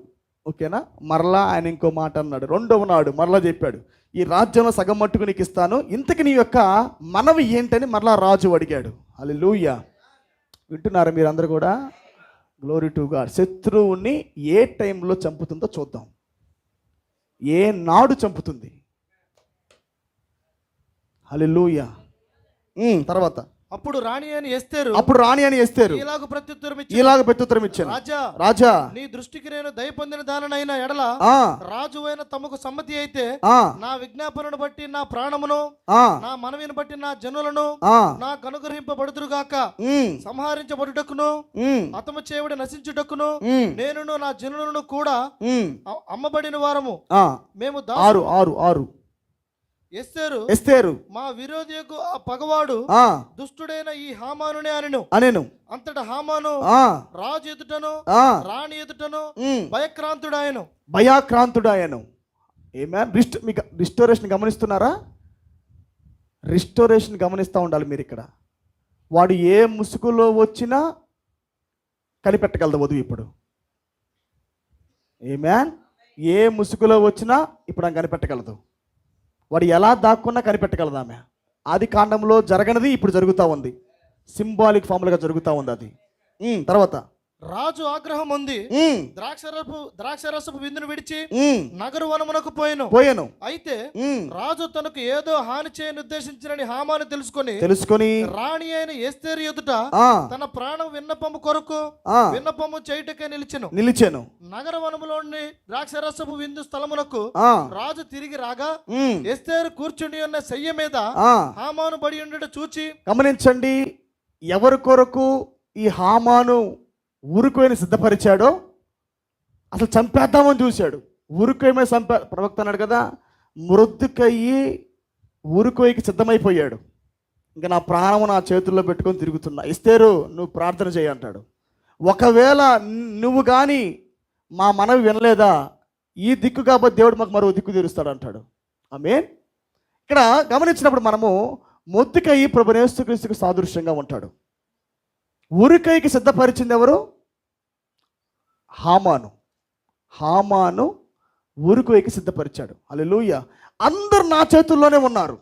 ఓకేనా? మరలా ఆయన ఇంకో మాట అన్నాడు. రెండవ నాడు మరలా చెప్పాడు, ఈ రాజ్యంలో సగం మట్టుకు నీకు ఇస్తాను, ఇంతకు నీ యొక్క మనవి ఏంటని మరలా రాజు అడిగాడు. హల్లెలూయా. వింటున్నారా మీరందరూ కూడా? Glory to God. శత్రువుని ఏ టైంలో చంపుతుందో చూద్దాం. ఏ నాడు చంపుతుంది? హల్లెలూయా. తర్వాత అప్పుడు రాణి అని ఎస్తేరు ఇలాగ ప్రత్యుత్తరం ఇచ్చాను, రాజా నీ దృష్టికి నేను దయ పొందిన దానైన ఎడల రాజు అయిన తమకు సమ్మతి అయితే నా విజ్ఞాపనను బట్టి నా ప్రాణమును నా మనవిని బట్టి నా జనులను నాకు అనుగ్రహింపబడుదురుగాక, సంహరించబడుటకును హతము చేయబడి నశించుటకును నేనును నా జనులను కూడా అమ్మబడిన వారము మేము ఎస్తేరు మా విరోధియకు ఆ పగవాడు దుష్టుడైన ఈ హామానునే అనెను. అంతటా హామాను రాజు ఎదుటను రాణి ఎదుటను భయక్రాంతుడాయను. మీకు రిస్టోరేషన్ గమనిస్తున్నారా? రిస్టోరేషన్ గమనిస్తూ ఉండాలి మీరు. ఇక్కడ వాడు ఏ ముసుగులో వచ్చినా కనిపెట్టగలదు వధువు. ఇప్పుడు ఏ ముసుగులో వచ్చినా ఇప్పుడు ఆమె కనిపెట్టగలదు. వాడు ఎలా దాక్కున్నా కనిపెట్టగలదు ఆమె. ఆది కాండంలో జరగనిది ఇప్పుడు జరుగుతూ ఉంది. సింబాలిక్ ఫార్ములుగా జరుగుతూ ఉంది అది. తర్వాత రాజు ఆగ్రహం ఉంది ద్రాక్షరసపు విందును విడిచి నగరు వనమునకు పోయెను. అయితే రాజు తనకు ఏదో హాని చేయని ఉద్దేశించినని హామాను తెలుసుకొని రాణి అయిన ఎస్తేరు ఎదుట తన ప్రాణం విన్నపము కొరకు విన్నపము చేయుటకే నిలిచెను. నగర వనములోని ద్రాక్షరసపు విందు స్థలమునకు రాజు తిరిగి రాగా ఎస్తేరు కూర్చుని ఉన్న శయ్య మీద హామాను బడి ఉండట చూచి, గమనించండి, ఎవరి కొరకు ఈ హామాను ఊరుకోయని సిద్ధపరిచాడో, అసలు చంపేద్దామని చూశాడు. ఊరుకోయమే ప్రవక్త అన్నాడు కదా, మృద్దుకయ్యి ఊరుకోయికి సిద్ధమైపోయాడు. ఇంకా నా ప్రాణము నా చేతుల్లో పెట్టుకొని తిరుగుతున్నా, ఎస్తేరు నువ్వు ప్రార్థన చేయి అంటాడు. ఒకవేళ నువ్వు కానీ మా మనవి వినలేదా, ఈ దిక్కు కాబట్టి దేవుడు మాకు మరో దిక్కు తీరుస్తాడు అంటాడు. ఆమేన్. ఇక్కడ గమనించినప్పుడు మనము మొద్దుకయ్యి ప్రభువైన యేసుక్రీస్తుకు సాదృశ్యంగా ఉంటాడు. ఊరికైకి సిద్ధపరిచింది ఎవరు? హామాను ఊరికైకి సిద్ధపరిచాడు. హల్లెలూయా. అందరు నా చేతుల్లోనే ఉన్నారు.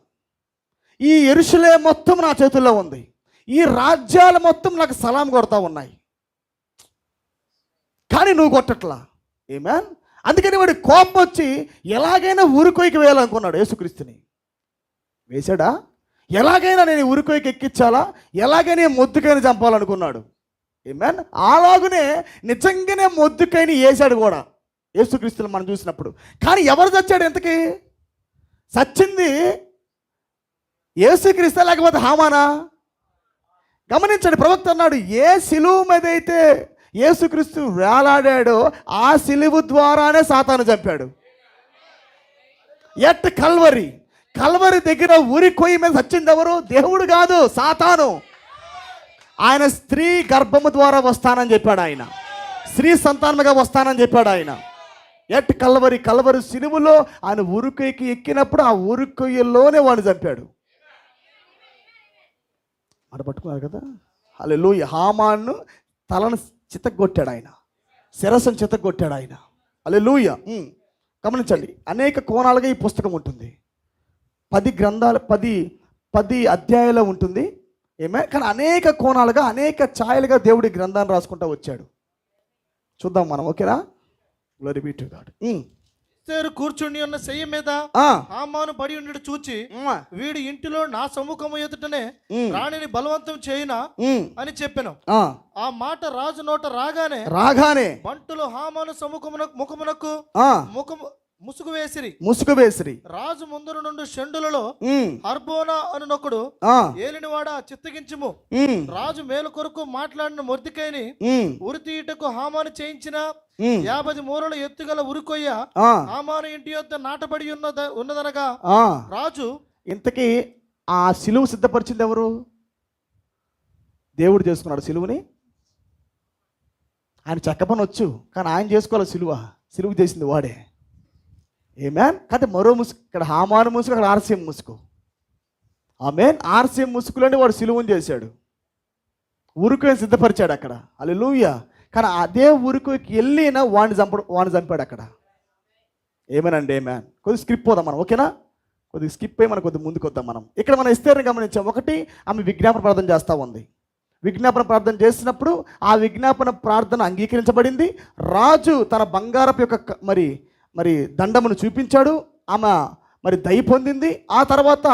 ఈ యెరూషలేము మొత్తం నా చేతుల్లో ఉంది. ఈ రాజ్యాలు మొత్తం నాకు సలాం కొడతా ఉన్నాయి, కానీ నువ్వు కొట్టట్లా. ఆమేన్. అందుకని వాడి కోపం వచ్చి ఎలాగైనా ఊరికైకి వేయాలనుకున్నాడు. యేసుక్రీస్తుని వేశాడా? ఎలాగైనా నేను ఊరికోయికి ఎక్కించాలా, ఎలాగైనా మొద్దుకైనా చంపాలనుకున్నాడు. ఆమేన్. అలాగునే నిజంగానే మొద్దుకైని వేశాడు కూడా యేసుక్రీస్తుని మనం చూసినప్పుడు. కానీ ఎవరు చచ్చాడు? ఎంతకి చచ్చింది? యేసుక్రీస్తు లేకపోతే హామానా? గమనించండి, ప్రవక్త అన్నాడు, ఏ సిలువు మీద అయితే యేసుక్రీస్తు వేలాడాడో ఆ సిలువు ద్వారానే సాతాను చంపాడు. ఎట్ కల్వరి దగ్గర ఊరి కొయ్యి మీద చచ్చింది ఎవరు? దేవుడు కాదు, సాతాను. ఆయన స్త్రీ గర్భము ద్వారా వస్తానని చెప్పాడు. ఆయన స్త్రీ సంతానముగా వస్తానని చెప్పాడు. ఆయన ఎట్ కల్వరి సిలువులో ఆయన ఊరికొయ్యకి ఎక్కినప్పుడు ఆ ఊరికొయ్యలోనే వాడిని చంపాడు. అక్కడ పట్టుకున్నారు కదా. హల్లెలూయా. హామాను తలను చితగొట్టాడు ఆయన, శిరస్సును చితగొట్టాడు ఆయన. హల్లెలూయా. గమనించండి, అనేక కోణాలుగా ఈ పుస్తకం ఉంటుంది. 10 గ్రంథాలు 10 అధ్యాయాలు ఉంటుంది. కానీ అనేక కోణాలుగా అనేక ఛాయలుగా దేవుడి గ్రంథాన్ని రాసుకుంటూ వచ్చాడు. చూద్దాం మనం. ఓకేనా? Glory be to God. కూర్చుని ఉన్న శయ్య మీద హామాను పడి ఉండడు చూచి, వీడి ఇంటిలో నా సముఖము ఎదుటనే రాణిని బలవంతం చేయునా అని చెప్పాను. ఆ మాట రాజు నోట రాగానే బంటులు హామాను ముఖమునకు ముసుగు వేసిరి. రాజు ముందు నుండి షండులలో హర్బోనా అనునొకడు ఏలినవాడా చిత్తగించుము, రాజు మేలు కొరకు మాట్లాడిన మొర్దికైని ఉరి తీయుటకు హామాను చేయించిన 50 మూరల ఎత్తుగల ఉరికొయ్య హామాను ఇంటి యొద్ద నాటబడి ఉన్నదనగా రాజు. ఇంతకీ ఆ సిలువు సిద్ధపరిచింది ఎవరు? దేవుడు చేసుకున్నాడు సిలువుని. ఆయన చెక్కపని వచ్చు, కానీ ఆయన చేసుకోవాలి సిలువు చేసింది వాడే. ఆమేన్. కాదు మరో ముసుగు, ఇక్కడ హామాను ముసుగు, అక్కడ ఆర్సీఎం ముసుగు. ఆమేన్. ఆర్సీఎం ముసుగులోనే వాడు సిలువను చేశాడు, ఊరుకొని సిద్ధపరిచాడు అక్కడ. హల్లెలూయా. కానీ అదే ఊరికి వెళ్ళిన వాడిని చంపాడు అక్కడ. ఏమేనండి ఏమేన్. కొద్దిగా స్కిప్ పోదాం మనం, ఓకేనా? కొద్దిగా స్కిప్ అయ్యి మనం కొద్దిగా ముందుకు వద్దాం మనం. ఇక్కడ మనం ఎస్తేరుని గమనించాం. ఒకటి, ఆమె విజ్ఞాపన ప్రార్థన చేస్తూ ఉంది. విజ్ఞాపన ప్రార్థన చేసినప్పుడు ఆ విజ్ఞాపన ప్రార్థన అంగీకరించబడింది. రాజు తన బంగారపు యొక్క మరి దండమును చూపించాడు. ఆమె మరి దయ పొందింది. ఆ తర్వాత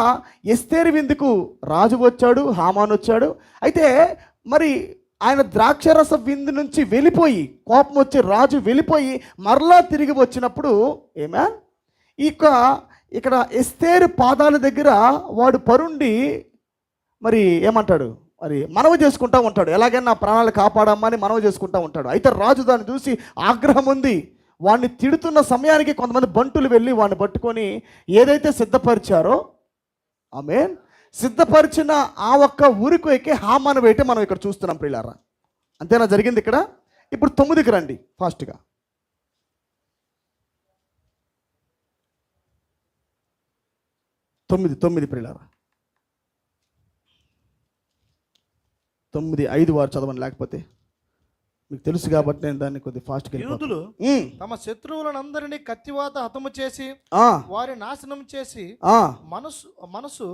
ఎస్తేరు విందుకు రాజు వచ్చాడు, హామాను వచ్చాడు. అయితే మరి ఆయన ద్రాక్షరస విందు నుంచి వెళ్ళిపోయి, కోపం వచ్చి రాజు వెళ్ళిపోయి మరలా తిరిగి వచ్చినప్పుడు ఇక్కడ ఎస్తేరు పాదాల దగ్గర వాడు పరుండి మరి ఏమంటాడు, మరి మనవి చేసుకుంటూ ఉంటాడు. ఎలాగైనా నా ప్రాణాలు కాపాడమ్మా అని మనవి చేసుకుంటూ ఉంటాడు. అయితే రాజు దాన్ని చూసి ఆగ్రహం ఉంది. వాడిని తిడుతున్న సమయానికి కొంతమంది బంటులు వెళ్ళి వాడిని పట్టుకొని ఏదైతే సిద్ధపరిచారో సిద్ధపరిచిన ఆ ఒక్క ఊరికి ఎక్కి హామాను వేయటం మనం ఇక్కడ చూస్తున్నాం ప్రియులారా. అంతేనా జరిగింది ఇక్కడ? ఇప్పుడు 9కి రండి ఫాస్ట్గా. 9 ప్రియులారా. 9:5 వారు చదవండి, లేకపోతే మీకు తెలుసు కాబట్టి నేను దాన్ని కొద్దిగా ఫాస్ట్గా. యూదులు తమ శత్రువులందరినీ కత్తివాత హతము చేసి వారి నాశనం చేసి మనసు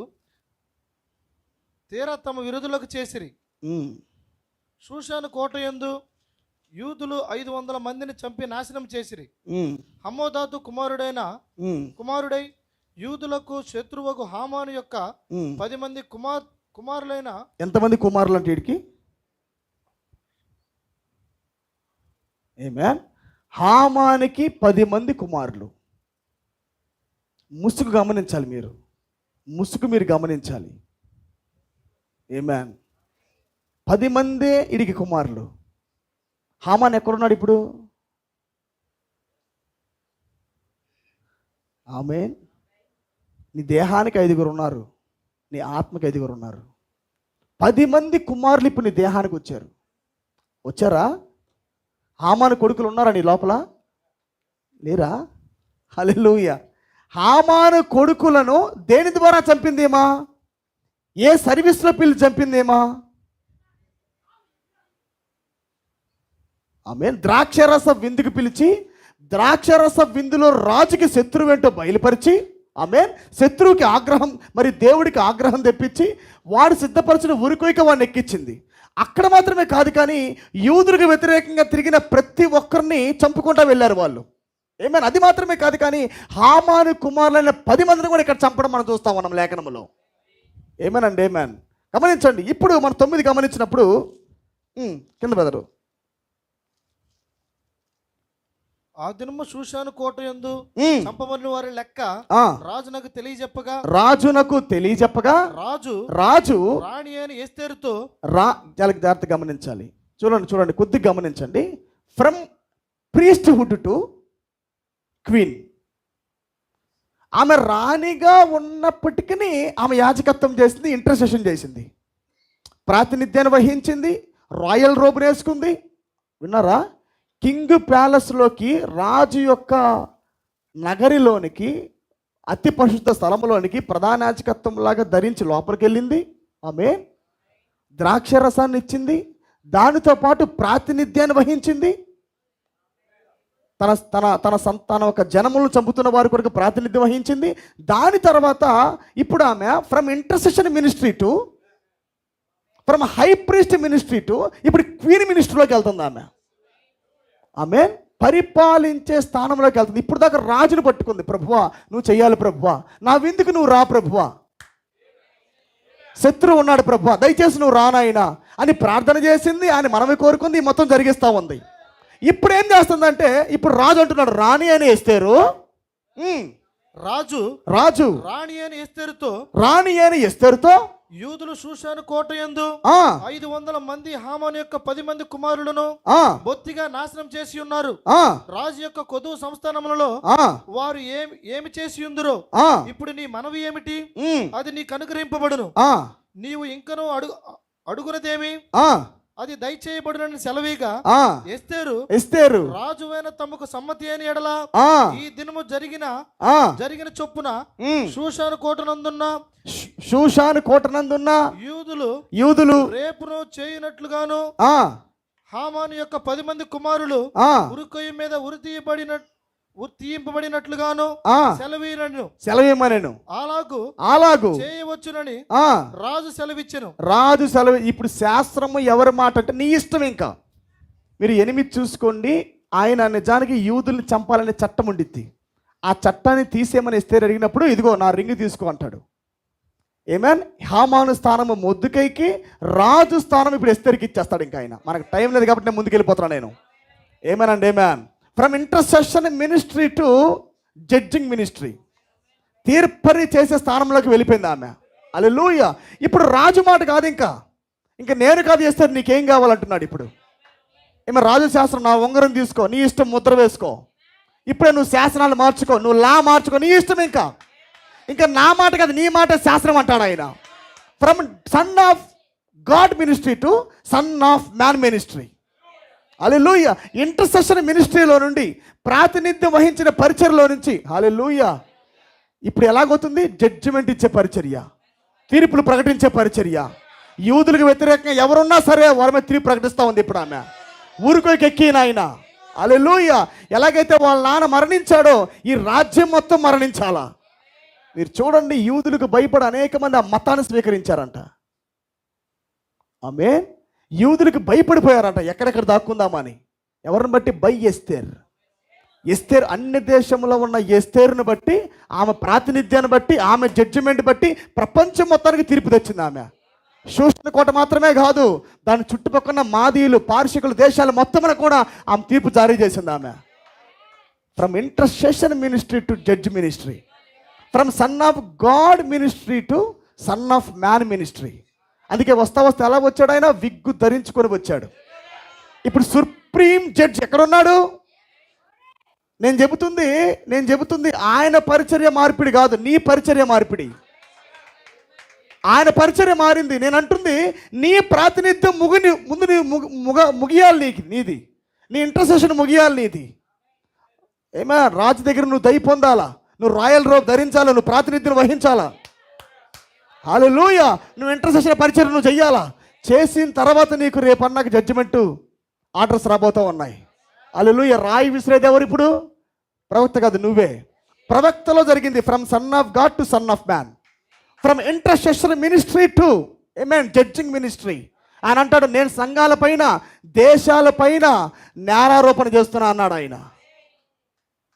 తీరా తమ విరుదులకు చేసిరి. షూషాను కోట యందు యూదులు 500 మందిని చంపి నాశనం చేసిరి. హమ్మోదాతు కుమారుడై యూదులకు శత్రువుకు హామాను యొక్క 10 మంది కుమారులైన. ఎంతమంది కుమారులు అంటే వీడికి? హామానికి 10 మంది కుమారులు. ముసుగు గమనించాలి మీరు, మీరు గమనించాలి. 10 మందే ఇడికి కుమారులు. హామాన్ ఎక్కడున్నాడు ఇప్పుడు? ఆమేన్. నీ దేహానికి 5 ఉన్నారు, నీ ఆత్మకి 5 ఉన్నారు. 10 మంది కుమారులు ఇప్పుడు నీ దేహానికి వచ్చారా? హామాను కొడుకులు ఉన్నారా నీ లోపల? లేరా? హల్లెలూయా. హామాను కొడుకులను దేని ద్వారా చంపిందేమా? ఏ సర్వీస్లో పిలిచి చంపిందేమా? ఆమేన్. ద్రాక్షరస విందుకు పిలిచి, ద్రాక్షరస విందులో రాజుకి శత్రువు ఏంటో బయలుపరిచి, ఆమేన్, శత్రువుకి ఆగ్రహం, మరి దేవుడికి ఆగ్రహం తెప్పించి వాడు సిద్ధపరిచిన ఉరికొయ్యక వాడిని ఎక్కించింది. అక్కడ మాత్రమే కాదు, కానీ యూదులకు వ్యతిరేకంగా తిరిగిన ప్రతి ఒక్కరిని చంపుకుంటూ వెళ్ళారు వాళ్ళు. అది మాత్రమే కాదు, కానీ హామాను కుమారులైన 10 మందిని కూడా ఇక్కడ చంపడం మనం చూస్తాం మనం లేఖనములో. ఏమేనండి గమనించండి. ఇప్పుడు మనం 9 గమనించినప్పుడు కింద బెదరు. ఆ దినము షూషాను కోట యందు చంపబడిన వారి లెక్క రాజునకు తెలియజెప్పగా రాజు రాణి అయిన ఎస్తేరుతో చాలా జాగ్రత్త గమనించాలి. చూడండి కొద్దిగా గమనించండి. From priesthood to queen. ఆమె రాణిగా ఉన్నప్పటికీ ఆమె యాజకత్వం చేసింది, ఇంటర్సెషన్ చేసింది, ప్రాతినిధ్యాన్ని వహించింది, రాయల్ రోబ్ వేసుకుంది. విన్నారా? కింగ్ ప్యాలెస్లోకి, రాజు యొక్క నగరిలోనికి, అతి పరిశుద్ధ స్థలంలోనికి ప్రధాన యాజకత్వం లాగా ధరించి లోపలికి వెళ్ళింది. ఆమె ద్రాక్షరసాన్ని ఇచ్చింది, దానితో పాటు ప్రాతినిధ్యాన్ని వహించింది. తన ఒక జనములను చంపుతున్న వారి కొరకు ప్రాతినిధ్యం వహించింది. దాని తర్వాత ఇప్పుడు ఆమె from intercession ministry to, from high priest ministry to ఇప్పుడు క్వీన్ మినిస్ట్రీలోకి వెళ్తుంది ఆమె పరిపాలించే స్థానంలోకి వెళ్తుంది. ఇప్పుడు దాకా రాజును పట్టుకుంది. ప్రభువా నువ్వు చెయ్యాలి, ప్రభువా నా విందుకు నువ్వు రా, ప్రభువా శత్రువు ఉన్నాడు, ప్రభువా దయచేసి నువ్వు రానాయనా అని ప్రార్థన చేసింది. ఆయన మనవి కోరుకుంది, మొత్తం జరిగిస్తూ ఉంది. ఇప్పుడు ఏం చేస్తుందంటే, ఇప్పుడు రాజు అంటున్నాడు రాణి అని ఎస్తేరు, రాజు రాణి అని ఎస్తేరుతో యూదులు షూషాను కోట యందు 500 మంది హామాను యొక్క 10 మంది కుమారులను బొత్తిగా నాశనం చేసి ఉన్నారు. రాజు యొక్క కొదువు సంస్థానములలో వారు ఏమి చేసి ఉందరో ఇప్పుడు నీ మనవి ఏమిటి? అది నీకు అనుగ్రహింపబడును. నీవు ఇంకనూ అడుగునదేమి? అది దయచేయబడునని సెలవీగా ఎస్తేరు రాజువైన తమకు సమ్మతి అయిన ఎడల ఈ దినము జరిగిన చొప్పున షూషాను కోటనందున్న యూదులు రేపును చేయనట్లుగాను హామాను యొక్క 10 మంది కుమారులు ఆ, ఉరుకొయ్య మీద ఉరి తీయింపబడినట్లుగాను ఆ, సెలవీరను సెలవేమనెను. అలాగు చేయవచ్చునని ఆ, రాజు సెలవిచ్చెను. రాజు సెలవు. ఇప్పుడు శాస్త్రము ఎవరి మాట అంటే నీ ఇష్టం. ఇంకా మీరు 8 చూసుకోండి. ఆయన నిజానికి యూదుల్ని చంపాలనే చట్టం ఉండిద్ది. ఆ చట్టాన్ని తీసేయమని ఎస్తేరు అడిగినప్పుడు ఇదిగో నా రింగ్ తీసుకో అంటాడు. ఏమేన్ హామాను స్థానము మొద్దుకైకి, రాజు స్థానం ఇప్పుడు ఎస్తేరికి ఇచ్చేస్తాడు. ఇంకా ఆయన మనకు టైం లేదు కాబట్టి నేను ముందుకు వెళ్ళిపోతున్నాను నేను. ఏమేనండి amen from intercession ministry to judging ministry, తీర్పరి చేసే స్థానంలోకి వెళ్ళిపోయింది ఆమె. హల్లెలూయా. ఇప్పుడు రాజు మాట కాదు, ఇంకా నేను కాదు చేస్తారు, నీకేం కావాలంటున్నాడు ఇప్పుడు. ఏమో రాజు శాస్త్రం, నా ఉంగరం తీసుకో, నీ ఇష్టం, ముద్ర వేసుకో, ఇప్పుడే నువ్వు శాసనాలు మార్చుకో, నువ్వు లా మార్చుకో, నీ ఇష్టం. ఇంకా నా మాట కాదు నీ మాట శాస్త్రం అంటాడు ఆయన. From son of God ministry to son of man ministry. Hallelujah. Intercession మినిస్ట్రీలో నుండి, ప్రాతినిధ్యం వహించిన పరిచర్యలో నుంచి, హల్లెలూయా, ఇప్పుడు ఎలాగవుతుంది? జడ్జిమెంట్ ఇచ్చే పరిచర్య, తీర్పులు ప్రకటించే పరిచర్య. యూదులకు వ్యతిరేకంగా ఎవరున్నా సరే వారి మీద తీర్పు ప్రకటిస్తూ ఉంది ఇప్పుడు ఆమె. ఊరికోకి ఎక్కిన ఆయన. హల్లెలూయా. ఎలాగైతే వాళ్ళ నాన్న మరణించాడో ఈ రాజ్యం మొత్తం మరణించాలా. మీరు చూడండి, యూదులకు భయపడి అనేక మంది ఆ మతాన్ని స్వీకరించారంట. ఆమె యూదులకు భయపడిపోయారంట, ఎక్కడెక్కడ దాక్కుందామని. ఎవరిని బట్టి? బై ఎస్తేర్ అన్ని దేశంలో ఉన్న ఎస్తేరుని బట్టి, ఆమె ప్రాతినిధ్యాన్ని బట్టి, ఆమె జడ్జిమెంట్ బట్టి ప్రపంచం మొత్తానికి తీర్పు తెచ్చింది ఆమె. శూషణ కోట మాత్రమే కాదు, దాని చుట్టుపక్కల మాదీయులు, పార్షికులు దేశాలు మొత్తమున కూడా ఆమె తీర్పు జారీ చేసింది ఆమె. From intercession ministry to judge ministry, from son of God ministry to son of man ministry. అందుకే వస్తా ఎలా వచ్చాడు ఆయన? విగ్గు ధరించుకొని వచ్చాడు. ఇప్పుడు సుప్రీం జడ్జ్ ఎక్కడున్నాడు? నేను చెబుతుంది ఆయన పరిచర్య మార్పిడి కాదు, నీ పరిచర్య మార్పిడి. ఆయన పరిచర్య మారింది. నేను అంటుంది నీ ప్రాతినిధ్యం ముందు ముగియాలి, నీది నీ ఇంటర్సెషన్ ముగియాలి నీది. ఏమా రాజు దగ్గర నువ్వు దయ పొందాలా, నువ్వు రాయల్ రోబ్ ధరించాలా, నువ్వు ప్రాతినిధ్యం వహించాలా. హల్లెలూయా. నువ్వు ఇంటర్సెషన్ పరిచర్య నువ్వు చెయ్యాలా. చేసిన తర్వాత నీకు రేపు అన్నాక జడ్జిమెంట్ ఆర్డర్స్ రాబోతూ ఉన్నాయి. హల్లెలూయా. రాయి విసిరేది ఎవరు ఇప్పుడు? ప్రవక్త కాదు, నువ్వే. ప్రవక్తలో జరిగింది from son of God to son of man, from intercession ministry to judging ministry. ఆయన అంటాడు, నేను సంఘాలపైన, దేశాలపైన నేరారోపణ చేస్తున్నా అన్నాడు ఆయన.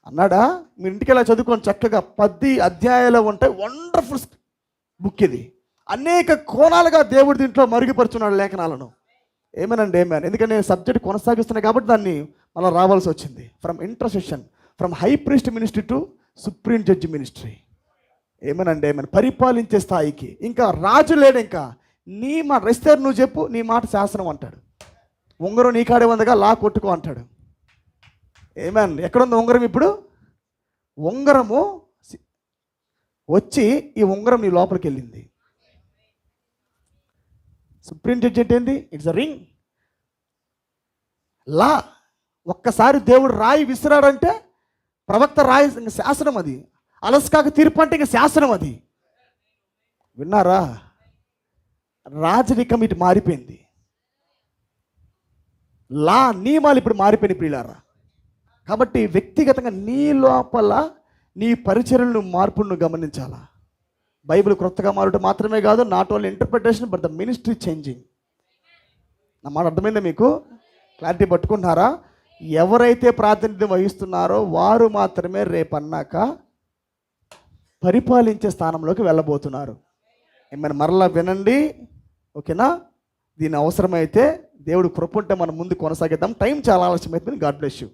అన్నాడా? మీ ఇంటికి ఇలా చదువుకొని చక్కగా 10 అధ్యాయాలు ఉంటాయి. వండర్ఫుల్ బుక్ ఇది. అనేక కోణాలుగా దేవుడి దీంట్లో మరుగుపరుచున్నాడు లేఖనాలను. ఏమేనండి ఎందుకంటే నేను సబ్జెక్ట్ కొనసాగిస్తున్నాను కాబట్టి దాన్ని మళ్ళీ రావాల్సి వచ్చింది. From intercession, from high priest ministry to supreme judge ministry. ఏమనండి పరిపాలించే స్థాయికి. ఇంకా రాజు లేడు. ఇంకా నీ మాట రెస్తేరు నువ్వు చెప్పు, నీ మాట శాసనం అంటాడు. ఉంగరం నీ కాడే ఉందగా, లా కొట్టుకో అంటాడు. ఏమన్ ఎక్కడుంది ఉంగరం? ఇప్పుడు ఉంగరము వచ్చి ఈ ఉంగరం నీ లోపలికి వెళ్ళింది. సుప్రీం జడ్జి అంటే ఏంది? It's a ring. లా. ఒక్కసారి దేవుడు రాయి విసిరాడంటే ప్రవక్త రాయి శాసనం, అది అలస్కాక తీర్పు అంటే ఇంకా శాసనం అది. విన్నారా? రాజరికం ఇటు మారిపోయింది. లా నియమాలు ఇప్పుడు మారిపోయినాయి ప్రియులారా. కాబట్టి వ్యక్తిగతంగా నీ లోపల నీ పరిచర్యలను మార్పును గమనించాలా. బైబిల్ క్రొత్తగా మారడం మాత్రమే కాదు, not only interpretation but the ministry changing. నా మాట అర్థమైందా మీకు? క్లారిటీ పట్టుకుంటున్నారా? ఎవరైతే ప్రాతినిధ్యం వహిస్తున్నారో వారు మాత్రమే రేపన్నాక పరిపాలించే స్థానంలోకి వెళ్ళబోతున్నారు. ఏమైనా మరలా వినండి, ఓకేనా? దీని అవసరమైతే దేవుడు కృప ఉంటే మనం ముందు కొనసాగిద్దాం. టైం చాలా ఆలస్యం అవుతుంది. God bless you.